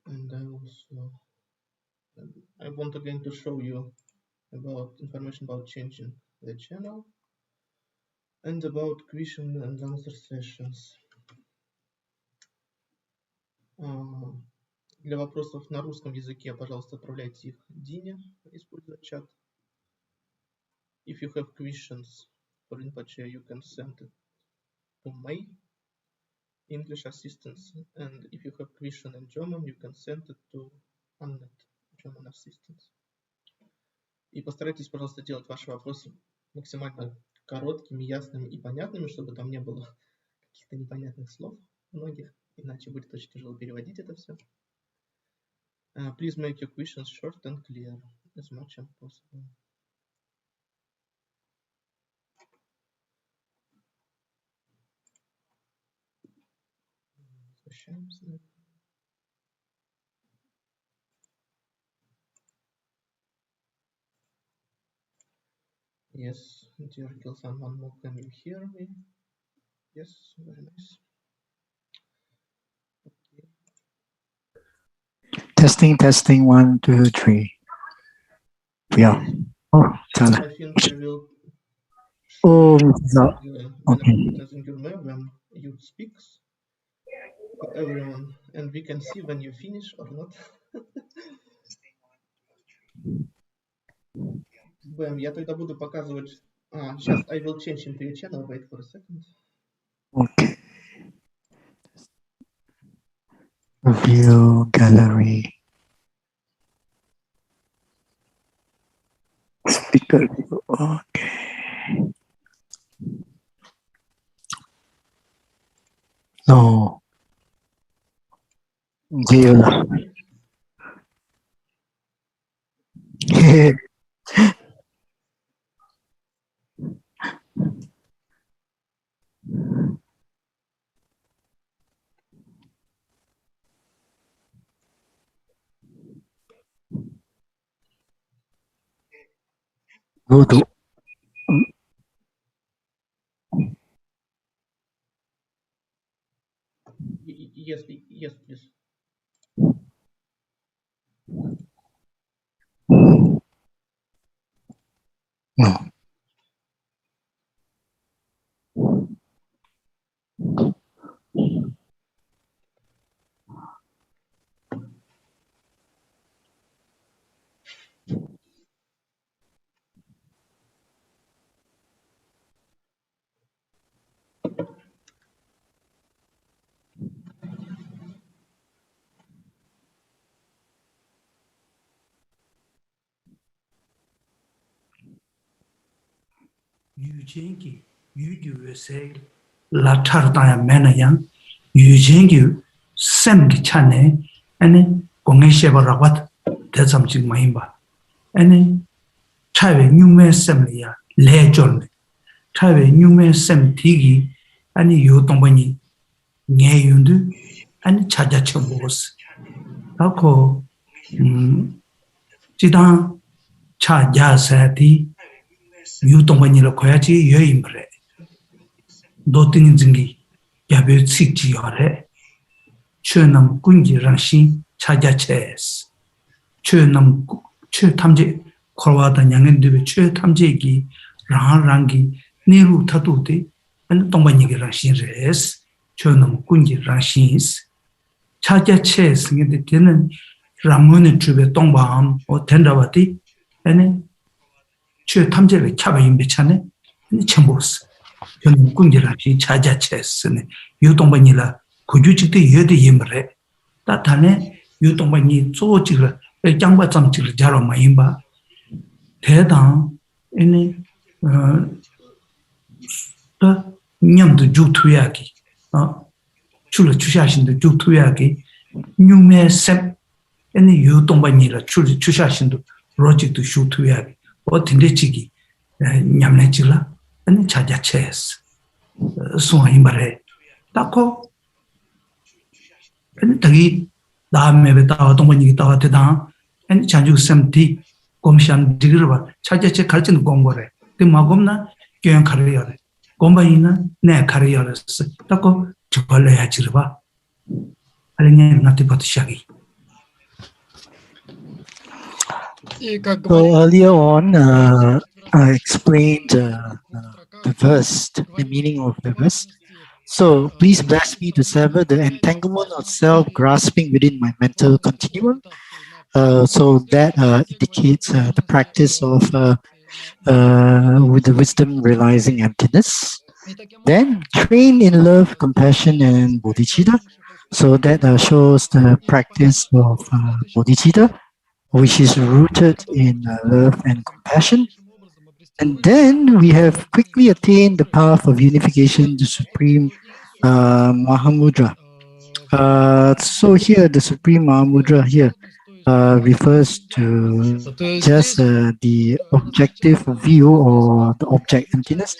And I want again to show you about information about changing the channel and about question and answer sessions. Для вопросов на русском языке, пожалуйста, отправляйте их Дине, используя чат. If you have questions for Rinpoche, you can send it to May, English assistance, and if you have question in German, you can send it to Annette, German assistance. И постарайтесь, пожалуйста, делать ваши вопросы максимально короткими, ясными и понятными, чтобы там не было каких-то непонятных слов многих, иначе будет очень тяжело переводить это все. Please make your questions short and clear as much as possible. Возвращаемся. Yes, dear Gilsan, one more, can you hear me? Yes, very nice. Okay. Testing, 1, 2, 3. Yeah. Oh, I think I will okay. when you speak for everyone, and we can see when you finish or not. Бэм, я тогда буду показывать. Сейчас I will change into your channel. Wait for a second. Okay. View gallery. Speaker view. Okay. No. View. Go to. Yes, yes, please. No. 유진기 유규세 라타르다야 매나양 유진기 샘기 차네 아니 공해셔버라고 대sam직 마임바 아니 차베 뉴메 샘리야 레존 차베 뉴메 샘 디기 아니 요동바니 녜윤드 아니 찾아쳐 보스 하고 지당 차자사디 유동반이라 거야지 여임그래 노팅인 증기 야베 식지요래 최남 군지랑신 차자체스 최남 최탐제 걸와다 양현들의 최탐제기 랑랑기 내루 타도데 안 동반이기랑 신레스 최남 군지랑신스 차자체스인데 되는 라문의 주베 동방 어 텐다바디 아니 최 탐제를 캬바 임베차네 첨보스 저는 군지라시 차자체스네 유동반이라 구주직도 여대 임래 따타네 유동반이 조직을 장바 점직을 자로 마임바 대당 아니 또 냠도 주투야기 출을 주샤신도 주투야기 뉴메셈 아니 유동반이라 출 주샤신도 로직도 슈투야기 어딘데지기 냠내지라 아니 자자체스 소임바레 딱고 아니 다기 다음에 베다 동반이 있다 대다 아니 자주 샘티 곰샨 디그르바 자자체 갈진 공거래 그 마곰나 교양 가려야 곰바이나 내 가려야스 딱고 저벌래야 지르바 알랭이 나한테 버티샤기. So earlier on, I explained the verse, the meaning of the verse. So please bless me to sever the entanglement of self-grasping within my mental continuum. So that indicates the practice of with the wisdom realizing emptiness. Then train in love, compassion, and bodhicitta. So that shows the practice of bodhicitta, which is rooted in love and compassion. And then we have quickly attained the path of unification, the supreme Mahamudra. So here, the supreme Mahamudra here refers to just the objective view or the object emptiness.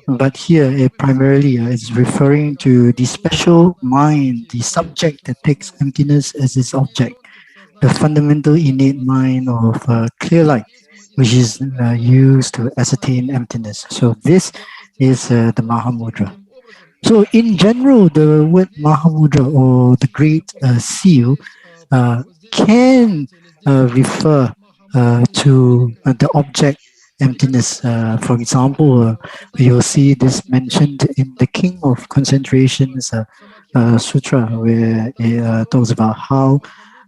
But here, it primarily is referring to the special mind, the subject that takes emptiness as its object, the fundamental innate mind of clear light, which is used to ascertain emptiness. So this is the Mahamudra. So in general, the word Mahamudra or the Great Seal can refer to the object emptiness. For example, you'll see this mentioned in the King of Concentration's Sutra, where it talks about how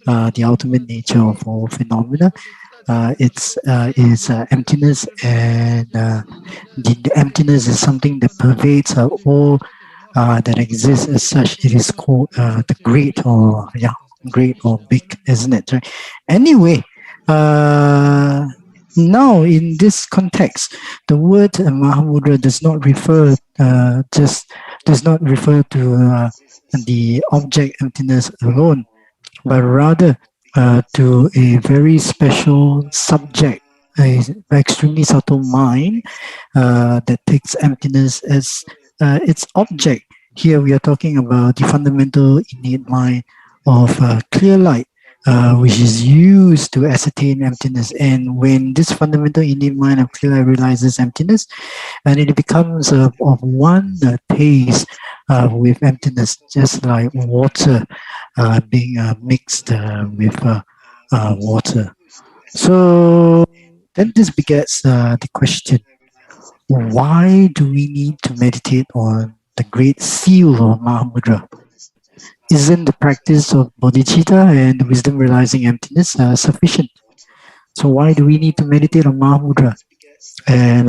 the ultimate nature of all phenomena is emptiness, and the emptiness is something that pervades all that exists as such, it is called the great or big, isn't it? Right? Anyway, now in this context, the word Mahamudra does not refer to the object emptiness alone, but rather to a very special subject, an extremely subtle mind that takes emptiness as its object. Here we are talking about the fundamental innate mind of clear light, which is used to ascertain emptiness. And when this fundamental innate mind of clear light realizes emptiness, and it becomes of one taste with emptiness, just like water being mixed with water. So then this begets the question, why do we need to meditate on the great seal of Mahamudra? Isn't the practice of Bodhicitta and wisdom realizing emptiness sufficient? So why do we need to meditate on Mahamudra? And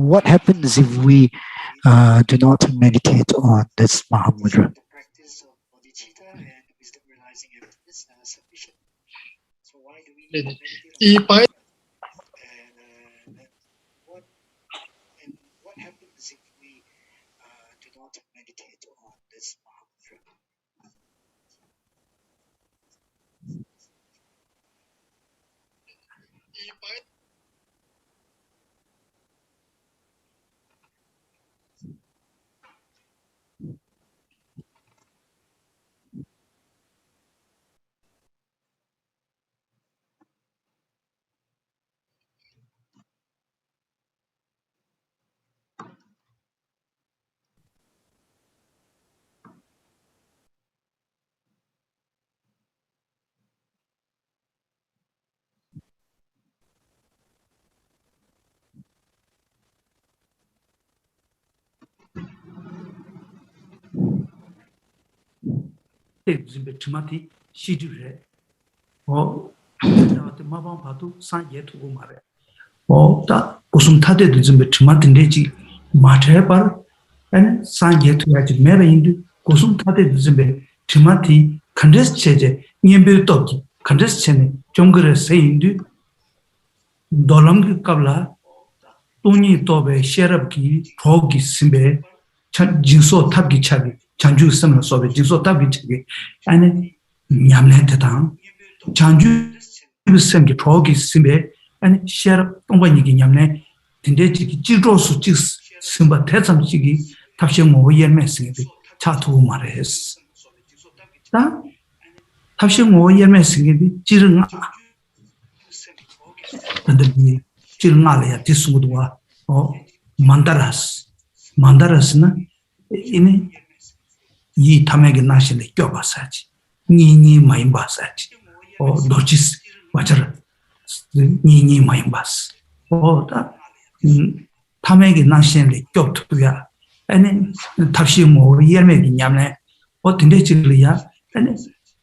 what happens if we do not meditate on this Mahamudra? И поэтому Timothy, she do it. Oh, Mabam Patu, San Yet Umare. Oh, that was some Tate to Timothy Neji, Matebar, and San Yet to Yat Mary, Gosum Tate to Timothy, Candes Cheje, Niembu Toki, Candes Chene, Jongre saying, Dolang Kabla, Tony Tobe, Sherabki, Togi Simbe, Jinso Tabi Chabi. Chanju Sam Sobe, Jiso Tabi, and Yamletang, Chanju Semki Trogi Simbe, and share Wanigi Yamne, Tindeji, Jiro Suchis, Simba Tesam Chigi, Tashimo Yermessing, Chatu Mares. Tashimo Yermessing, Jirna, and the Jirnalia, Tisudwa, or Mandaras, in Yi Tamegi nationally Gobasach, Nini Maimbasach, or Dochis, Water, Nini Maimbas, or that Tamegi nationally got to ya, and Tashimo, Yermegi Yamne, or Tindechilia, and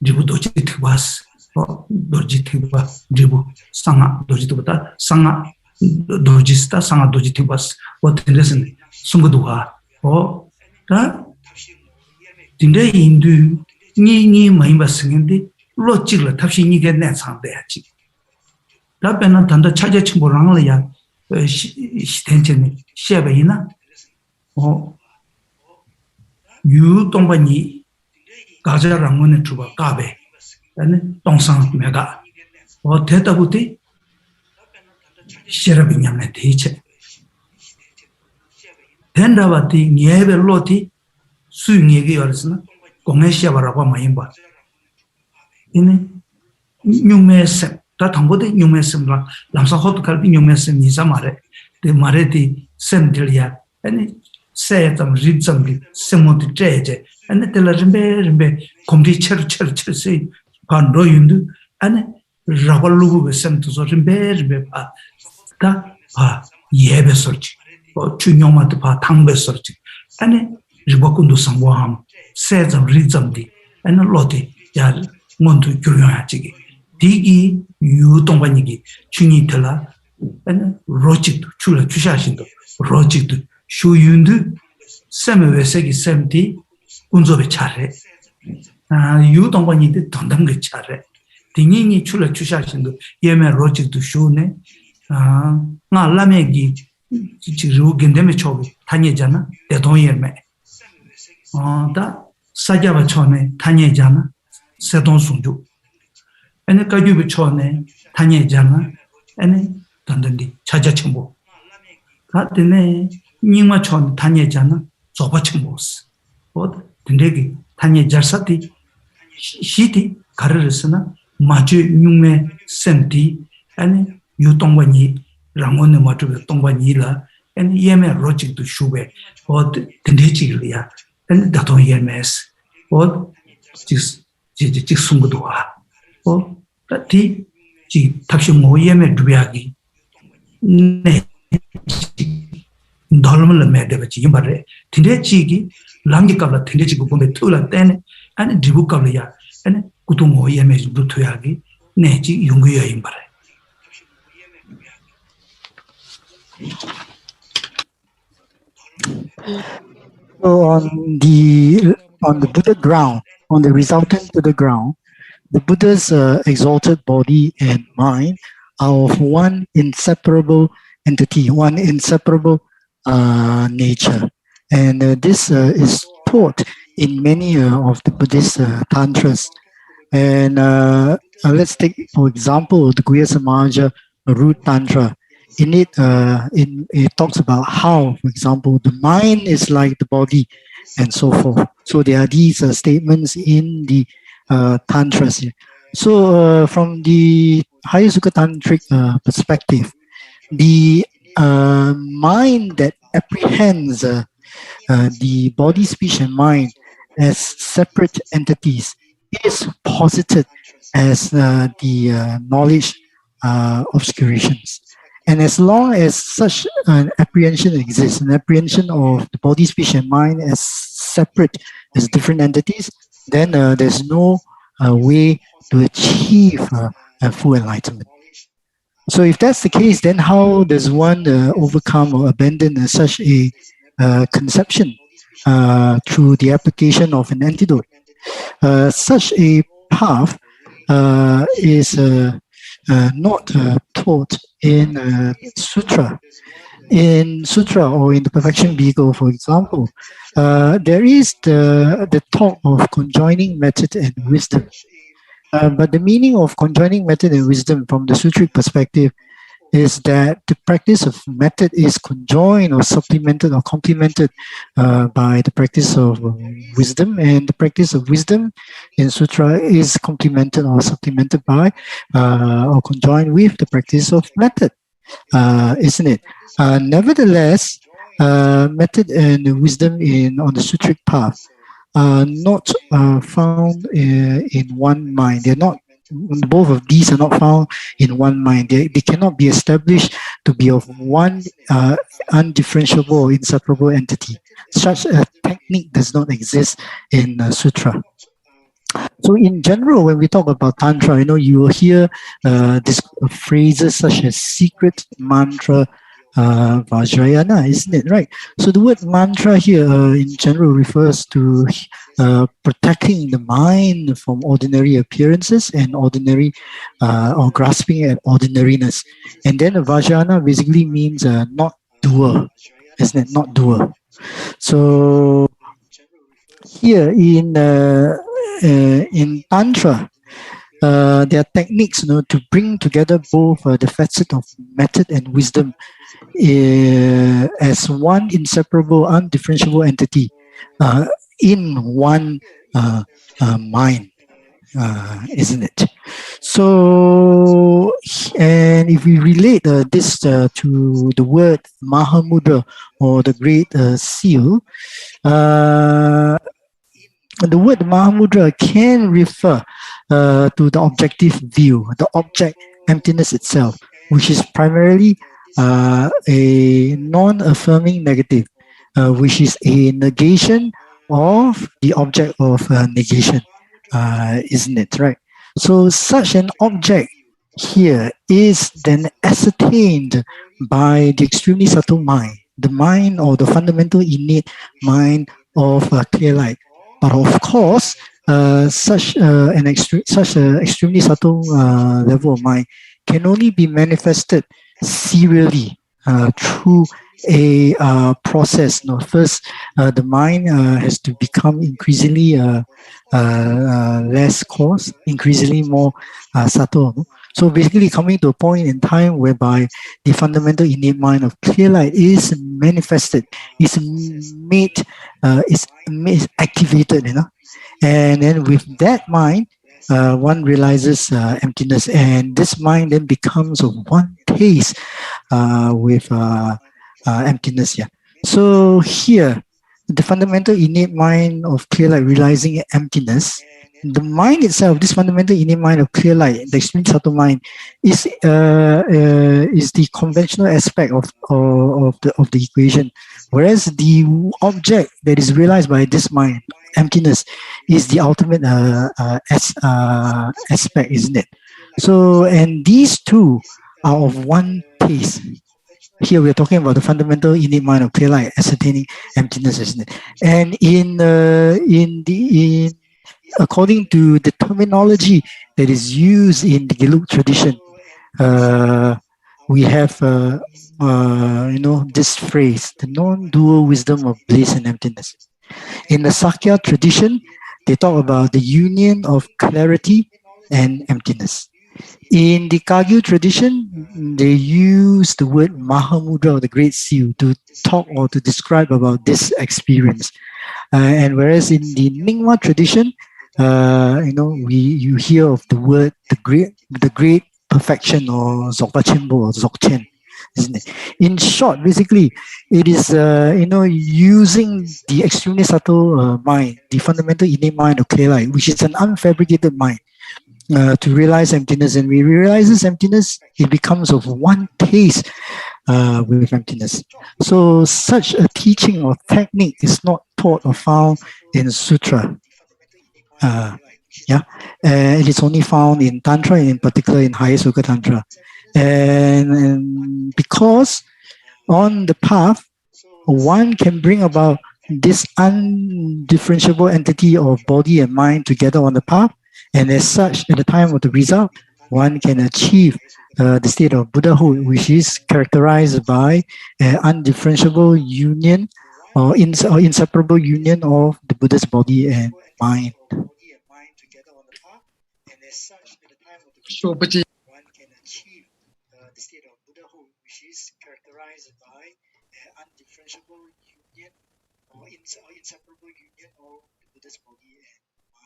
Jibudochit was, or Dojitiba, Jibu, Sanga, Dojituba, Sanga, Dojista, Sanga Dojitibas, what listen, Sungudua, or that. Dinde Hindu, Ni Maimba singing, Lochilla, Tashi Nigan Nets on there. Lapena Tanda Chaja Chimboranglia, Stenton, Shebaina, or you Tombani, Gaza Ramon Truba Gabe, and Dongsan Mega, or Teta Buti, Sherabinyam teacher. Tendavati, Nieve Loti. Suing Yorsna, Gomesia Baraba Maimba. In Numesem, that Hambode Numesem, Lamsa Hot Calvin Numesem Nizamare, the Mareti Sentilia, and it said them read something, Semoti Treje, and the Telarembe, complete church, say, Pandoyundu, and Rabalu sent to Zorimbe, that Yebe search, or Chunyoma Tangbe search, and Ribokundu Sangwaham, says of Rizamdi, and a Loti, Yal, Montu Kuryohachigi, Digi, you Tombanigi, Chunitela, and Rochit, Chula Chusashindo, Rochit, shuyundu semwesegi semti unzobe chare. Yu dongwani de dondamge chare. Tingini chula chushachindo yeme rojik du shune. Nga lamegi jiru gendeme chobi tanyejana dedon yeme. Da sajaba chone tanyejana sedon sunju. Ene kajubi chone tanyejana ene dandandi chaja chimbo. Tene nyingma chone tanyejana zoba chimbos. Dendegi tanyejarsati shiti kareresana maju nyungme semti ene yu tongwani rangone matube tongwani la ene yeme rojik du shube dendeji liya ene daton yemes jik sungudwa ti jik takshi mo yeme dubiyagi ne dolmala medeba chi yimbare dendeji 랑기 갑라 텐데지 부분에 틀라 때네 아니 디부 갑라야 아니 구동 오예메 루토야기 내지 용구야 임바래. So on the Buddha ground, on the resultant Buddha ground, the Buddha's exalted body and mind are of one inseparable entity, one inseparable nature. And this is taught in many of the Buddhist tantras. And let's take, for example, the Guhya Samaja Root Tantra. In it, it talks about how, for example, the mind is like the body and so forth. So there are these statements in the tantras here. So from the Higher Sukha Tantric perspective, the mind that apprehends the body, speech, and mind as separate entities is posited as the knowledge obscurations. And as long as such an apprehension exists, an apprehension of the body, speech, and mind as separate, as different entities, then there's no way to achieve full enlightenment. So if that's the case, then how does one overcome or abandon such a conception through the application of an antidote? Such a path is not taught in sutra. In sutra or in the perfection vehicle, for example, there is the talk of conjoining method and wisdom. But the meaning of conjoining method and wisdom from the sutric perspective is that the practice of method is conjoined or supplemented or complemented by the practice of wisdom, and the practice of wisdom in sutra is complemented or supplemented by or conjoined with the practice of method, isn't it? Nevertheless, method and wisdom on the sutric path are not found in one mind. They're not. Both of these are not found in one mind. They cannot be established to be of one undifferentiable or inseparable entity. Such a technique does not exist in Sutra. So in general, when we talk about Tantra, you will hear these phrases such as secret, mantra, Vajrayana, isn't it, right? So the word mantra here in general refers to protecting the mind from ordinary appearances and ordinary or grasping at ordinariness. And then Vajrayana basically means not doer, isn't it? Not doer. So here in Tantra, there are techniques to bring together both the facet of method and wisdom as one inseparable, undifferentiable entity in one mind, isn't it? So, and if we relate this to the word Mahamudra or the Great Seal, the word Mahamudra can refer to the objective view, the object emptiness itself, which is primarily a non-affirming negative, which is a negation of the object of negation, isn't it, right? So such an object here is then ascertained by the extremely subtle mind, the mind or the fundamental innate mind of clear light. But of course, such an extremely subtle level of mind can only be manifested serially through a process. First, the mind has to become increasingly less coarse, increasingly more subtle. So basically coming to a point in time whereby the fundamental innate mind of clear light is manifested, is made, is activated, and then with that mind, one realizes emptiness, and this mind then becomes of one taste with emptiness. So here, the fundamental innate mind of clear light realizing emptiness, the mind itself, this fundamental innate mind of clear light, the extremely subtle mind, is the conventional aspect of the equation, whereas the object that is realized by this mind, emptiness, is the ultimate aspect, isn't it? So, and these two are of one taste. Here we're talking about the fundamental innate mind of clear light ascertaining emptiness, isn't it? And according to the terminology that is used in the Gelug tradition, we have this phrase, the non-dual wisdom of bliss and emptiness. In the Sakya tradition, they talk about the union of clarity and emptiness. In the Kagyu tradition, they use the word Mahamudra, or the Great Seal, to talk or to describe about this experience. And whereas in the Nyingma tradition, you hear of the word the great perfection, or Dzogpa Chenpo, or Dzogchen, isn't it? In short, basically, it is using the extremely subtle mind, the fundamental innate mind of clear light, which is an unfabricated mind, to realize emptiness. And when he realizes emptiness, it becomes of one taste with emptiness. So such a teaching or technique is not taught or found in sutra. It is only found in Tantra, and in particular in Higher Sukha Tantra. And because on the path, one can bring about this undifferentiable entity of body and mind together on the path, and as such, at the time of the result, one can achieve the state of Buddhahood, which is characterized by an undifferentiable union or inseparable union of the Buddha's body and mind. Sure, but one can achieve the state of Buddhahood, which is characterized by an undifferentiable union or inseparable union of the Buddha's body and mind.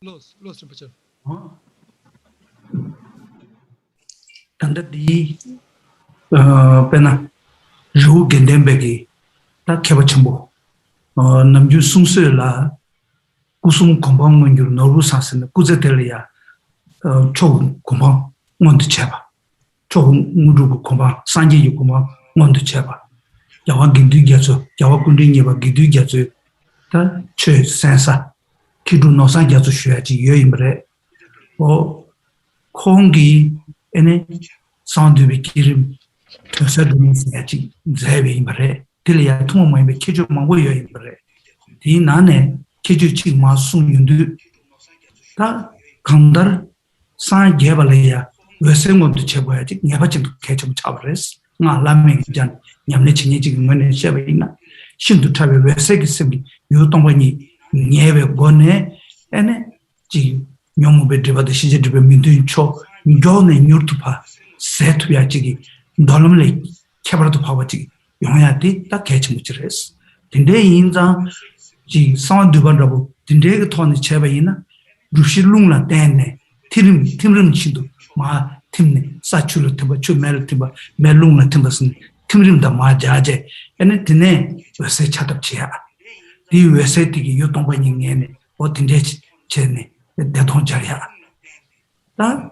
Lost Rinpoche. Tanda di pena ru gendembegi ta keba chambo namju sungse la kusum kompang ngur noru sasen kuzetelia chog kompang ngonde cheba chog nguru kompang sanje yu kompang ngonde cheba yawa gindu gyatso yawa kundi nyeba gindu gyatso ta che sensa kidu no san gyatso shyaji yoimre o kongi ene sandu be kirim tsadumi syaji zebe imre tilia tumo moime kejo mango yoimre di nane kejo chi ma sung yundu ta kandar san gebaleya wesengo tu cheboyaji nyaba chin kejo chabres nga lamme jan nyamne chinye ji ngone chebina shindu tabe wesegi semi yo tombani nyebe gone ene ji nyomu be debade shije debe mindu cho ngone nyurtupa 세트야 지기 너놈을 캐버도 파워지 용야디 딱 개침무치레스 근데 인자 지 상두번라고 근데 그 돈이 제바이나 rushilungla tene timrim chidu ma timne sachulu timba chu mel timba melungla timbasin timrim da ma jaje ene tine wese chatap chia di wese tiki yotongba nyingene o tinde chene dedong jarya ta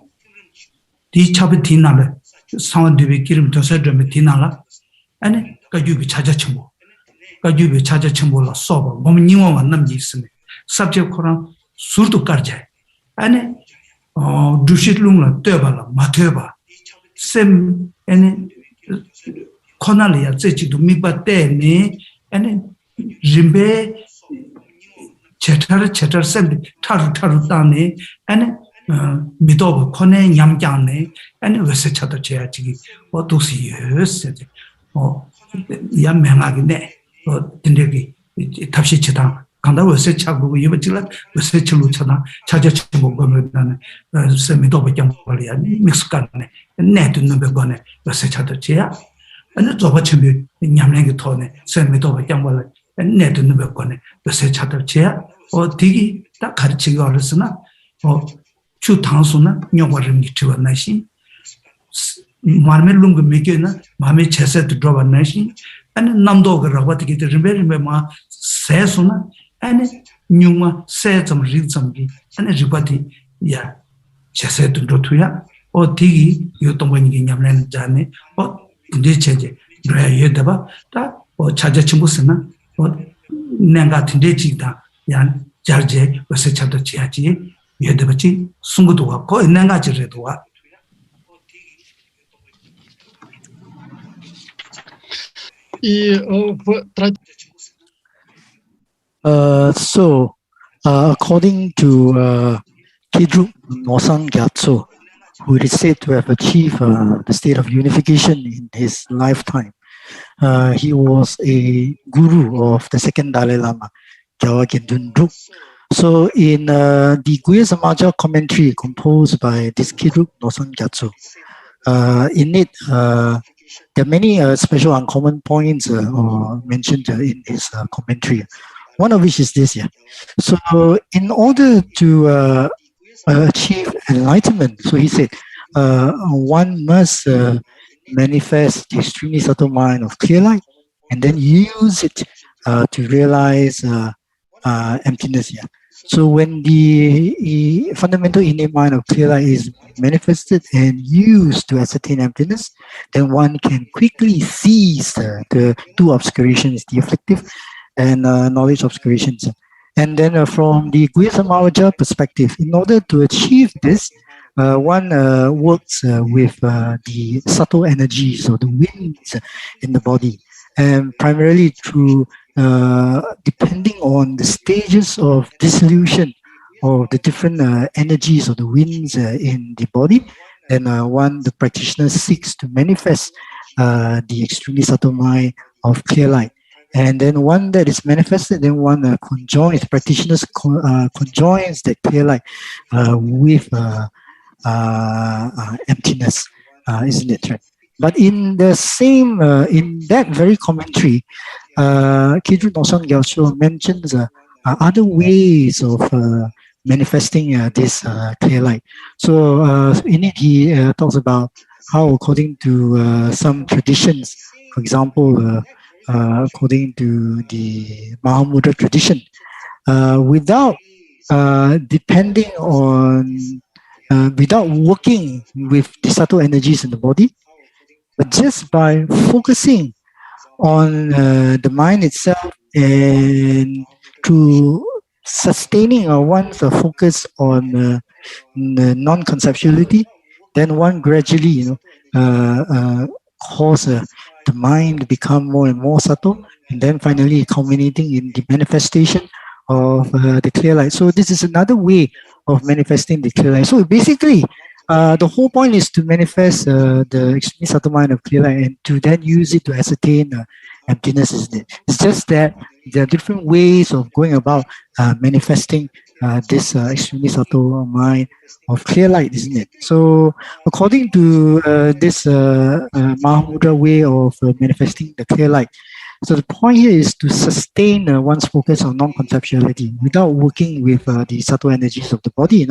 di chabi tinala sawa dibi kirim tosa drame tinala ene kajubi chaja chimbo kajubi chaja chimbo la soba gom nyingwa wa namji isime subject korang surdu karjay ane dushilungla teba la ma teba sem ene konali ya zechidu mipa tene ene rimbe chetar sem taru tane ene midoba kone nyamkyane ene wese chata cheya chigi o dusi yose ya mengagi ne dindegi tabshi chitang kanda wese chagu yiba chila wese chilu chana chaja chibu gome dane se midoba kyambali ya miksukane ne tu nube gone wese chata cheya ane zoba chimbi nyamlengi tone se midoba kyambali ne tu nube gone wese chata cheya o digi da karichigi orisina o chu tangsu na nyogwa ringi chiwa nashi marme lungu mikyo na mame chese tu droba nashi ane namdoga ragwa tiki rimbe ma sesu na ane nyungwa se tsam rik tsam ki ane ripati ya chese tu drotu ya o digi yu tongwa nigi nyamlen jane o dinde cheje droya yu daba ta o chaja chimbusi na o nenga dinde chigda yan jarje wase chata chiyaji yu daba chi sunguduwa ko nenga chireduwa According to Kidrup Nosang Gyatso, who is said to have achieved the state of unification in his lifetime, he was a guru of the second Dalai Lama, Gyaltsen Dundrup. So in the Guya Samaja commentary composed by this Kidrup Nosang Gyatso, in it, there are many special uncommon points mentioned in his commentary. One of which is this here. So in order to achieve enlightenment, so he said, one must manifest the extremely subtle mind of clear light and then use it to realize emptiness here. So when the fundamental innate mind of clear light is manifested and used to ascertain emptiness, then one can quickly seize the two obscurations, the afflictive and knowledge obscurations. And then from the Guya Samaja perspective, in order to achieve this, one works with the subtle energies or the winds in the body, and primarily through depending on the stages of dissolution of the different energies of the winds in the body, then the practitioner seeks to manifest the extremely subtle mind of clear light. And then one that is manifested, then one conjoins, practitioners conjoins that clear light with emptiness, isn't it? Right? But in the same, in that very commentary, Kidrup Nosang Gyaltsen mentions other ways of manifesting this clear light. So in it, he talks about how, according to some traditions, for example, according to the Mahamudra tradition, without depending on, without working with the subtle energies in the body, but just by focusing on the mind itself and to sustaining one's focus on non-conceptuality, then one gradually, cause the mind to become more and more subtle, and then finally culminating in the manifestation of the clear light. So this is another way of manifesting the clear light. So basically, the whole point is to manifest the extremely subtle mind of clear light and to then use it to ascertain emptiness, isn't it? It's just that there are different ways of going about manifesting this extremely subtle mind of clear light, isn't it? So according to this Mahamudra way of manifesting the clear light, So the point here is to sustain one's focus on non-conceptuality without working with the subtle energies of the body.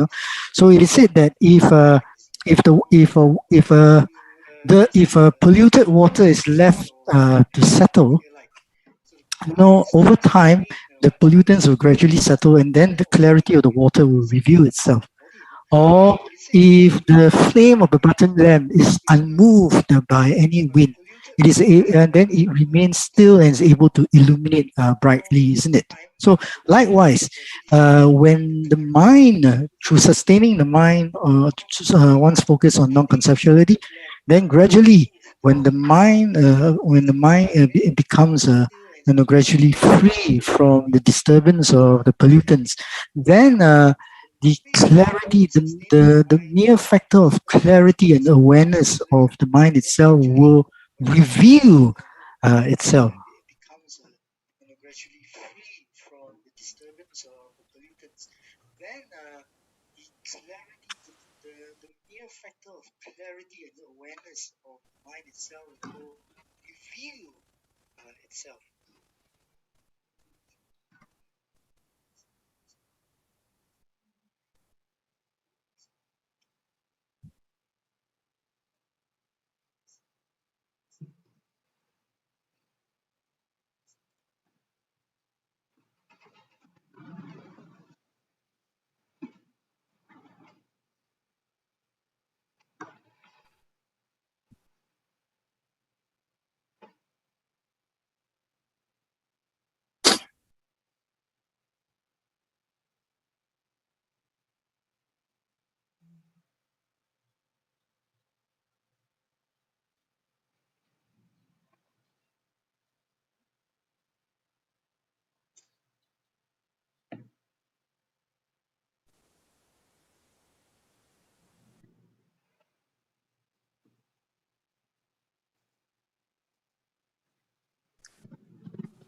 So it is said that if polluted water is left to settle, over time the pollutants will gradually settle, and then the clarity of the water will reveal itself. Or if the flame of the button lamp is unmoved by any wind, and then it remains still and is able to illuminate brightly, isn't it? So likewise, when the mind, through sustaining the mind, one's focus on non-conceptuality, then gradually, when the mind it becomes gradually free from the disturbance of the pollutants, then the clarity, the mere factor of clarity and awareness of the mind itself will reveal itself.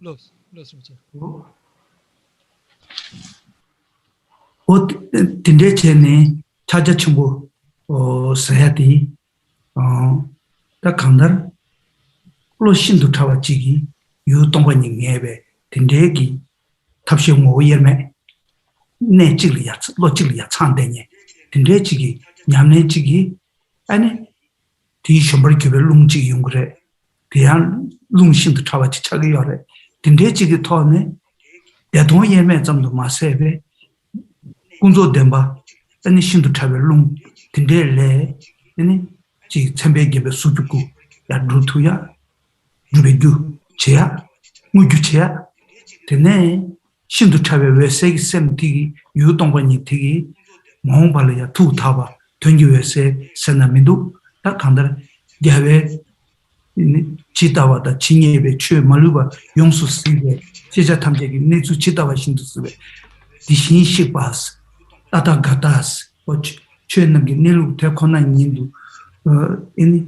Los Rinpoche. 딘데체네 차자충고 서야디 다 강달 로신도 타와지기 유동관이 녜베 딘데기 탑시모 예메 내직리야 로직리야 찬데니 딘데지기 냠내지기 아니 디쇼버기베 룽지 용그레 대한 룽신도 타와지 차게 요래 딘데지기 토네 대동 예메 점도 마세베 군조 덴바 아니 신도 타베 룽 딘데레 아니 지 쳔베기베 수주고 야 루투야 주베주 제야 무주체야 되네 신도 타베 왜 세기 셈티기 유동관이 티기 몽발이야 투타바 던기외세 세나미도 다 간다 야베 지다와다 진예베 최 말루바 용수스베 제자 탐제기 내주 지다와 신도스베 디신식 바스 따다가다스 최는기 내루 대코난 인도 이니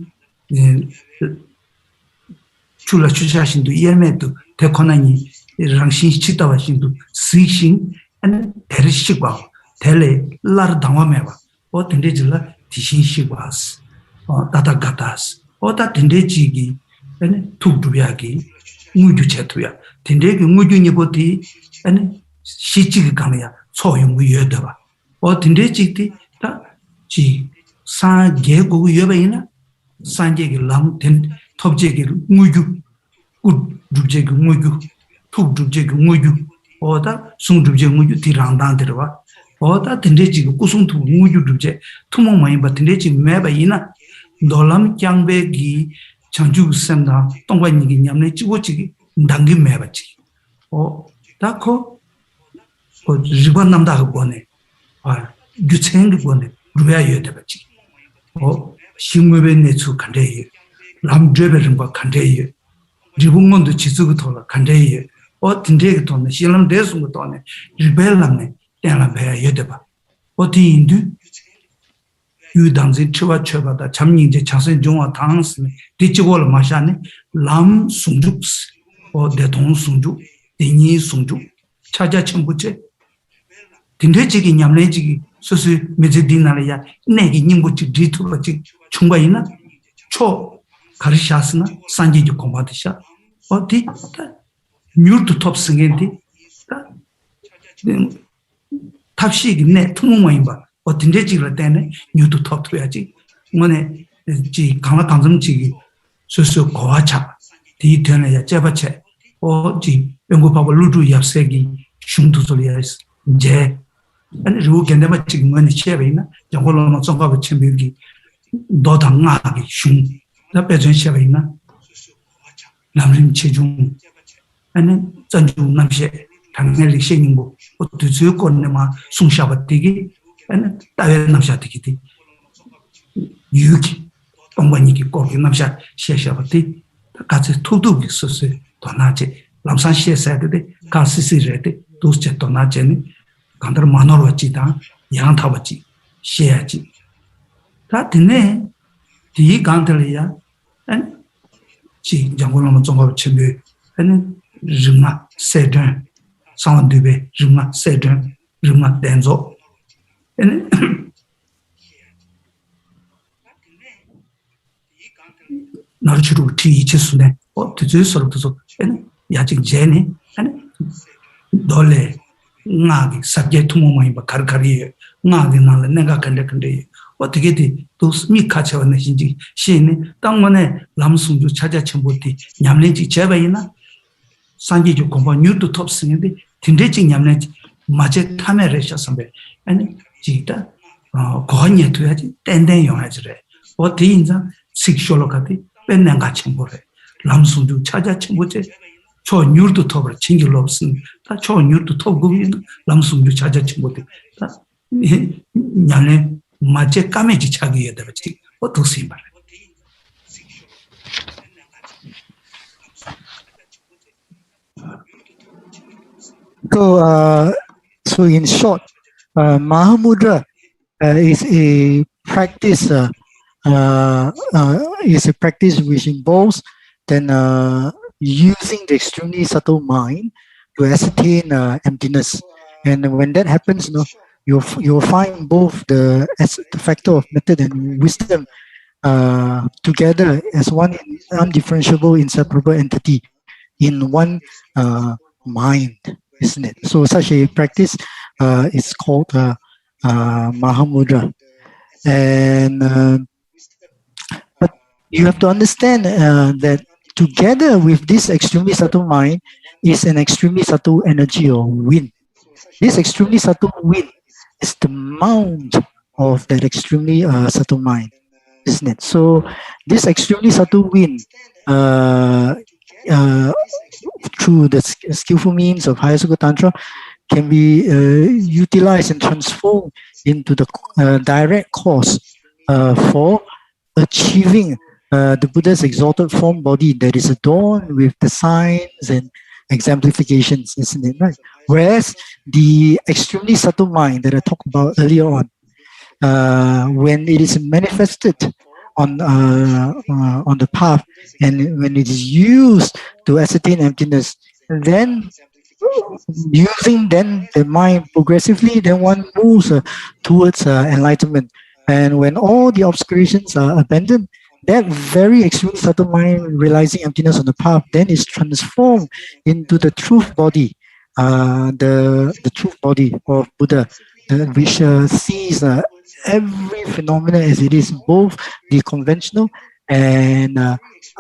출라 주샤신도 예메도 대코난이 랑신 지다와 신도 스이신 아니 데르식바 텔레 라르 당와메바 어떤데질라 디신식 바스 따다가다스 어다 딘데지기 아니 투두비아기 무주체투야 딘데기 무주니보티 아니 시지기 강이야 소용이 여다봐 딘데지티 다지 사계고 여베이나 산제기 람텐 톱제기 무주 굿두제기 무주 투두제기 무주 어다 숭두제 무주 디랑단데와 어다 딘데지기 꾸숭투 무주두제 투몽마이 바 딘데지 메바이나 놀람 장베기 장주선다 동관이기 냠네 지고지기 당기 매바지 다코 리번 남다고 보네 유체행도 보네 루야여 되바지 신무베 내추 간대예 람드베른과 간대예 리봉몬도 지수고 돌아 간대예 딘데게 돈네 실람 대수고 돈네 리벨람네 땡람베야 여대바 어디인도 유당지 쳐바다 잠닝제 자선 중화 당스네 디치고를 마샤네 람 숭죽스 대동 숭죽 대니 숭죽 차자 첨부제 딘데지기 냠내지기 소수 메제디나리아 내기 님부지 디토바지 충바이나 초 가르샤스나 산지주 공바드샤 어디 뉴트 톱 승인디 탑시기네 투모모인 봐 어딘데 지를 때네 뉴트 톱 돼야지 뭐네 지 강화 강정지 소소 고아차 디테네 제바체 어지 연구하고 루루 yap세기 슝도 소리야스 이제 아니 루 견데마 지금 뭐네 쉐베이나 정글로 정가고 침비기 너당하기 슝 나빼전 쉐베이나 남림 체중 아니 전주 남셰 당연히 신인고 또 주권네마 숭샤바티기 아니 다외 남샤티기 유기 동반이기 거기 남샤 셰샤바티 같이 토도기 소스 도나지 남산 셰사데 가시시레데 도스체 도나제니 간다르 마노르치다 양타바지 셰야지 다 드네 디 간들이야 아니 지 장고는 정말 준비 아니 르마 세든 상원들베 르마 세든 르마 덴조 아니 나르치로 티치스네 드즈서로도 아니 야직 제네 아니 돌레 나기 sabject 모모이 바 가르가리 나기 나래 내가 근데 어떻게 또 미카체원의 신지 시인이 땅만에 남순주 찾아 첨부티 냠렌지 제바이나 산지주 공부 뉴트 톱스인데 딘데지 냠렌지 마제 카메라에서 선배 아니 지다 고한이 돼야지 땡땡 영화지래 어디 인자 식쇼로가디 맨날 첨부래 남순주 찾아 첨부제 저 뉴트 톱을 챙길 없으니 다저 뉴트 톱 그게 남순주 찾아 첨부티 다 냠렌 마제 까매지 차기에 되지 어떻게 말해 So in short, Mahamudra is a practice. Is a practice which involves then using the extremely subtle mind to ascertain emptiness. And when that happens, you'll find both the factor of method and wisdom together as one undifferentiable, inseparable entity in one mind, isn't it? So such a practice is called Mahamudra. And but you have to understand that together with this extremely subtle mind is an extremely subtle energy or wind. This extremely subtle wind is the mount of that extremely subtle mind, isn't it? So this extremely subtle wind through the skillful means of Higher Sukha Tantra can be utilized and transformed into the direct cause for achieving the Buddha's exalted form body that is adorned with the signs and exemplifications, isn't it? Right? Whereas the extremely subtle mind that I talked about earlier on, when it is manifested on the path and when it is used to ascertain emptiness, then using then the mind progressively, then one moves towards enlightenment. And when all the obscurations are abandoned, that very extremely subtle mind realizing emptiness on the path then is transformed into the truth body, the truth body of Buddha, which sees every phenomenon as it is, both the conventional and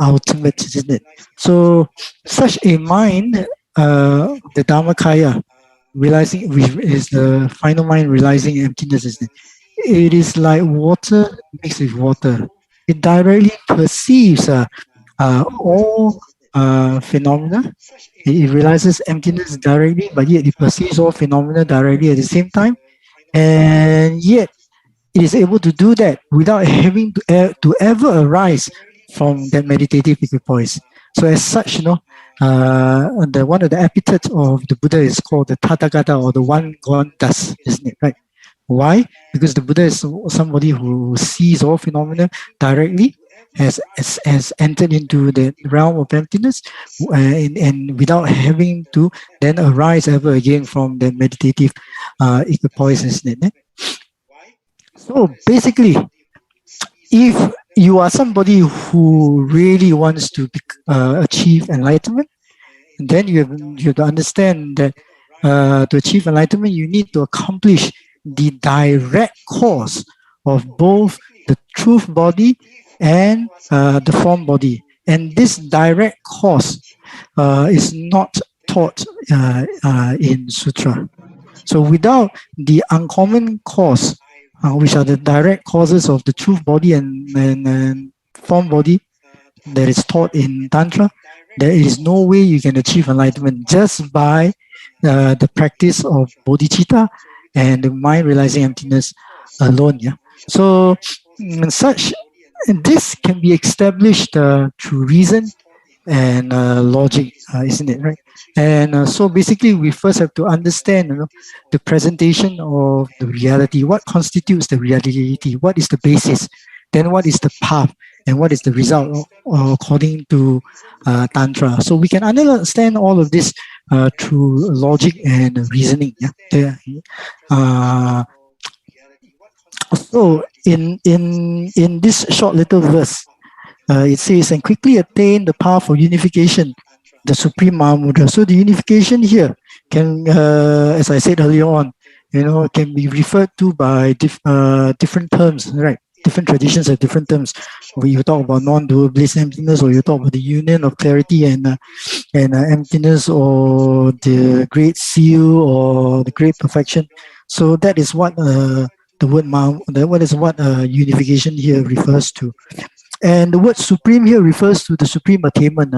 ultimate, isn't it? So such a mind, the Dharmakaya, realizing is the final mind realizing emptiness, isn't it? It is like water mixed with water. It directly perceives all phenomena. It realizes emptiness directly, but yet it perceives all phenomena directly at the same time. And yet it is able to do that without having to ever arise from that meditative equipoise. So as such, one of the epithets of the Buddha is called the Tathagata, or the one gone thus, isn't it? Right? Why? Because the Buddha is somebody who sees all phenomena directly, has entered into the realm of emptiness, and without having to then arise ever again from the meditative equipoise, isn't it? So basically, if you are somebody who really wants to achieve enlightenment, and then you have to understand that to achieve enlightenment, you need to accomplish the direct cause of both the truth body and the form body. And this direct cause is not taught in sutra. So without the uncommon cause, which are the direct causes of the truth body and form body that is taught in Tantra, there is no way you can achieve enlightenment just by the practice of Bodhicitta and the mind realizing emptiness alone. Yeah. So this can be established through reason and logic, isn't it, right? And so basically, we first have to understand, the presentation of the reality. What constitutes the reality? What is the basis? Then what is the path? And what is the result according to Tantra? So we can understand all of this through logic and reasoning. Yeah. So in this short little verse, it says, and quickly attain the path of unification, the supreme Mahamudra. So the unification here can, as I said earlier on, can be referred to by different terms, right? Different traditions have different terms. When you talk about non-dual bliss emptiness, or you talk about the union of clarity and emptiness, or the great seal, or the great perfection. So that is what the word unification here refers to. And the word supreme here refers to the supreme attainment,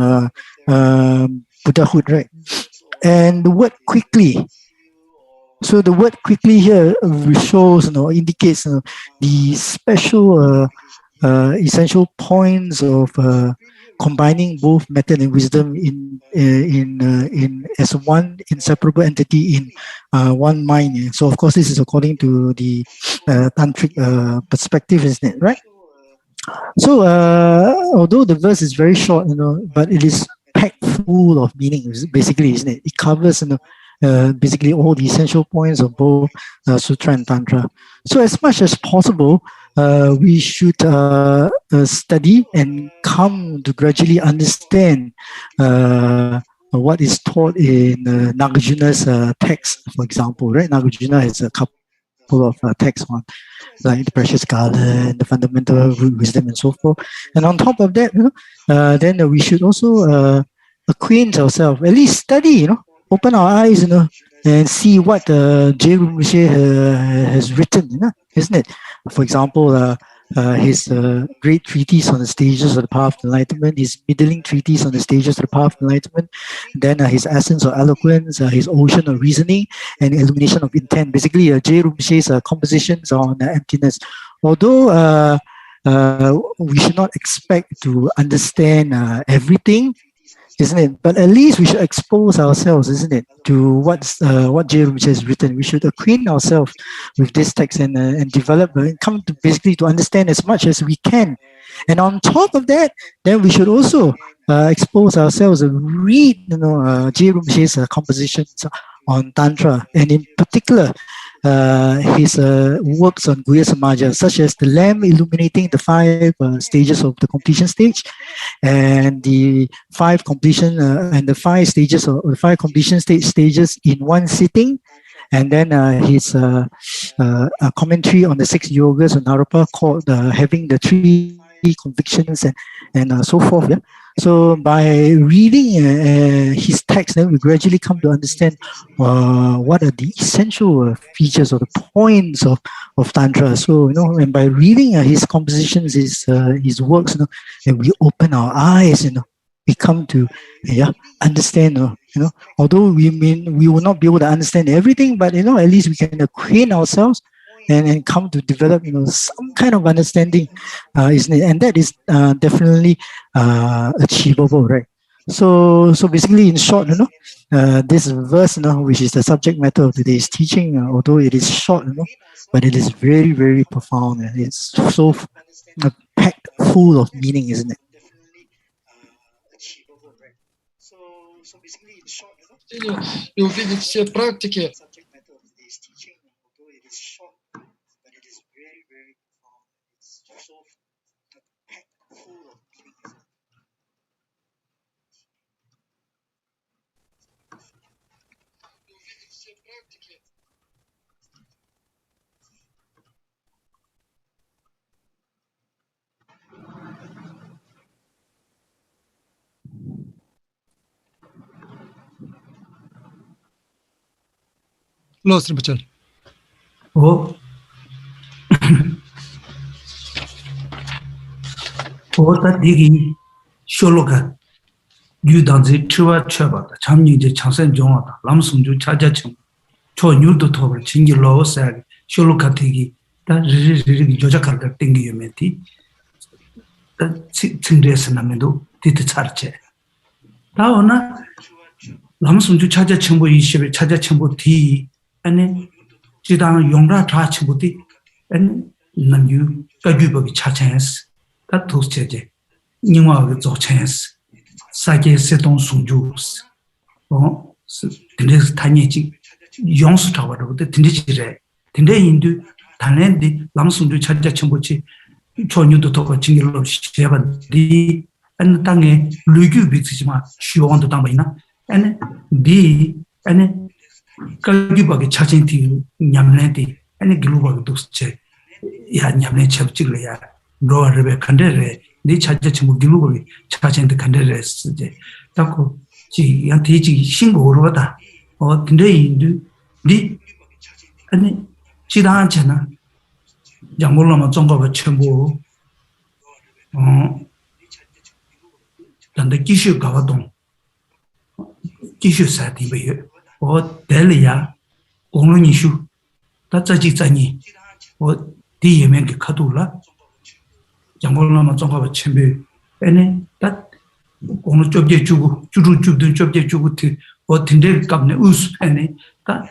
Buddhahood, right? And the word quickly. So the word quickly here shows, indicates the special, essential points of combining both method and wisdom in as one inseparable entity in one mind. So of course, this is according to the tantric perspective, isn't it, right? So, although the verse is very short, but it is packed full of meaning, basically, isn't it? It covers, basically all the essential points of both Sutra and Tantra. So, as much as possible, we should study and come to gradually understand what is taught in Nagarjuna's text, for example, right? Nagarjuna has a couple of texts on, like the precious garland, the fundamental root wisdom, and so forth. And on top of that, then we should also acquaint ourselves, at least study, open our eyes, and see what Jhado Rinpoche has written, isn't it? For example, his great treatise on the stages of the path of enlightenment, his middling treatise on the stages of the path of enlightenment, then his essence of eloquence, his ocean of reasoning, and illumination of intent. Basically, Jhado Rinpoche's compositions on emptiness. Although we should not expect to understand everything, isn't it? But at least we should expose ourselves, isn't it, to what Jhado Rinpoche has written. We should acquaint ourselves with this text and develop and come to basically to understand as much as we can. And on top of that, then we should also expose ourselves and read, Jhado Rinpoche's compositions on Tantra, and in particular, his works on Guhya Samaja, such as the lamp illuminating the 5 stages of the completion stage, and the 5 completion and the 5 stages or the 5 completion stages in one sitting, and then his commentary on the 6 yogas on Naropa, called having the 3 convictions and so forth. Yeah. So by reading his text, then we gradually come to understand what are the essential features or the points of Tantra. So, and by reading his compositions, his works, and we open our eyes, we come to understand, although we will not be able to understand everything, but at least we can acquaint ourselves and come to develop some kind of understanding, isn't it? And that is definitely achievable, right? So basically, in short, this verse, which is the subject matter of today's teaching, although it is short, but it is very, very profound, and it's so packed full of meaning, isn't it? И увидеть все практики. Lost Rinpoche. Oh, that digging Sholoka. You done the Chiva Chaba, Chamni de Chansen Jonata, Lamsum to Chajachum, Cho New to Tover, Chingy Law Sag, Sholoka Tigi, that really Jojaka Tingi Meti, that Tindres and Amedo, did the Tarche. Taona Lamsum to Chajachumbo, Yishiv, Chajachumbo tea, and then Jidan Yongra Trachbuti, and Nanyu, Gajuba Chachans, that toast Cheje, Nima with Zochans. Sake Seton Sunjus. Oh, Tindis Tanychi, Yons Tower, the Tindicire, Tinde Indu, Tanendi, Lamsundu Chajachimbuchi, Chonu to talk a jingle of Sheva D, and Tange, Lugu Bixima, she want to Tambina, and D, and Kagubagi Chachinti, Yamneti, and a Glubag Dusche, Yamne Chapchilia, Roa Rebe Candere. They charge Mugilu, charging the candidates. Taco, G, Yanti, Shingo, Rota, or today, D, and Chidan Chana, Yamulama Zonga Chambo, and the Kishu Gavadon, Kishu Sati, or Delia, only issue. That's a Jitani, or D. Make Katula. Lama Zonga Chamber, and that on the job Jugu to or Tinder Governor Us, and that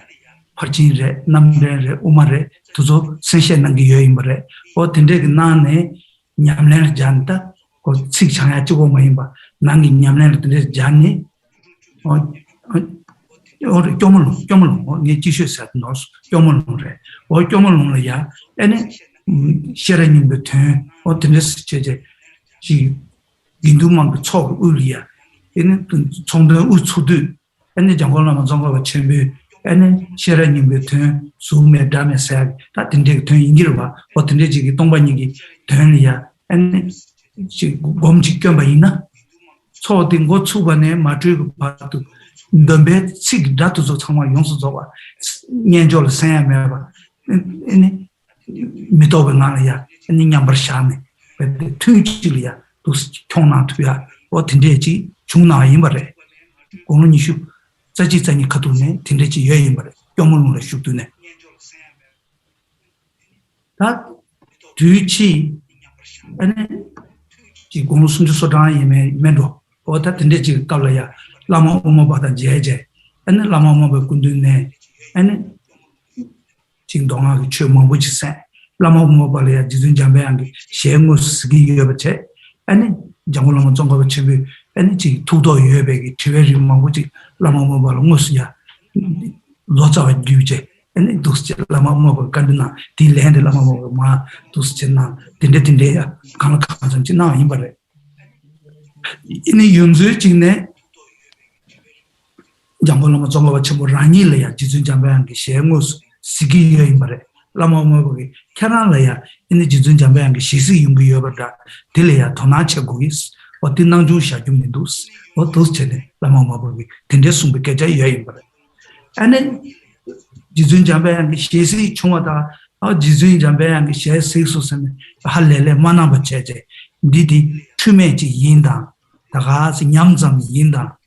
Parchin, Namre, Umare, Tuzo, Session and Gimbre, or Tinder Nane, Yamler Janta, or Six Hanachuo Maimba, Nangi Yamler Jani, or Jomolo, or Nichus at Nos, Jomolore, or Jomoloya, and sharing in the turn. Or the next she Gundam talk Ulia in Tonda Utsudu, and the Jangolama Zonga Chamber, and then sharing in return, so made Dame said that in the turn in Girva, or the Negi Tombanigi, Turnia, and she Gomji Gambaina. So the Gotsubane, Madrid Patu, the bed, sick datus of Tama Yonsova, Nianjol Sam, and Mitobanaya. And in Yambarshane, but the two Julia, those Chona to be what Tindeji, Chuna Imbare, Onishu, Sajitani Katune, Tindeji Yamare, Yomon Shutune. That Tuichi and then Gonusun to Sodan Mendo, or that Tindeji Kalaya, Lama Umobata Jeje, and the Lama Moba Kundune, and Chingdonga Chuma, which said. Lama Mobalia, Jizun Jambang, Shemus Gigabache, and Jamulama Zonga Chibi, and Tudo Yebegi, Tiveri Mamuti, Lama Mobile Musia, lots of Duje, and those Lama Mobile Gandana, the land Lama Ma, Tustina, Tindetindea, Kanakasantina, Imbare. In a Yunzine Jamulama Zonga Chiburani, Jizun Jambang, Shemus, Sigi Imbare. Lama Mobi, Canalaya, in the Jizun Jambang, Shisi Yungi Yobata, Delia, Tonacha Guis, or Tinanjusha Jumidus, or those children, Lama Mobi, Tindesum Bekaja Yaimbare. And then Jizun Jambang, Shisi Chumata, or Jizun Jambang, Shesi and Halele, Manabache, Didi, Tumeji Yinda, the Ras, Yamzam Yinda,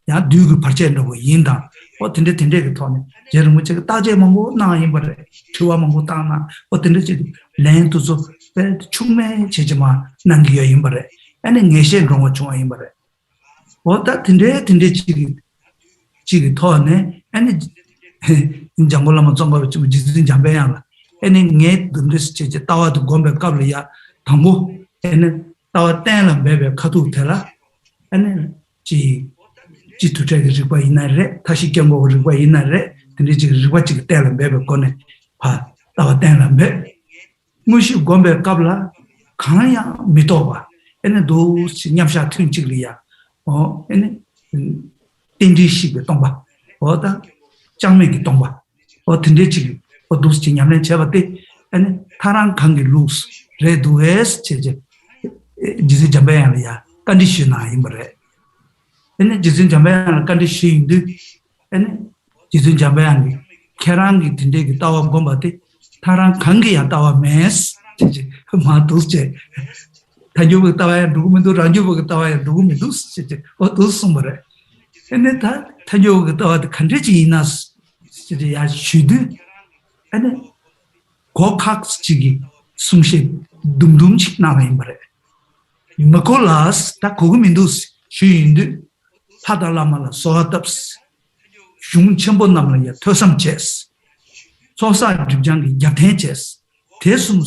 Yadugu Pachendo Yinda, or Tindetindegatonin. Jerumuch, Tajamango, Naimbre, Chuamangutana, or the land to so bed Chume Chijama, Nangia Imbre, and in Asian Romacho Imbre. What that Tinde Chigitone, and in Jangola Mazonga, which is in Jambayana, and in Gate, the Chich, Tower to Gombe Kablia, Tambo, and Tower Tan Baby Katu Tella, and then to take it by Inare, Tashikambo by Inare. The watching tell and baby gone our Dan and bed. Mushi Gombe Kabla, Kaya Mitova, and those Nyamsha Tunchilia, or any Tindishig Tomba, or the Chamiki Tomba, or Tindichi, or those Chinyam Chavate, and Taran Kangi loose, Red West, Jizijabania, Conditiona Imbre. And Jizijabana condition, and Jizijabani, Karangi Tindiki Tower Bombati, Taran Kangi at our mess, Matusche. Tayu Tawai, Dugumidu, Ranju Tawai, Dugumidus, or those somewhere. And then Tayu the country in us, as should do, and Kokaks Chigi, Sumshi, Dumdum Chiknavimbre. Makolas, Takugumindus, Shindu, Padalamala, Soataps, Shun Chambonamaya, Tosam chess, Sosa Jujangi, Yaten chess. Tesum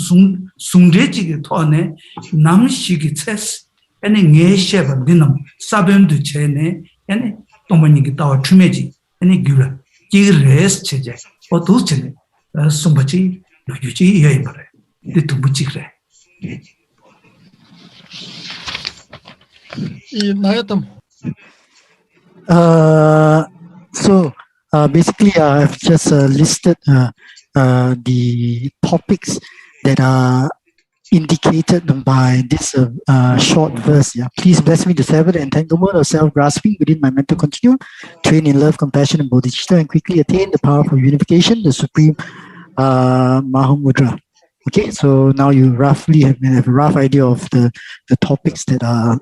Sungreji Tone, Nam Shiki Tess, and a gay sheva dinum, Sabem to Chene, and Dominic Tower Trimeji, and a Gura, Gires Cheje, or Tuchene, Sumbachi, Yuji Yabare, the Tubuchikre. На этом. So basically, I've just listed the topics that are indicated by this short verse. Yeah, please bless me to sever the entanglement of self-grasping within my mental continuum, train in love, compassion, and Bodhicitta, and quickly attain the powerful unification, the supreme Mahamudra. Okay, so now you roughly have a rough idea of the topics that are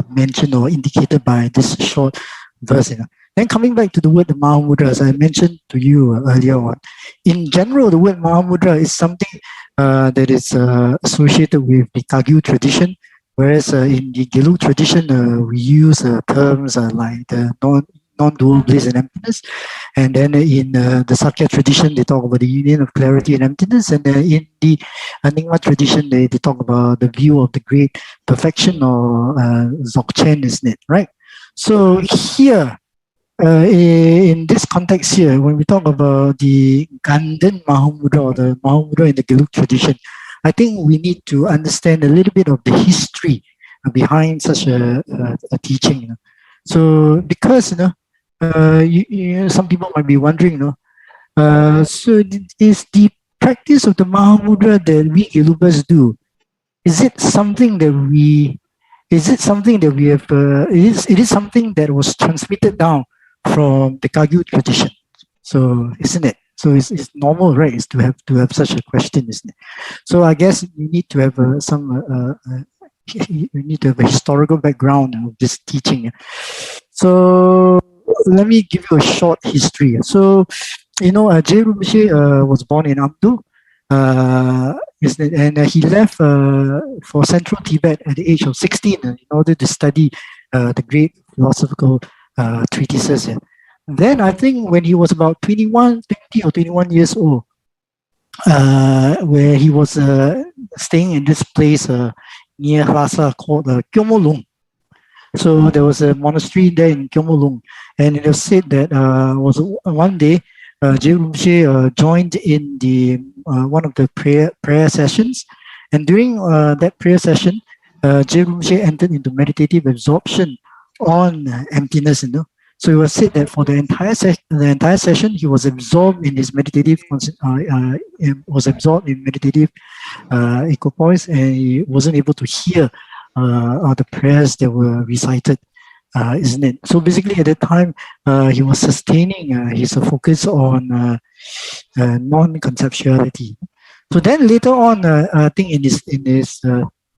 mentioned or indicated by this short verse. Then coming back to the word Mahamudra, as I mentioned to you earlier on, in general, the word Mahamudra is something that is associated with the Kagyu tradition, whereas in the Gelug tradition, we use terms like the non-dual bliss and emptiness. And then in the Sakya tradition, they talk about the union of clarity and emptiness. And in the Nyingma tradition, they talk about the view of the great perfection or Dzogchen, isn't it? Right? So here, in this context here, when we talk about the Gundam Mahamudra or the Mahamudra in the Gelug tradition, I think we need to understand a little bit of the history behind such a teaching. So because some people might be wondering, so is the practice of the Mahamudra that we Gelubas do, is it something that we have? It is something that was transmitted down from the Kagyu tradition. So isn't it? So it's normal, right? Is to have such a question, isn't it? So I guess you need to have we need to have a historical background of this teaching. So let me give you a short history. So Jhado Rinpoche was born in Amdo, and he left for central Tibet at the age of 16 in order to study the great philosophical treatises. Then I think when he was about 20 or 21 years old, where he was staying in this place near Lhasa called Kyomolung. So there was a monastery there in Kyomolung, and it was said that was one day Jhado Rinpoche joined in the one of the prayer sessions, and during that prayer session, Jhado Rinpoche entered into meditative absorption on emptiness. So it was said that for the entire session, he was absorbed in his meditative equipoise, and he wasn't able to hear the prayers that were recited, isn't it? So basically, at that time, he was sustaining his focus on non-conceptuality. So then later on, I think in his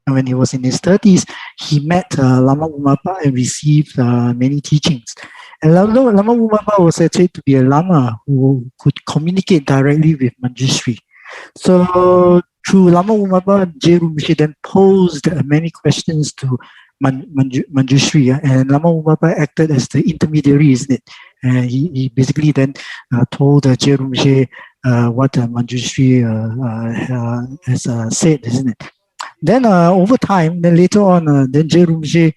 when he was in his 30s, he met Lama Umapa and received many teachings. And Lama Umapa was said to be a Lama who could communicate directly with Manjushri. So through Lama Umapa, Jhado Rinpoche then posed many questions to Manjushri, and Lama Umapa acted as the intermediary, isn't it? And he basically then told Jhado Rinpoche what Manjushri has said, isn't it? Then over time, then later on, then Jhado Rinpoche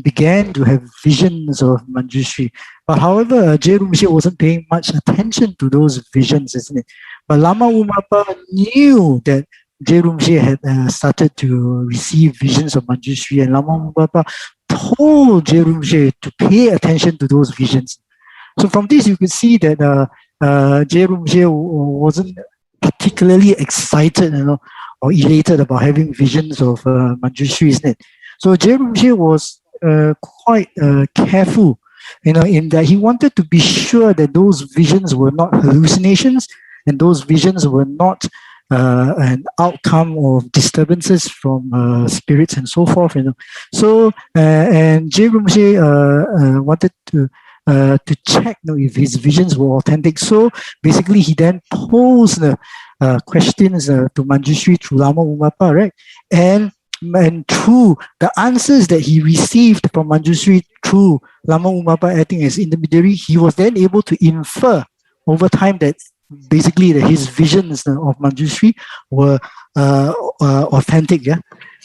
began to have visions of Manjushri. But however, Jhado Rinpoche wasn't paying much attention to those visions, isn't it? But Lama Umapa knew that Rinpoche had started to receive visions of Manjushri, and Lama Baba told Rinpoche to pay attention to those visions. So from this, you could see that Rinpoche wasn't particularly excited, or elated about having visions of Manjushri, isn't it? So Rinpoche was quite careful, in that he wanted to be sure that those visions were not hallucinations, and those visions were not an outcome of disturbances from spirits and so forth. So and Rinpoche wanted to check if his visions were authentic. So basically, he then posed questions to Manjushri through Lama Umapa, right? And through the answers that he received from Manjushri through Lama Umapa acting as intermediary, he was then able to infer over time that basically that his visions of Manjushri were authentic. Yeah,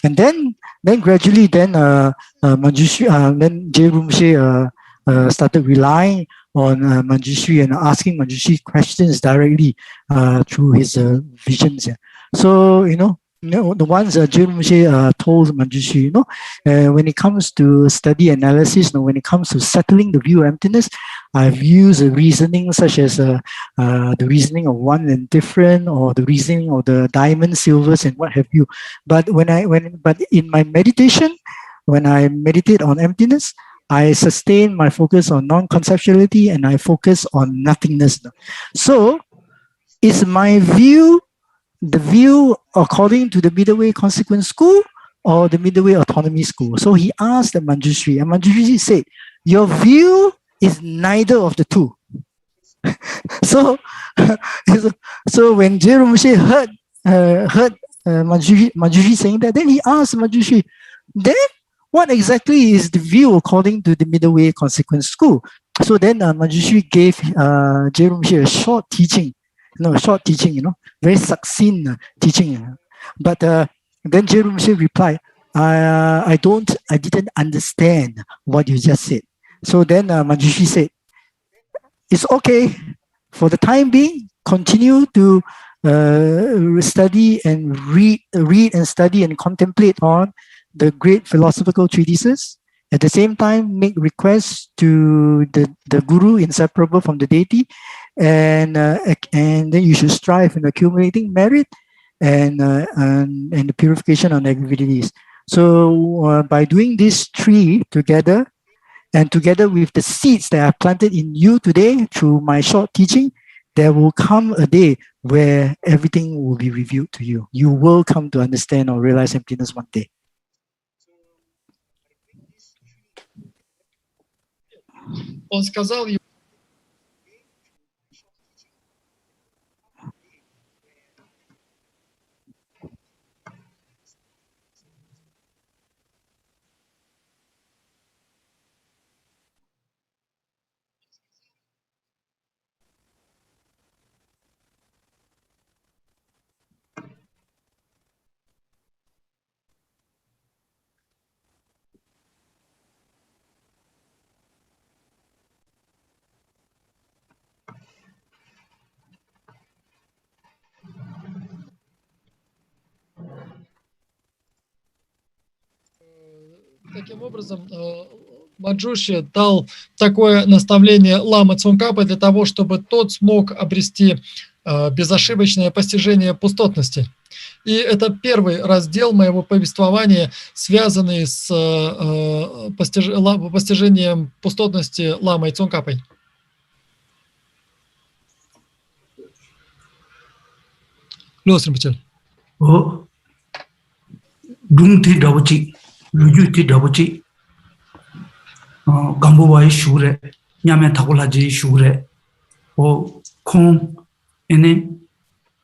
and then gradually Manjushri, then Rinpoche started relying on Manjushri and asking Manjushri questions directly through his visions. Yeah. So the ones Rinpoche told Manjushri, when it comes to study analysis, when it comes to settling the view of emptiness, I've used reasoning such as the reasoning of one and different, or the reasoning of the diamond, silvers, and what have you. But but in my meditation, when I meditate on emptiness, I sustain my focus on non-conceptuality, and I focus on nothingness. So, is my view the view according to the Middle Way Consequence School or the Middle Way Autonomy School? So he asked the Manjushri, and Manjushri said, your view is neither of the two. So when Rinpoche heard Manjushri saying that, then he asked Manjushri, then what exactly is the view according to the Middle Way Consequence School? So then Manjushri gave Rinpoche a short teaching, very succinct teaching. But then Rinpoche replied, I didn't understand what you just said. So then Manjushri said, it's okay. For the time being, continue to study and read and study and contemplate on the great philosophical treatises. At the same time, make requests to the guru inseparable from the deity, and then you should strive in accumulating merit and the purification of negativities. So by doing these three together, and together with the seeds that I planted in you today through my short teaching, there will come a day where everything will be revealed to you. You will come to understand or realize emptiness one day. Он сказал ему, таким образом, Манджушри дал такое наставление Лама Цунгкапа для того, чтобы тот смог обрести безошибочное постижение пустотности. И это первый раздел моего повествования, связанный с постижением пустотности Ламой Цунгкапой. Лёс Римпоче. О, думти давчи. Lujuti dabuchi, Gambuai shure, Yaman Takulaji shure, or Kong, ene,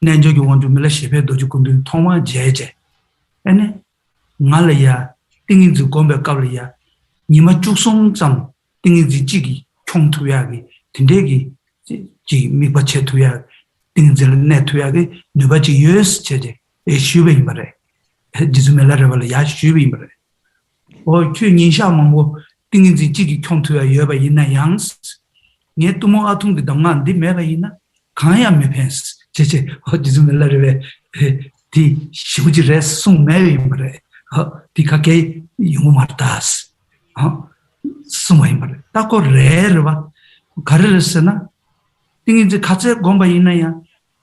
Nanjo you want to Milashipe dojukundu, Toma Jeje, ene, Malaya, Tingin to Gombe Gavlia, Nima Chusong Sam, Tingin the Jiggy, Chong Tuyagi, Tindegi, G. Mibache Tuyag, Tingin the Net Tuyagi, Nubachi Yus Cheje, a shubing bare, Jizumela Revel Yash shubing bare. Or Q Nishamango, things the jiggy come to a year by in a youngs. Yet to more atum the Daman, the Meraina, Kaya me pens, Cheche, what is in the letter, 디 시부지레 숨매임래 디카게 용마르다스 숨매임래 따고 레르바 가르르스나 띵이제 같이 공부 있나야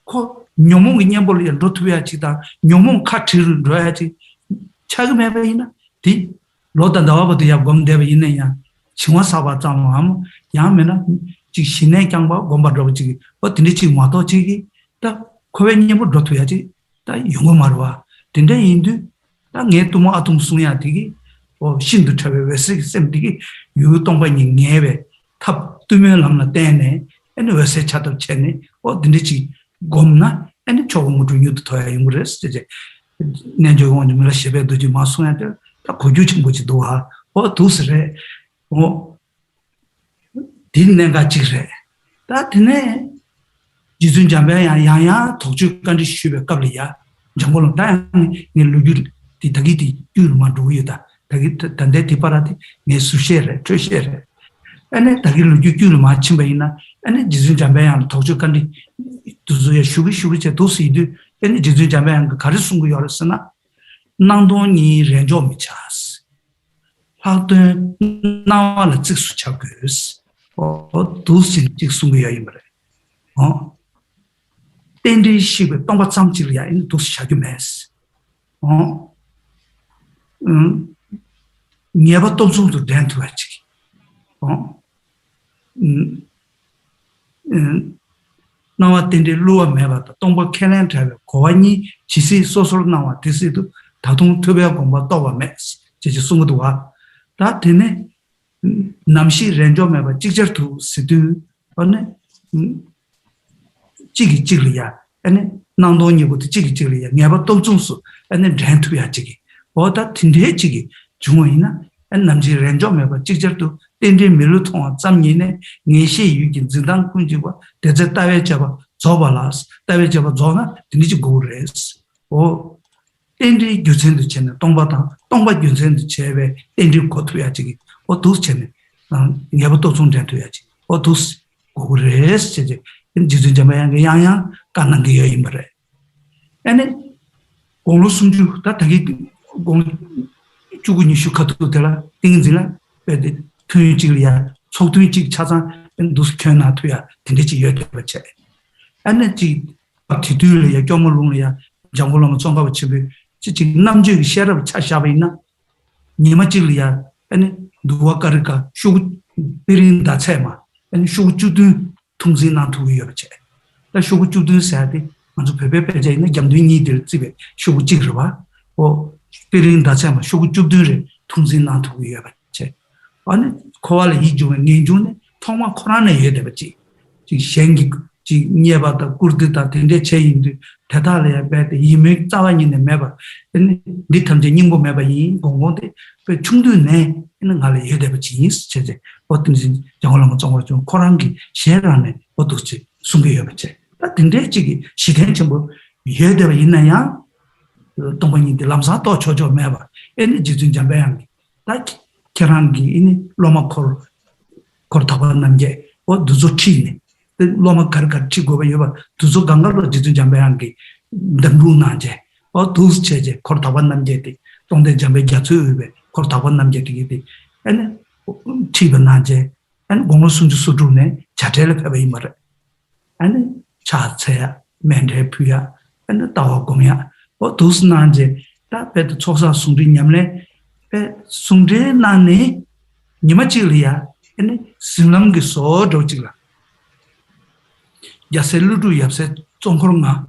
코 뇽몽 인연벌이 로트야지다 뇽몽 카트를 넣어야지 차금해봐이나 디 로다 나와버도야 검대버 있나야 칭화사바 장함 야면은 지 신의 경바 공부하러 지기 어떤지 지금 와도 지기 딱 코벤님을 로트야지 다 용어 말와 근데 인도 딱 내도모 아동 수야 되기 신도 처배 왜스 셈되기 유동반이 녀베 탑 뜨면 남나 때네 애는 왜세 차도 챘네 어딘지 곰나 애는 조금 좀 유도 더야 용그랬어 이제 내저건 좀 러시아에도 좀 마소야 다 고주친 거지 도와 두스래 딘내가 지래 다 드네 지준 잠배야 야야 독주간지 쉬베 qab리야 정말로 다 일루기 디다기디 유르만 도이다 다기 단데 디파라티 네 수셰레 트셰레 아니 다기로 유유를 마침배이나 아니 지준 잠배야 독주간지 두즈에 슈비슈비체 도시디 아니 지준 잠배야 가르sun 거 열었으나 난도니 렌조 미차스 하도 나와라 직수 차그스 도시 직수야 이거래 땡디 시고 동바 잠질이야 이 도시 차규메스 니에바 동중도 렌트하지 나와 땡디 루어 메바다 동바 캘렌터를 고아니 지시 소설 나와 디시도 다동 특별 공부 또 와메스 제지 숨도 와다 되네 남시 렌조 메바 직접도 시도 어네 지기 지리야 아니 난도니부터 지기 지리야 내가 동중수 아니 렌트야 지기 보다 틴데 지기 중원이나 아니 남시 렌조 메바 직접도 땡데 밀로 통화 잠니네 내시 유긴 진단 군지와 대제 따외 잡아 줘발라스 따외 잡아 줘나 딘지 고레스 땡디 교sen도 챘네 동바 교sen도 챘베 땡디 고투야 지기 두스 챘네 내가 또 존재해야지 두스 고레스 제제 지준 잠아야 양양 가는 게 여임래 아니 공로 숨주 다 되게 공 죽으니 슈카도 되라 띵진라 베데 투이지리아 속투이지 찾아 두스 켜나토야 딘지 여겨버체 아니 지 바티두르야 경물롱이야 정글로 정가 집에 지금 남주 셔럽 차샤베 있나 니마질이야 아니 누가 가르까 쇼 비린다 채마 아니 쇼주도 통신나 두여버체 나 쇼주도 사데 먼저 베베베제 있는 jamdu니들 집에 쇼주지르 봐 비린다 채마 쇼주도를 통신나 두여버체 아니 코알 이주에 니주네 통마 코라네 예데버지 지 생기 지 니에바다 쿠르드다 텐데 체인데 대달에 배데 이메 짜와니네 메바 니 탐제 닝보 메바 이 공고데 그 충분네 있는 갈에 예데버지 제제 어떤지 정말로 좀 코랑기 셰라네 어떻지 숨겨야겠지 다 텐데 지기 시간 좀 예데버 있나야 동반인데 람사 또 조조 메바 애니 지준 잠배양기 다 계란기 이니 로마콜 거다반 남게 두조치네 로마 가르가 치고 봐요. 두조 강가로 지준 잠배한게 담루나제. 두스 체제 거다반 남제데. 동대 잠배 자츠베 거다반 남제데. 아니 치변나제. 아니 공로 순주 수주네 자텔을 해봐 이 말에. 아니 자체야 멘데피야. 아니 다와 공야. 두스 나제. 다 배도 초사 순리 냠네. 배 순리 나네 니마치리아. 아니 신랑게 소도지라. 야셀루도 yapse 종코롱아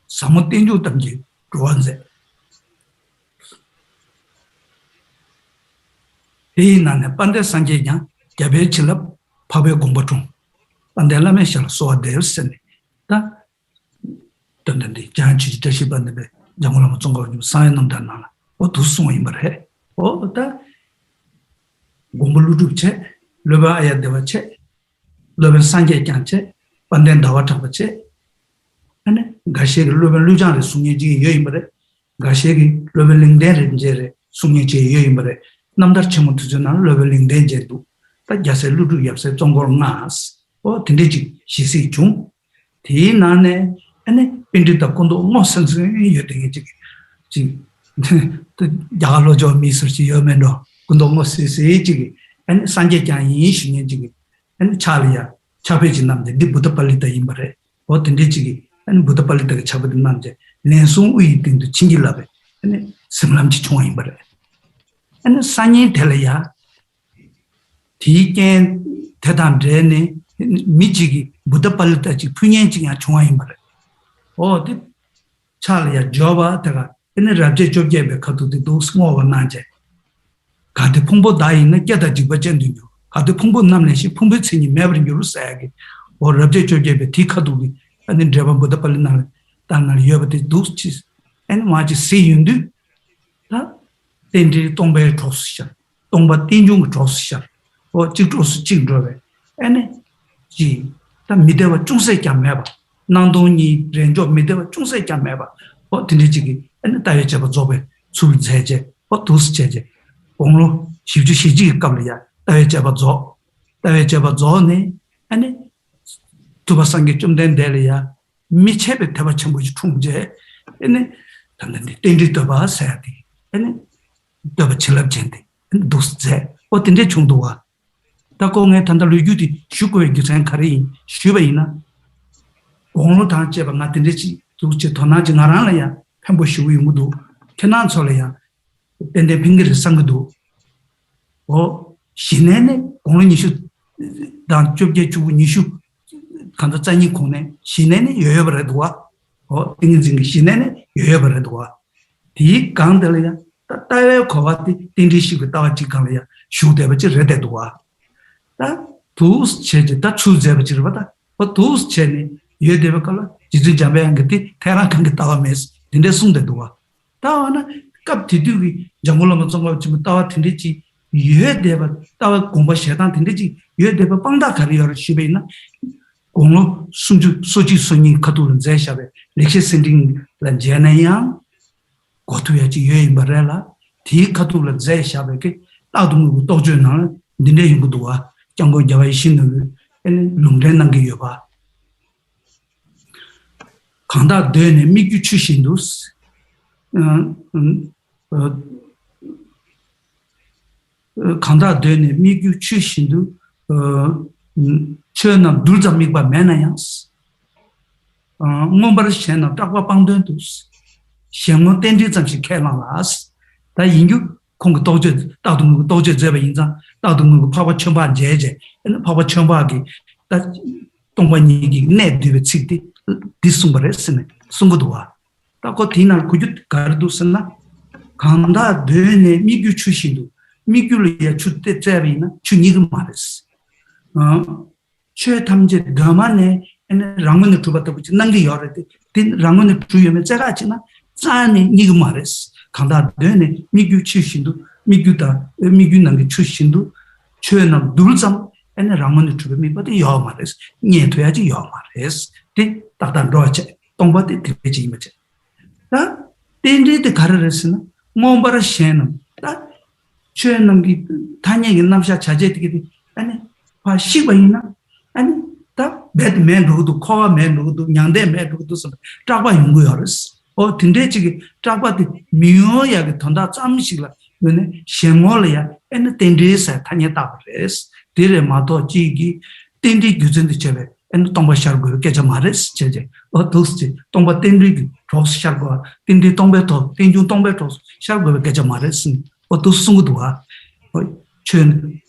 사모땡주 담지 로안제 이나네 반데 산제냐 야베칠럽 파베 공부중 반데라메 샬 소아데르스네 다 던던데 잔치 다시 반데 장고랑 종거 좀 사연남다나 두스모 임버해 다 공부루두체 러바 아야데바체 러바 산제 짠체 반den dawa tabache ane gashe lobe lujare sungye ji yoimbre gashe gi lobe lingde jere sungye ji yoimbre namdar chemu tujuna lobe lingde jedu ta jase ludu yapse jongor ngas o tindeji sisi chung ti nane and into the condo most you think Yalojo Miss Yomeno, Kundomos is and Sanje Jan Yish and Chalia, Chabajinam, the Budapalita Imbare, what in Digi, and Budapalita Chabadinamje, Lensum eat into Chingilabe, and Simlam Chichoimbare. And Sanye Telea, Tiken, Tedam Drene, Mijigi, Budapalita Chipunyanching at Choimbare. Oh, the Chalia, Jova, in a Raja Jobjebe Katu, the small Nanje. Got the Pumbo die in a Geta Jibajendu. Got the Pumbo Namneshi Pumbits in Maverick Urusag, or Raja Jobjebe Tikaduli, and then Dreva Budapalina, Dana Yabati Dustis, and Maji see you do. Then the Tombe Trossia, Tomba Tinjung Trossia, or Chitros Children, and G. The Mideva Chuseka Meba, Nandoni, range of Mideva Chuseka Meba, or Tinjigi. And the Tayachaba Zobe, Sulzeje, or Tusjeje, Onlo, Shiji Kablia, Tayachaba Zo, Tayachaba Zone, and Tubasangitum Dendelia, Michebe Tabachambuj Tumje, and the Tinditaba Sati, and Tabachilab Gente, and Dusze, what in the Chundua. Takong et Tandaluti, Shuko and Kari, Shubaina, Onlo Tancheba Natindici, Tuchetonaji Naranaya. Pemboshui Mudu, Kenan Solea, then the finger Sangadu. Oh, Shinene, only you should done Jobje to Nishu, Kandatani Kone, Shinene, you ever read what? Or things in Shinene, you ever read what? The Gandalia, that I Kovati, Tindishi without Chikalia, should ever read what? That tools change that choose ever chirvata, but tools chenny, you never color, Jizu Jabe and Gati, Terra can get our mess. In the Sundadua. Tawana, Cap Tidu, Jamula Tawa Tindici, you had ever Tawa Kumba Shetan Tindici, you had ever Panda Career Shibena, Gono, Soji Suni Katun Zeshabe, Lexi sending Lanjana, Gotuachi in Barella, T Katula Zeshabeke, Ladum Dojana, Dine Budua, Jango Javashin, and Lundenangiova. Kanda dene migi chishindus Kanda dene migi chishindu chena dulza migba menayans Mombar shena takwa pangdendus Shemo tendi zamshi kelangas Da ingu kong doje Dadung doje zeba inza Dadung papa chomba jeje And papa chomba gi Da tongwa nigi ne diwe tsikti Disumbaresene, Sungudua. Tako Tina Kujut Gardusana, Kanda Dene, Migu Chushindu, Migulia Chute Zavina, Chunigmares. Che Tamje Gamane and Ramana Tubata, which Nangi already, then Ramana Tuyame Zarachina, Zani Nigmares, Kanda Dene, Migu Chushindu, Miguta, Migunangi Chushindu, Chunam Dulzam, and Ramana Tubami, but the Yomares, Nietuaji Yomares. The Tatan Roche, Tomba the Tibet. That Tindi the Carresina, Mombara Shannon, that Shannon Tanya in Namsha Chajet, and Pashibaina, and that bad men who do call men who do young men who do some Traba Yunguris, or Tindechi, Traba the Mioya, Tonda Samshila, Shemolia, and the Tindis Tanya Tapres, Dire Mato Chigi, Tindi using the Cheve. And Tomba Shargo, Gajamares, Cheje, or Toasty, Tomba Tendri, Toss Shargo, Tindi Tombeto, Tinju Tombetos, Shargo, Gajamares, or Tosungua, or Chen,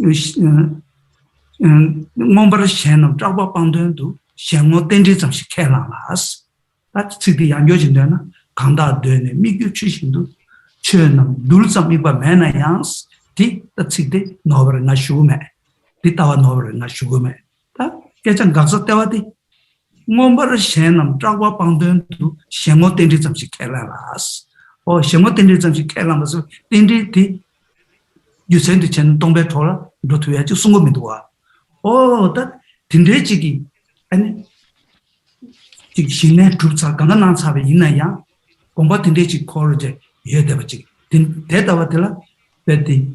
Mombara Shan of Draba Pandu, Shamo Tendri of Shikelas. That's the Anjojindana, Kanda Dene, Migu Chishindu, Chen, Dulsam Iba Manayans, that's it, Nover Nashume, Titawa Nover Nashume. Getting Gazatawati Mombara Shanam, Trawa Pandan to Shamotinism Shikelas, or Shamotinism Shikelas, Tindi, you send the Chen Tombe Tola, go to Yachu Sungumidua. Oh, that Tindechigi, and Shine troops are Ganans have in a young, combating Dechi Corage, Yedachi, Tetavatilla, that the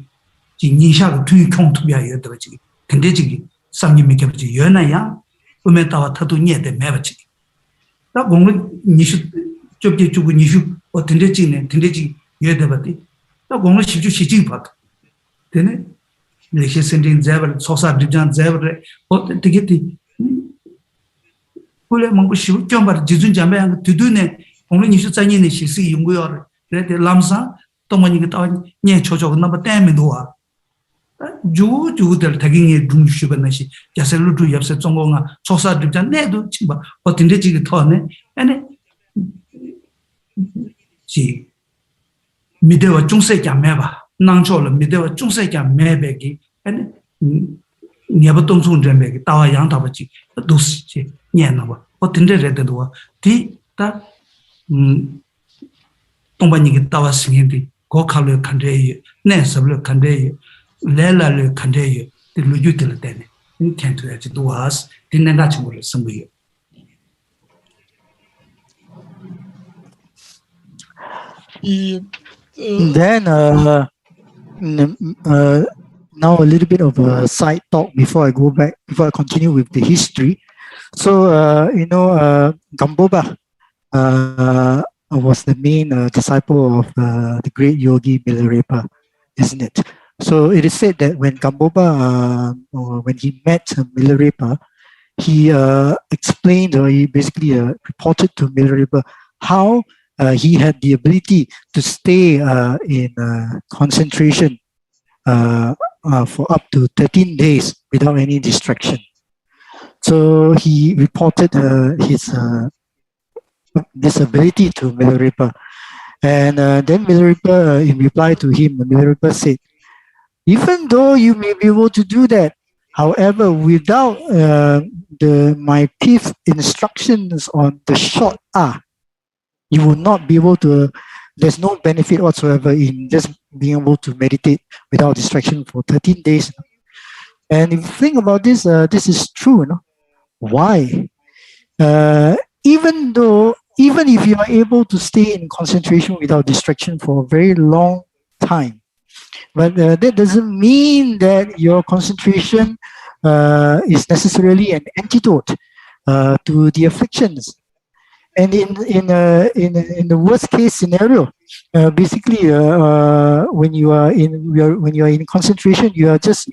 Nisha two come to be a Yedachi, Tindechigi. Some you make up to Yona, we met our tattoo near the Mavachi. 다 공을 니슈 접지 주고 니슈 어떤데 지네 된데지 예대바디 다 공을 시주 시지 봐 되네 레시 센딩 자버 소사 디잔 자버 어떻게티 콜레 망고 시우 점바 지준 잠에 두두네 공을 니슈 자니네 시시 용고요 그래데 람사 또만이가 또니 초조 넘버 때문에도와 주주들 타기에 중슈번나시 야셀루도 옆에 정공아 소사들자 내도 친바 어떤데 지금 더네 아니 지 미대와 중세자 매봐 낭초를 미대와 중세자 매배기 아니 니가 동송전 매기 따와 양다버지 도스지 녀나와 어떤데 레드도와 디다 동반이게 따와 승인디 고칼로 칸데이 내서블 칸데이 레라를 칸데이 루주들 때네 인텐트에 도와스 딘내가 친구를 선보여 Then now a little bit of a side talk before I continue with the history. So Gamboba was the main disciple of the great yogi Milarepa, isn't it? So it is said that when Gamboba, when he met Milarepa, he explained, or he basically reported to Milarepa how he had the ability to stay in concentration for up to 13 days without any distraction. So he reported this ability to Milarepa. And then Milarepa, in reply to him, Milarepa said, even though you may be able to do that, however, without my fifth instructions on the short you will not be able to, there's no benefit whatsoever in just being able to meditate without distraction for 13 days. And if you think about this, this is true. No? Why? Even if you are able to stay in concentration without distraction for a very long time, but that doesn't mean that your concentration is necessarily an antidote to the afflictions. And in the worst case scenario, basically, when you are in concentration, you are just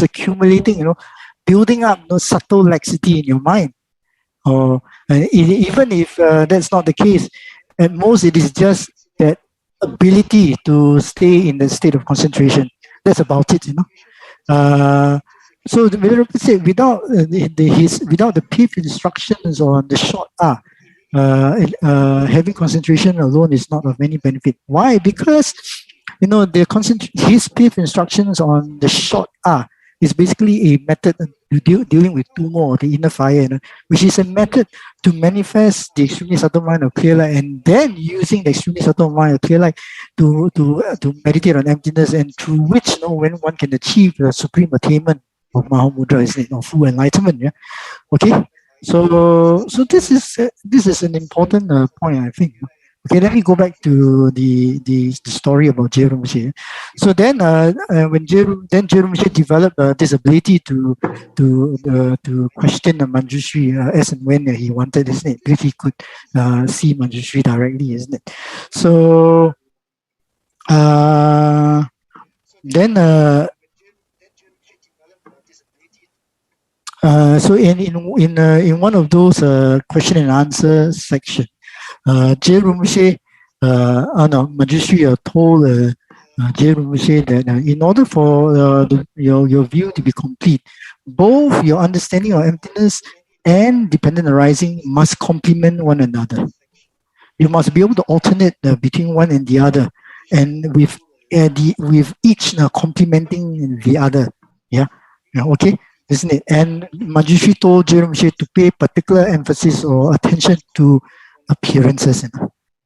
accumulating, building up subtle laxity in your mind. Or even if that's not the case, at most it is just that ability to stay in the state of concentration. That's about it, So the Milarepa said, without the fifth instructions on the short having concentration alone is not of any benefit. Why? Because his fifth instructions on the short is basically a method dealing with tumo, the inner fire, which is a method to manifest the extremely subtle mind of clear light, and then using the extremely subtle mind of clear light to meditate on emptiness, and through which when one can achieve the supreme attainment of Mahamudra, isn't it, of full enlightenment. Yeah. Okay. So this is an important point, I think. Okay, let me go back to the story about Jhado Rinpoche. So then, when Jhado Rinpoche developed this ability to question Manjushri as and when he wanted, isn't it? If he could see Manjushri directly, isn't it? So so in one of those question and answer section, Jhado Rinpoche, Manjushri told Jhado Rinpoche that in order for your view to be complete, both your understanding of emptiness and dependent arising must complement one another. You must be able to alternate between one and the other, and with each complementing the other. Yeah. Okay. Isn't it? And Manjushri told Jhado Rinpoche to pay particular emphasis or attention to appearances,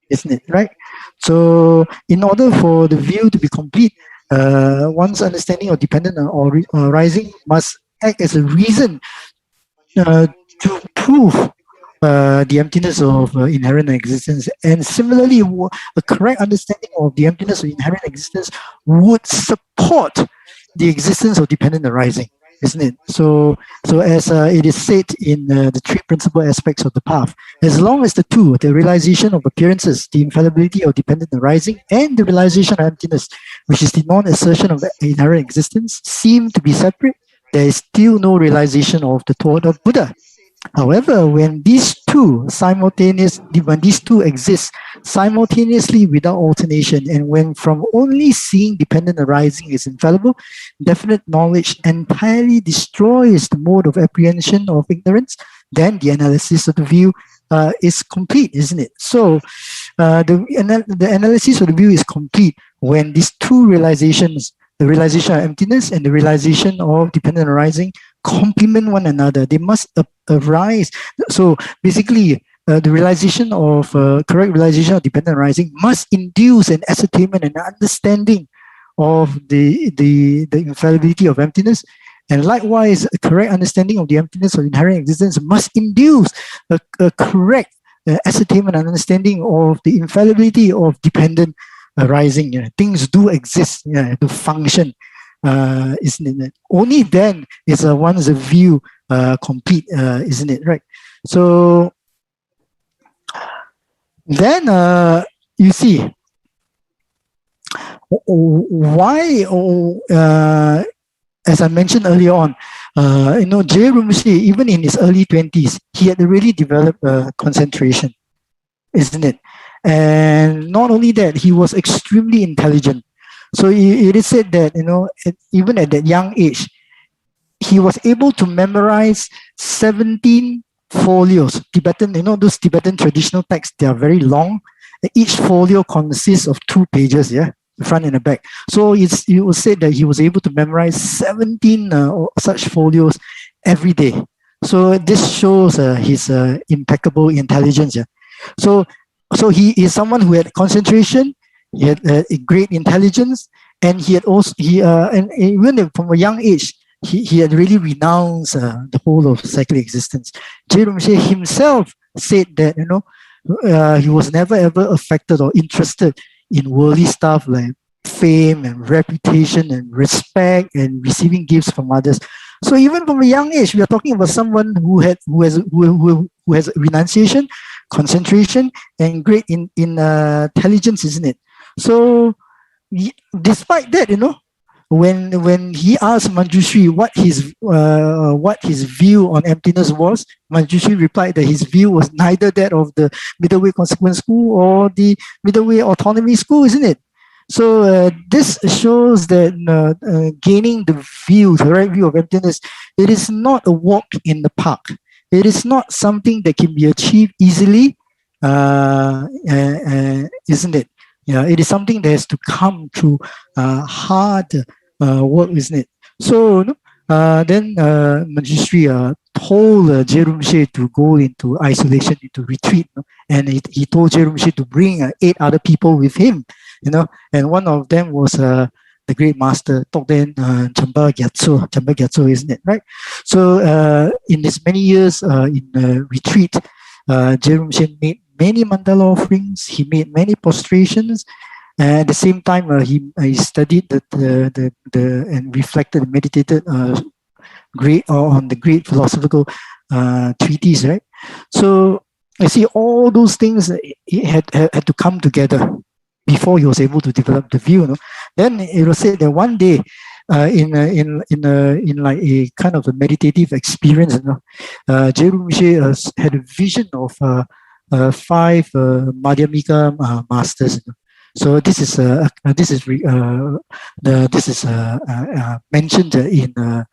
isn't it? Right? So, in order for the view to be complete, one's understanding of dependent or arising must act as a reason to prove the emptiness of inherent existence. And similarly, a correct understanding of the emptiness of inherent existence would support the existence of dependent arising. isn't it? So as it is said in the three principal aspects of the path, as long as the two, the realization of appearances, the infallibility of dependent arising, and the realization of emptiness, which is the non-assertion of inherent existence, seem to be separate, there is still no realization of the thought of Buddha. However, when these two exist simultaneously without alternation, and when from only seeing dependent arising is infallible, definite knowledge entirely destroys the mode of apprehension of ignorance, then the analysis of the view is complete, isn't it? So the analysis of the view is complete when these two realizations, the realization of emptiness and the realization of dependent arising, complement one another. They must arise. So basically, the realization of correct realization of dependent arising must induce an ascertainment and understanding of the infallibility of emptiness. And likewise, a correct understanding of the emptiness of inherent existence must induce a correct ascertainment and understanding of the infallibility of dependent arising. Things do exist, to function. Isn't it? Only then is one's view complete, isn't it? Right. So then you see why. As I mentioned earlier on, Jhado Rinpoche, even in his early 20s, he had really developed concentration, isn't it? And not only that, he was extremely intelligent. So it is said that, even at that young age, he was able to memorize 17 folios. Tibetan, those Tibetan traditional texts, they are very long. Each folio consists of 2 pages, the front and the back. So it was said that he was able to memorize 17 such folios every day. So this shows his impeccable intelligence. So he is someone who had concentration. He had a great intelligence, and he had also and even from a young age, he had really renounced the whole of cyclic existence. Jhado Rinpoche himself said that he was never ever affected or interested in worldly stuff like fame and reputation and respect and receiving gifts from others. So even from a young age, we are talking about someone who has renunciation, concentration, and great intelligence, isn't it? So despite that, when he asked Manjushri what his view on emptiness was, Manjushri replied that his view was neither that of the middle way consequence school or the middle way autonomy school, isn't it? So this shows that gaining the right view of emptiness, it is not a walk in the park. It is not something that can be achieved easily, isn't it? Yeah, it is something that has to come through hard work, isn't it? So then Manjushri told Jhado Rinpoche to go into isolation, into retreat, and he told Jhado Rinpoche to bring 8 other people with him, and one of them was the great master Tokden Chamba Gyatso, isn't it? Right. So in his many years in retreat, Jhado Rinpoche made many mandala offerings. He made many prostrations. At the same time, he studied and reflected and meditated on the great philosophical treatise, right? So I see all those things had to come together before he was able to develop the view. Then it was said that one day, in like a kind of a meditative experience, Jhado Rinpoche had a vision of 5 Madhyamika masters. So this is mentioned in the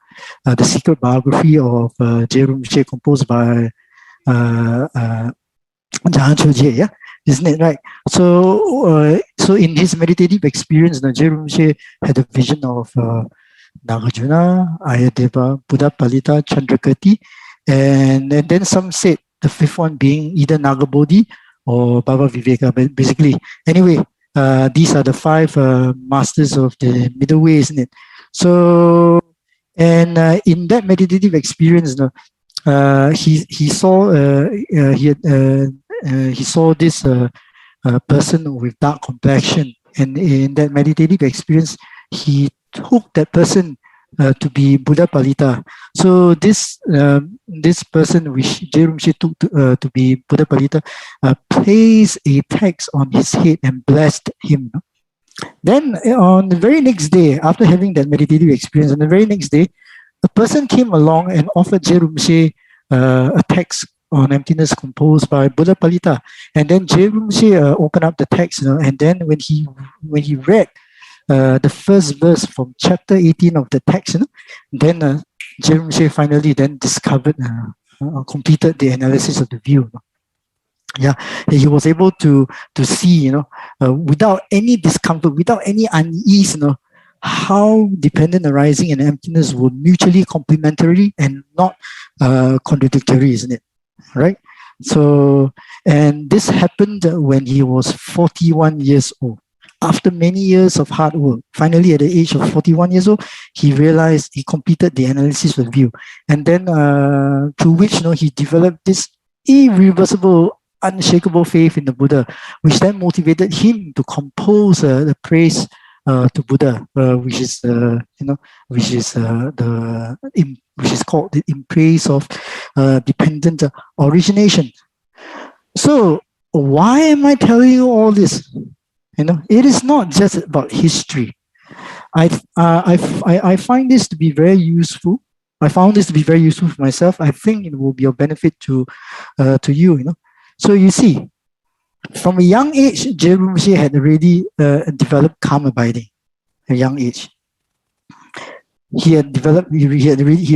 secret biography of Jhado Rinpoche, composed by Jahan Choje, isn't it right? So in his meditative experience, Jhado Rinpoche had a vision of Nagarjuna, Ayadeva, Buddha Palita, Chandrakirti, and then some said the 5th one being either Nagabodhi or Baba Viveka. But basically, anyway, these are the 5 masters of the middle way, isn't it? So, and in that meditative experience, he saw this person with dark complexion, and in that meditative experience, he took that person to be Buddha Palita. So this person which Jhado Rinpoche took to be Buddha Palita placed a text on his head and blessed him. Then on the very next day, after having that meditative experience, on the very next day, a person came along and offered Jhado Rinpoche a text on emptiness composed by Buddha Palita. And then Jhado Rinpoche opened up the text, and then when he read the first verse from chapter 18 of the text, then Jhado Rinpoche finally then discovered, completed the analysis of the view. Yeah, he was able to see, without any discomfort, without any unease, how dependent arising and emptiness were mutually complementary and not contradictory, isn't it? Right? So, and this happened when he was 41 years old. After many years of hard work, finally at the age of 41 years old, he realized he completed the analysis of view. And then through which he developed this irreversible, unshakable faith in the Buddha, which then motivated him to compose the praise to Buddha, which is which is called the in praise of dependent origination. So why am I telling you all this? It is not just about history. I find this to be very useful. I found this to be very useful for myself. I think it will be of benefit to you. So you see, from a young age, Jhado Rinpoche had already developed calm abiding. At a young age, he had developed. He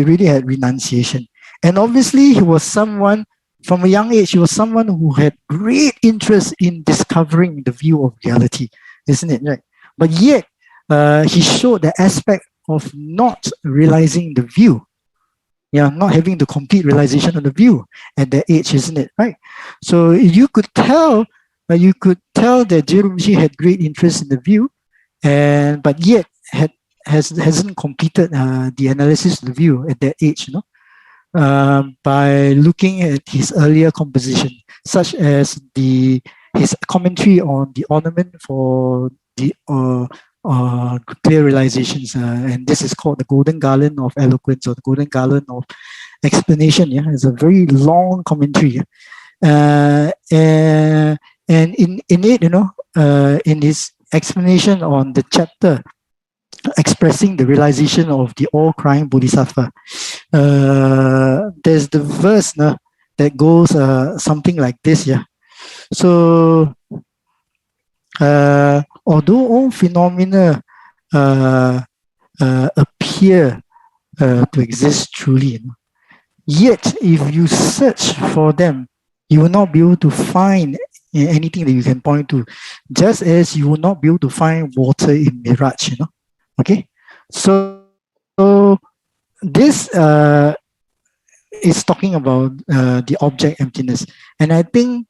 really had renunciation, and obviously he was someone. From a young age, he was someone who had great interest in discovering the view of reality, isn't it? Right? But yet, he showed the aspect of not realizing the view. Yeah, not having the complete realization of the view at that age, isn't it? Right? So you could tell that Jhado Rinpoche had great interest in the view, but yet hasn't completed the analysis of the view at that age. By looking at his earlier composition, such as his commentary on the ornament for the clear realizations, and this is called the Golden Garland of Eloquence or the Golden Garland of Explanation. Yeah, it's a very long commentary, and in it, in his explanation on the chapter expressing the realization of the all-crying Bodhisattva, there's the verse that goes something like this. Yeah. So, although all phenomena appear to exist truly, yet if you search for them, you will not be able to find anything that you can point to, just as you will not be able to find water in mirage. Okay, so this is talking about the object emptiness, and I think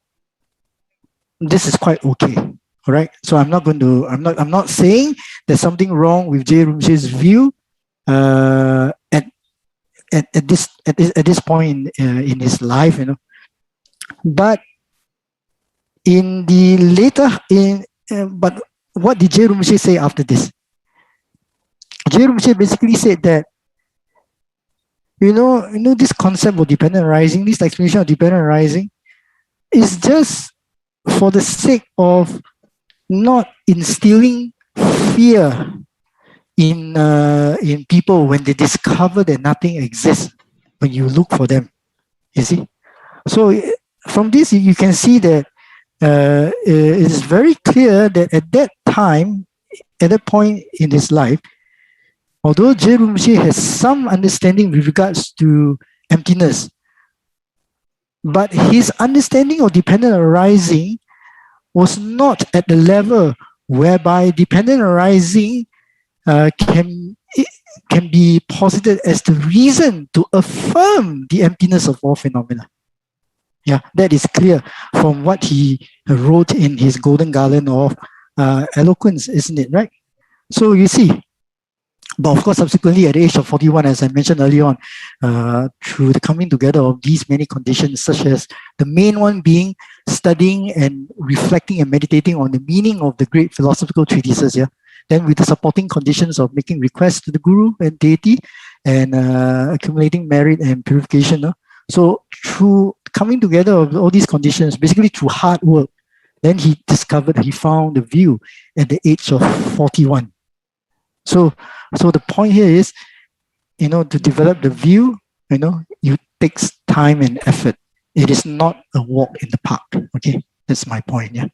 this is quite okay. All right, so I'm not saying there's something wrong with Jhado Rinpoche's view at this point in his life, but in the later but what did Jhado Rinpoche say after this? Jhado Rinpoche basically said that, this concept of dependent arising, this explanation of dependent arising, is just for the sake of not instilling fear in people when they discover that nothing exists when you look for them. You see? So from this, you can see that it is very clear that at that time, at that point in his life, although Jhado Rinpoche has some understanding with regards to emptiness, but his understanding of dependent arising was not at the level whereby dependent arising can be posited as the reason to affirm the emptiness of all phenomena. Yeah, that is clear from what he wrote in his Golden Garland of Eloquence, isn't it, right? So you see, but of course, subsequently at the age of 41, as I mentioned earlier on, through the coming together of these many conditions, such as the main one being studying and reflecting and meditating on the meaning of the great philosophical treatises, yeah, then with the supporting conditions of making requests to the guru and deity, and accumulating merit and purification. So through coming together of all these conditions, basically through hard work, then he found the view at the age of 41. So the point here is, to develop the view, it takes time and effort. It is not a walk in the park. Okay, that's my point. Yeah.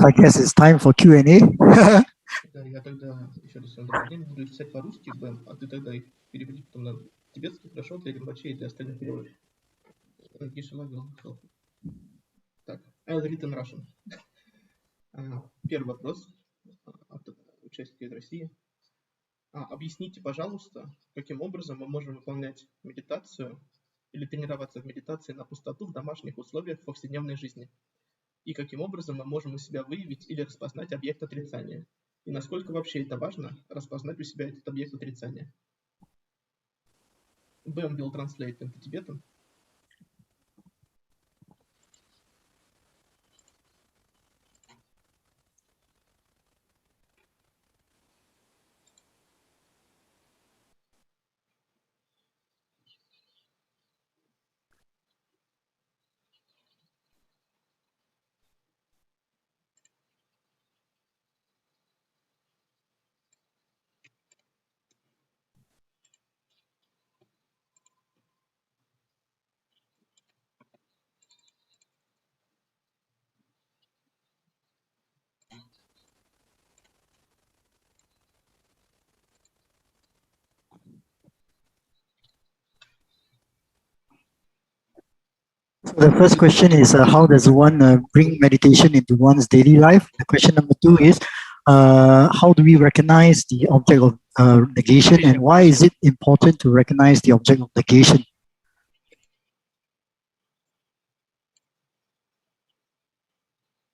I guess it's time for Q&A. Да, я тогда еще раз всем добрый день. Буду писать по-русски, Бэм, а ты тогда их переведи потом на тибетский, хорошо, для Римпоче и для остальных переводов. Так, I'll read in Russian. Первый вопрос от участника из России. Объясните, пожалуйста, каким образом мы можем выполнять медитацию или тренироваться в медитации на пустоту в домашних условиях в повседневной жизни? И каким образом мы можем у себя выявить или распознать объект отрицания? И насколько вообще это важно, распознать у себя этот объект отрицания? Bam will translate into Tibetan. So the first question is, how does one bring meditation into one's daily life? The question number 2 is, how do we recognize the object of negation, and why is it important to recognize the object of negation?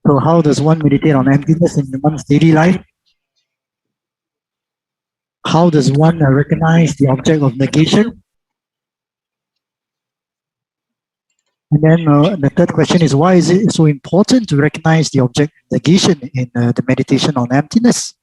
So how does one meditate on emptiness in one's daily life? How does one recognize the object of negation? And then the third question is, why is it so important to recognize the object of negation in the meditation on emptiness?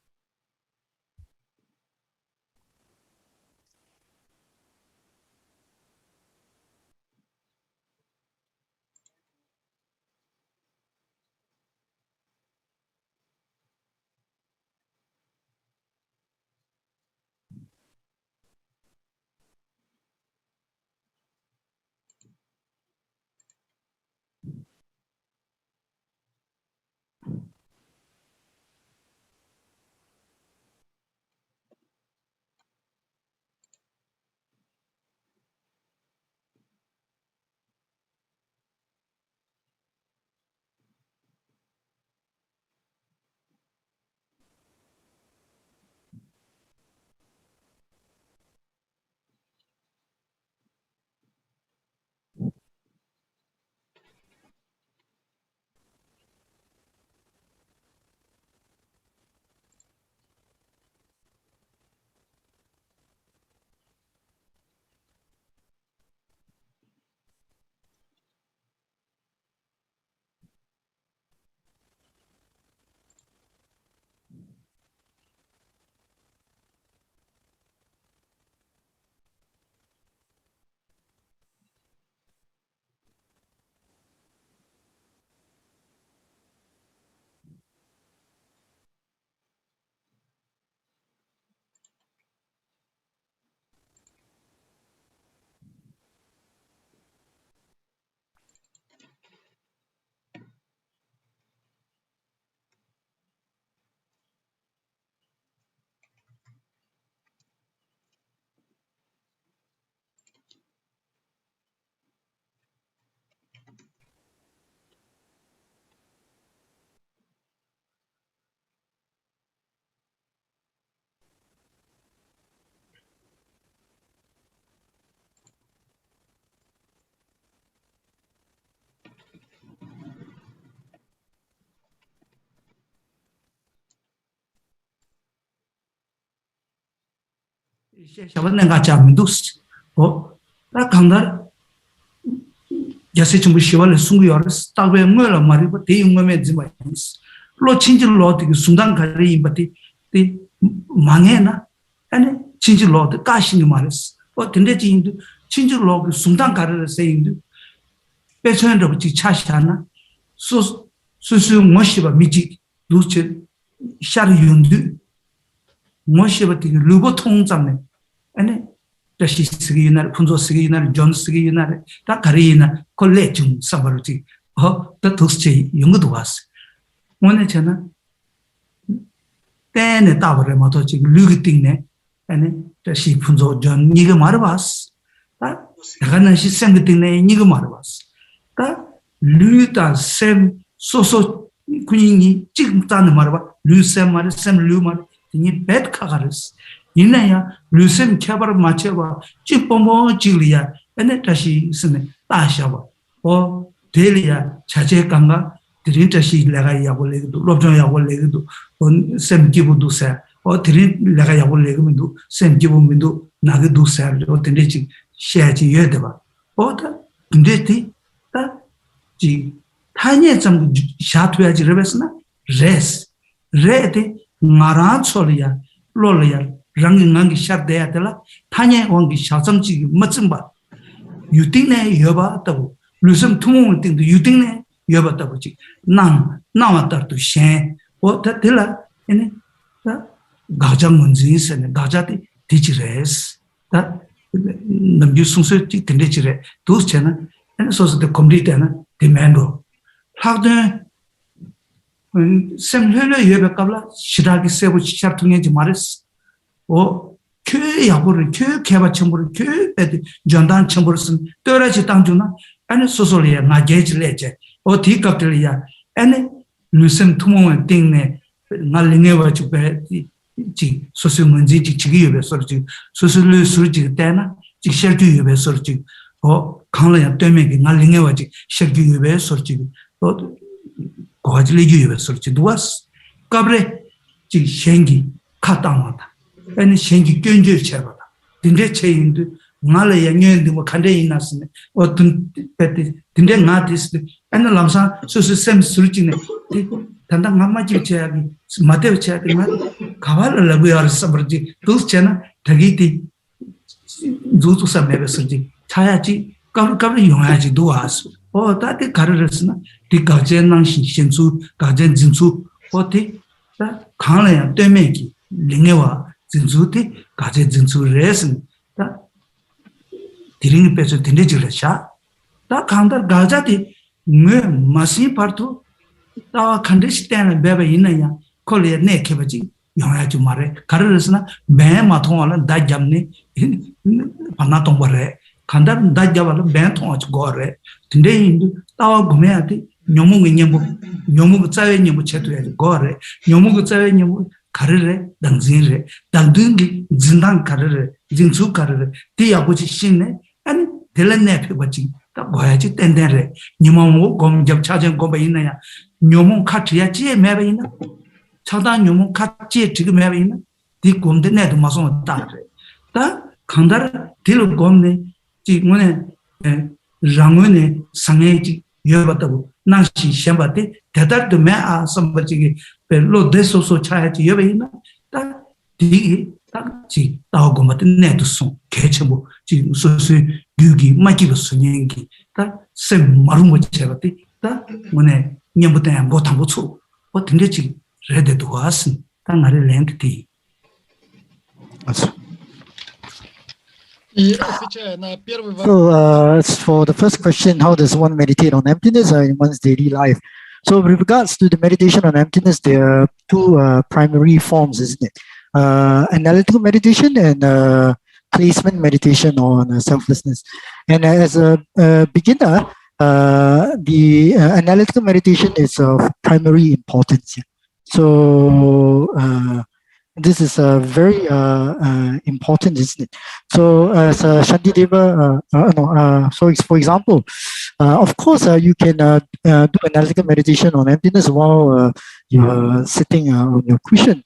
샤반네가 자민두스 나 강다 야세 좀 시발을 숨고요스 따베 뭐라 말이고 대용음에 지마스 로 친질로 되게 순간 가리 임바티 티 망해나 아니 친질로 까시니 말스 근데 진도 친질로 순간 가르를 세인도 배천도 지 차시하나 수수 뭐시바 미지 루체 샤르윤도 뭐시바 되게 루보 통장네 아니 다시 쓰기 날 분조 쓰기 날 존쓰기 날 다 가리나 콜레중 사버지 더 도스체 용도 왔어 오늘 저는 때에 따버려 모두 지금 류기띵네 아니 다시 분조 존 니가 말아봤어 다 나가는 시스템 때문에 니가 말아봤어 다 류다 셈 소소 군인이 지금 따는 말아봐 류셈 말을 셈 류말 니 뱃카가르스 이나야 루셈 캐바르 마체바 찌뽀모 지리야 에네 다시 스네 따샤바 데리야 자제 강가 드린 다시 내가 야골레도 롭정 야골레도 셈 기부도세 드린 내가 야골레도 셈 기부민도 나게 도세 어떤지 셰지 여대바 다 근데티 다지 타니에 좀 샤트야지 레베스나 레데 마라 소리야 로리야 랑랑기 샤데야텔라 타니에 원기 샤성지 멋진바 유팅네 여바다고 루섬 투몽을 띵도 유팅네 여바다고지 나왔다도 셴 다텔라 에네 가장 문제 있어네 가자디 디지레스 다 남유승설지 된대지레 도스체나 에네 소스데 컴플리트나 디맨도 하드 샘헬레 여백qabla 시라기 세부 시작 통해지 말했어 그 야보를 그 개바 첨부를 그 전단 첨부를 쓴 떨어지 땅주나 아니 소소리야 나게질레제 디갑들이야 아니 루셈 투몽을 띵네 날링에와 주베지 소소 문제지 지기여베 소리지 소소를 소리지 때나 직설규여베 소리지 강라야 때문에 날링에와지 셔규여베 소리지 고아질레규여베 소리지 누웠어 까브레 지 생기 카땅마다 아니 생기 견줄 쳐봐라. 근데 체인도 나를 양년도 뭐 간대 있나스네. 어떤 근데 나디스 아니 람사 소스템 술지네. 단단 mammaji 쳐야기 마대로 쳐야기 말 가발을 라고야 서버지 도스잖아. 자기디 조조사 매버서지 차야지 까르까르 용야지 도와스. 다들 가르르스나 디가젠낭 신신수 가젠 진수 어디 다 강래야 때문에기 링에와 진수티 가제 진수 레슨 다 디링 페서 딘데지르샤 다 강다 가자디 뭐 마시 파르투 다 컨디스테나 베베 이나야 콜레 네케바지 용야주 마레 가르르스나 매 마통알은 다 잡네 반나 동버레 간다 다 잡아도 매 통하지 거래 딘데 인도 따와 구매하디 녀몽이 녀몽 짜외 녀몽 채도야지 거래 녀몽 짜외 녀몽 가르레 당진레 당둥기 진당 가르레 진수 가르레 디아고지 신네 아니 델레네 페바지 다 뭐야지 땡땡레 니모모 검접 차전 고바 있나야 녀몽 카트야 지에 매베 있나 차다 녀몽 카트에 지금 매베 있나 디 곰데 내도 마송 따레 다 강다르 딜 곰네 지 뭐네 장원에 상해지 여바다고 나시 셴바데 대달도 매아 선버지기 로 데소소 차야지 여베이나 딱 디기 딱지 나오고 맞는 내도 송 개체뭐 지금 소소 유기 마기로 순행기 딱셈 마루모 제바데 딱 뭐네 냠부터 못한 거초 어떤데 지금 레데도 왔음 딱 나를 렌트티 맞아. И отвечая на первый вопрос. So, for the first question, how does one meditate on emptiness in one's daily life? So, with regards to the meditation on emptiness, there are two primary forms, isn't it? Analytical meditation and placement meditation on selflessness. And as a beginner, the analytical meditation is of primary importance. So, this is very important, isn't it? So, as Shantideva, so for example, of course, you can do analytical meditation on emptiness while you're sitting on your cushion.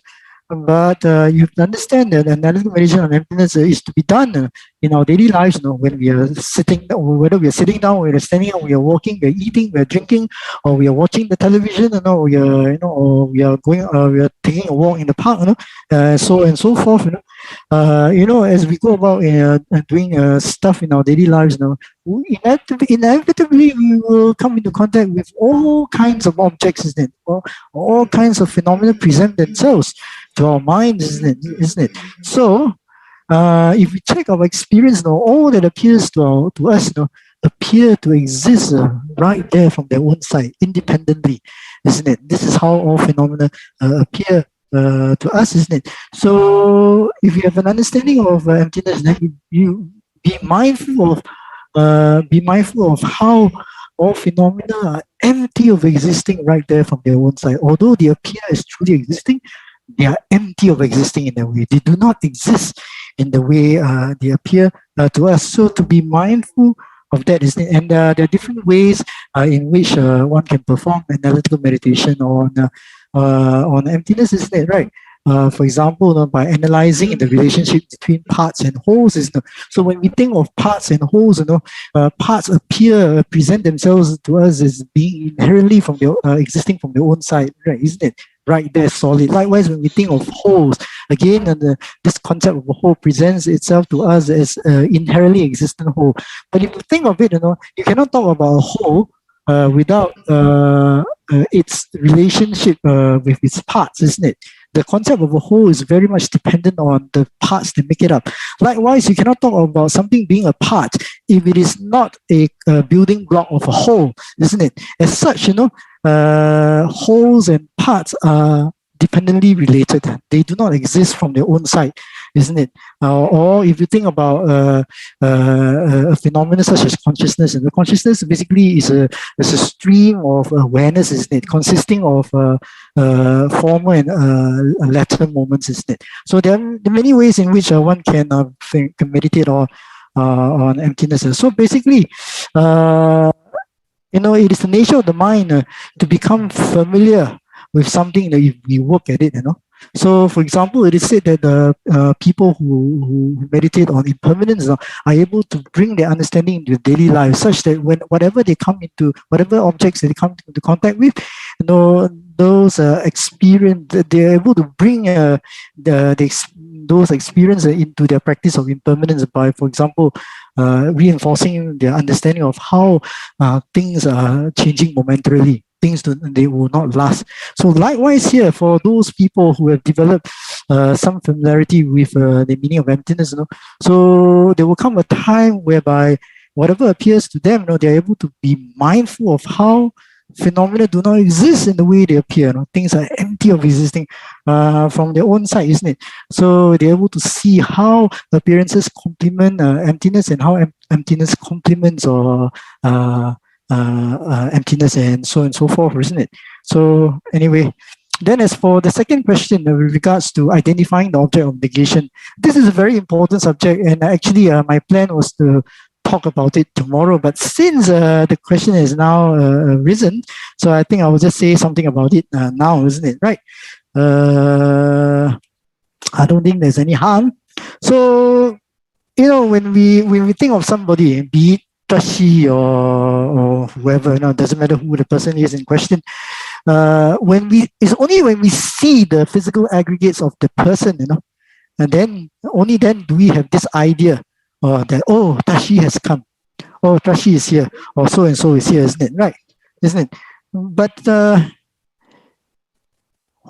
But you have to understand that analytical meditation on emptiness is to be done in our daily lives. When we are sitting, whether we are sitting down, we are standing up, we are walking, we are eating, we are drinking, or we are watching the television, or we are, or we are going, we are taking a walk in the park, so and so forth. As we go about doing stuff in our daily lives, inevitably we will come into contact with all kinds of objects, isn't it? All kinds of phenomena present themselves to our minds, isn't it? So, if we check our experience, all that appears to us, appear to exist right there from their own side, independently, isn't it? This is how all phenomena appear to us, isn't it? So, if you have an understanding of emptiness, then you be mindful of how all phenomena are empty of existing right there from their own side. Although they appear as truly existing, they are empty of existing in a way. They do not exist in the way they appear to us. So to be mindful of that, isn't it? And there are different ways in which one can perform analytical meditation on emptiness, isn't it? Right. For example, by analyzing the relationship between parts and wholes, so when we think of parts and wholes, parts present themselves to us as being inherently from their existing from their own side, right? Isn't it? Right there, solid. Likewise, when we think of wholes, again, this concept of a whole presents itself to us as inherently existent whole. But if you think of it, you cannot talk about a whole without its relationship with its parts, isn't it? The concept of a whole is very much dependent on the parts that make it up. Likewise, you cannot talk about something being a part if it is not a building block of a whole, isn't it? As such, wholes and parts are dependently related. They do not exist from their own side, isn't it? Or if you think about a phenomenon such as consciousness, and the consciousness basically is a stream of awareness, isn't it? Consisting of former and latter moments, isn't it? So there are many ways in which one can meditate on emptiness. So basically, it is the nature of the mind to become familiar with something that we work at it, So, for example, it is said that people who meditate on impermanence are able to bring their understanding into their daily life, such that whatever objects they come into contact with, those experience, they're able to bring those experiences into their practice of impermanence by, for example, reinforcing their understanding of how things are changing momentarily. Things they will not last. So likewise here, for those people who have developed some familiarity with the meaning of emptiness, so there will come a time whereby whatever appears to them, they are able to be mindful of how phenomena do not exist in the way they appear. Things are empty of existing from their own side, isn't it? So they're able to see how appearances complement emptiness, and how emptiness complements or emptiness, and so forth, isn't it? So anyway, then as for the second question with regards to identifying the object of negation, this is a very important subject, and actually my plan was to talk about it tomorrow, but since the question has now risen, so I think I will just say something about it now, isn't it? Right? I don't think there's any harm. So when we think of somebody, be it Tashi or whoever, doesn't matter who the person is in question. It's only when we see the physical aggregates of the person, and then only then do we have this idea that Tashi has come, Tashi is here, or so and so is here, isn't it? Right? Isn't it? But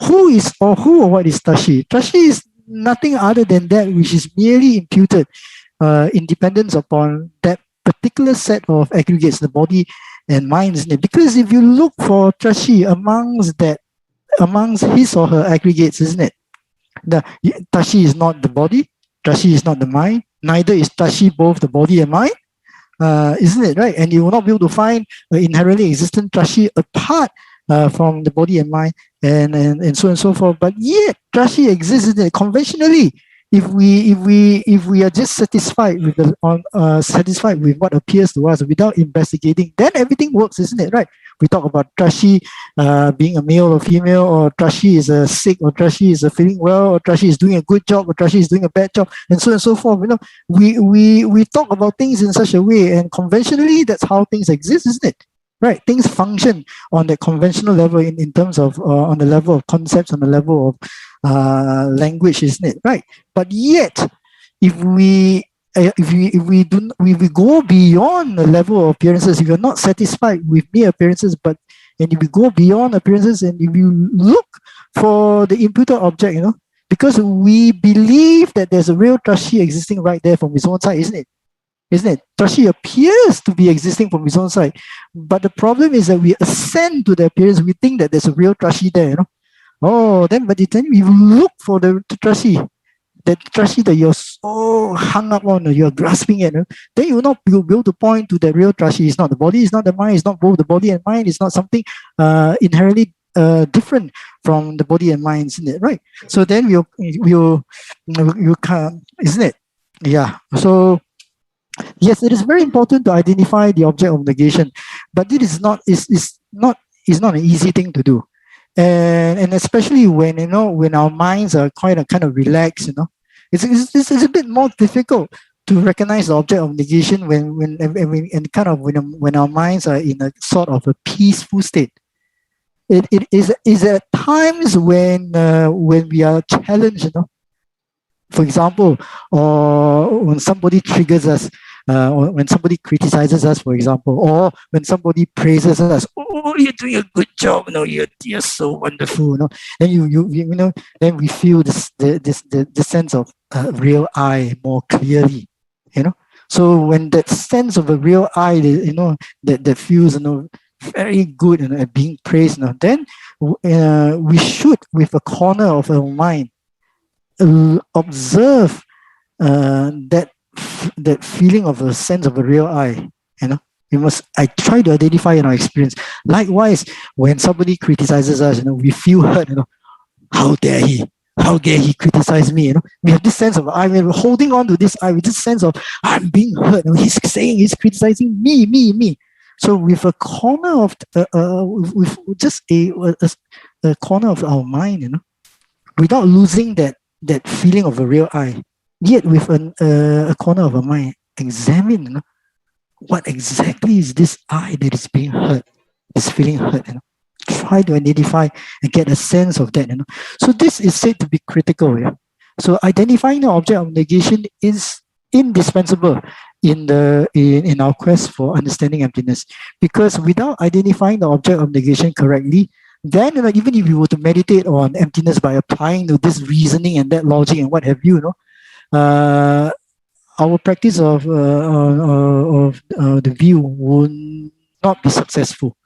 who or what is Tashi? Tashi is nothing other than that which is merely imputed independence upon that particular set of aggregates, the body and mind, isn't it? Because if you look for Tashi amongst his or her aggregates, isn't it? Tashi is not the body, Tashi is not the mind, neither is Tashi both the body and mind, isn't it? Right? And you will not be able to find inherently existent Tashi apart from the body and mind, and so on and so forth. But yet Tashi exists, isn't it? Conventionally, if we are just satisfied with satisfied with what appears to us without investigating, then everything works, isn't it? Right? We talk about Trashi being a male or female, or Trashi is sick, or Trashi is feeling well, or Trashi is doing a good job, or Trashi is doing a bad job, and so on and so forth. You know, we talk about things in such a way, and conventionally that's how things exist, isn't it? Right? Things function on the conventional level in terms of on the level of concepts, on the level of language, isn't it? Right? But yet, if we go beyond the level of appearances, if you're not satisfied with mere appearances, and if we go beyond appearances, and if you look for the imputed object, you know, because we believe that there's a real Trashi existing right there from his own side, isn't it? Isn't it? Trashi appears to be existing from his own side, but the problem is that we ascend to the appearance. We think that there's a real Trashi there, you know. Oh, then by the time we look for the Trashi, that Trashi that you're so hung up on, you're grasping at, then you will not be able to point to the real Trashi. It's not the body, it's not the mind, it's not both the body and mind, it's not something inherently different from the body and mind, isn't it? Right? So then you can't, isn't it? Yeah. So yes, it is very important to identify the object of negation, but it is not an easy thing to do. And especially when when our minds are kind of relaxed, it's a bit more difficult to recognize the object of negation when our minds are in a sort of a peaceful state. It is at times when we are challenged, for example, or when somebody triggers us, or when somebody criticizes us, for example, or when somebody praises us, oh, you're doing a good job, you're so wonderful, then then we feel this sense of real I more clearly, So when that sense of a real I, that feels, very good and being praised, then we should, with a corner of our mind, observe that feeling of a sense of a real I. I try to identify in our experience. Likewise, when somebody criticizes us, we feel hurt. How dare he criticize me? We have this sense of we're holding on to this I with this sense of I'm being hurt. He's criticizing me. So with a corner of with just a corner of our mind, without losing that feeling of a real I, yet with a corner of a mind, examine what exactly is this I that is being hurt, is feeling hurt. Try to identify and get a sense of that. So this is said to be critical. Yeah. So identifying the object of negation is indispensable in our quest for understanding emptiness, because without identifying the object of negation correctly, then even if you were to meditate on emptiness by applying to this reasoning and that logic and what have you, our practice of the view will not be successful.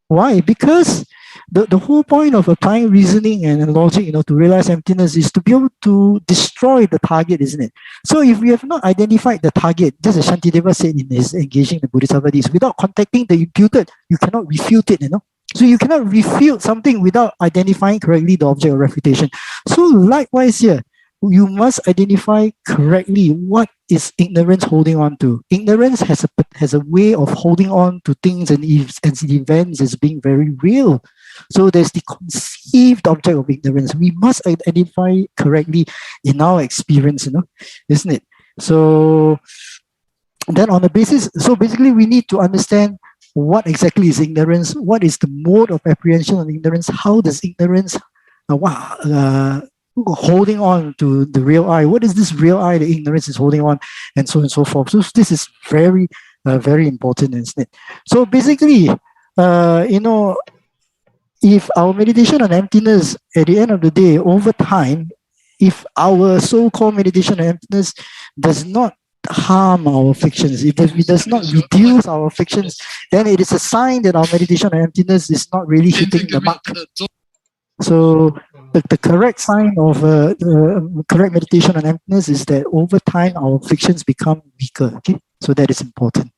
Why? Because the whole point of applying reasoning and logic, to realize emptiness is to be able to destroy the target, isn't it? So if we have not identified the target, just as Shantideva said in his engaging the Bodhisattvas, without contacting the imputed, you cannot refute it, So you cannot refute something without identifying correctly the object of refutation. So likewise here, you must identify correctly what is ignorance holding on to. Ignorance has a way of holding on to things and events as being very real. So there's the conceived object of ignorance. We must identify correctly in our experience, isn't it? So then on the basis, so basically we need to understand what exactly is ignorance, what is the mode of apprehension of ignorance, how does ignorance holding on to the real I, what is this real I that ignorance is holding on, and so on and so forth. So this is very very important, isn't it? So basically if our meditation on emptiness at the end of the day, over time, if our so-called meditation on emptiness does not harm our afflictions, if it does not reduce our afflictions, then it is a sign that our meditation on emptiness is not really hitting the mark. So the correct sign of correct meditation on emptiness is that over time our afflictions become weaker. Okay, so that is important.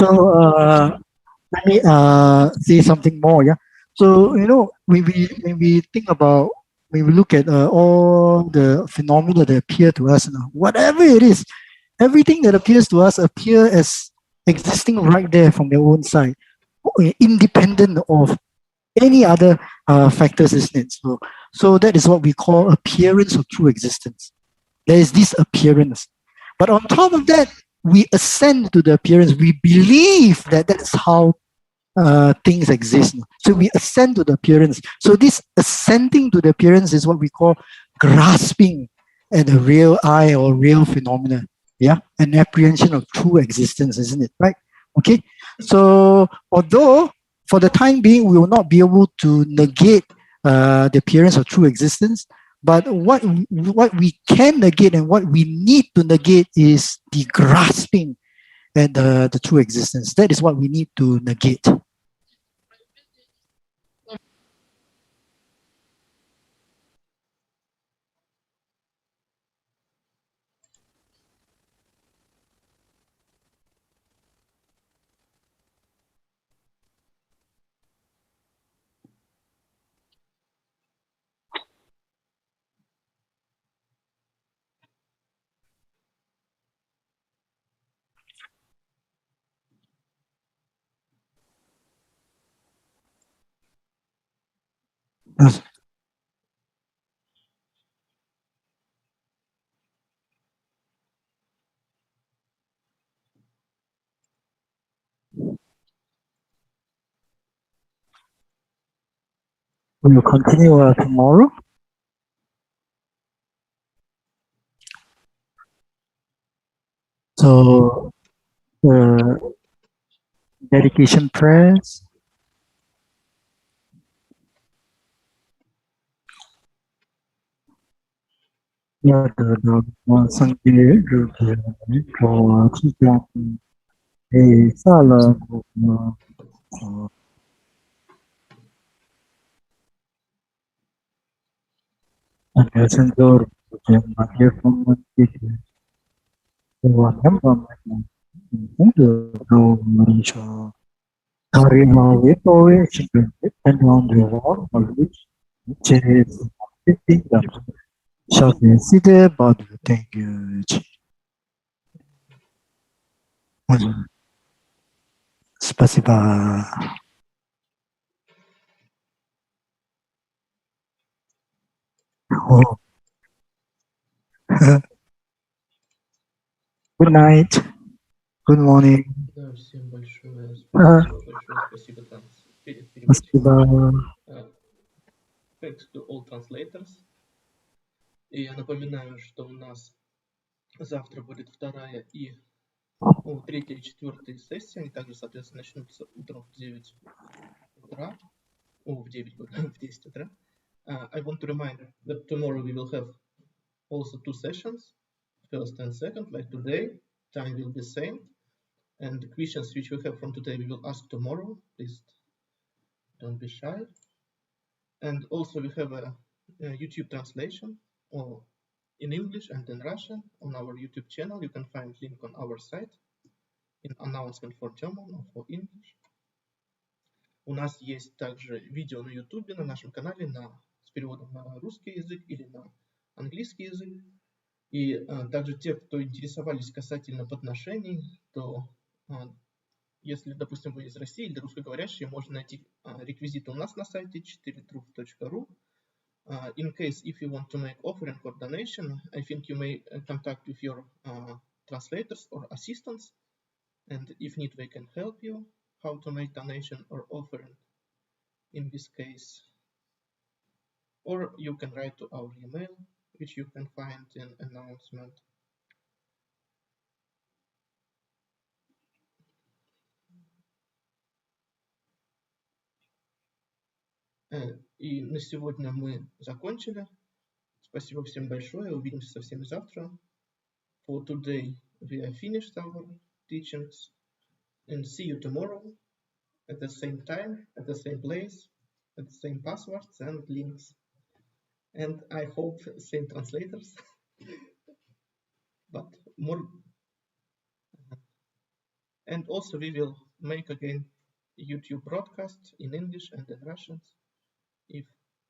So let me say something more. Yeah. So when we think about, when we look at all the phenomena that appear to us, whatever it is, everything that appears to us appear as existing right there from their own side, independent of any other factors, isn't it? So that is what we call appearance of true existence. There is this appearance. But on top of that, we ascend to the appearance. We believe that that's how things exist. So we ascend to the appearance. So this ascending to the appearance is what we call grasping at a real I or real phenomena. Yeah, an apprehension of true existence, isn't it? Right? Okay. So although for the time being we will not be able to negate the appearance of true existence, but what we can negate and what we need to negate is the grasping at the true existence. That is what we need to negate. Yes. We will continue tomorrow. So dedication prayers. Thank you. Спасибо. Oh. Good night. Good morning. Да, всем большое спасибо, переводчикам. Спасибо. Thanks to all translators. И я напоминаю, что у нас завтра будет вторая и третья и четвертая сессии. Они также, соответственно, начнутся утром в 9 утра. В 9, в 10 утра. I want to remind that tomorrow we will have also two sessions, first and second, like today. Time will be same. And the questions which we have from today we will ask tomorrow. Please don't be shy. And also we have a YouTube translation in English and in Russian on our YouTube channel. You can find link on our site in announcement for German or for English. У нас есть также видео на YouTube на нашем канале с переводом на русский язык или на английский язык. И также те, кто интересовались касательно подношений, то если, допустим, вы из России или русскоговорящие, можно найти реквизиты у нас на сайте 4truth.ru. In case if you want to make offering or donation, I think you may contact with your translators or assistants, and if need, they can help you how to make donation or offering in this case. Or you can write to our email, which you can find in announcement. И на сегодня мы закончили. Спасибо всем большое. Увидимся со всеми завтра. For today we have finished our teachings. And see you tomorrow at the same time, at the same place, at the same passwords and links. And I hope same translators, but more. And also we will make again YouTube broadcast in English and in Russian. If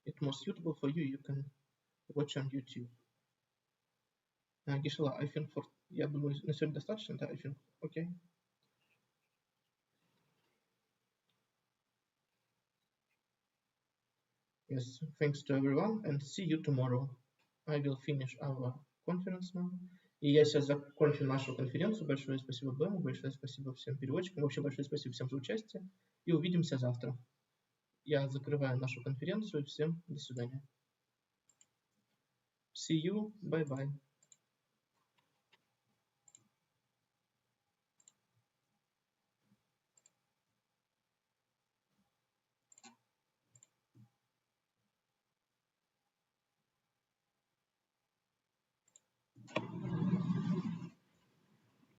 it's more suitable for you, you can watch on YouTube. Гишела, I think я думаю, на сегодня достаточно, да, I think, okay. Yes, thanks to everyone and see you tomorrow. I will finish our conference now. И я сейчас закончу нашу конференцию. Большое спасибо Бэму, большое спасибо всем переводчикам, вообще большое спасибо всем за участие. И увидимся завтра. Я закрываю нашу конференцию. Всем до свидания. See you. Bye-bye.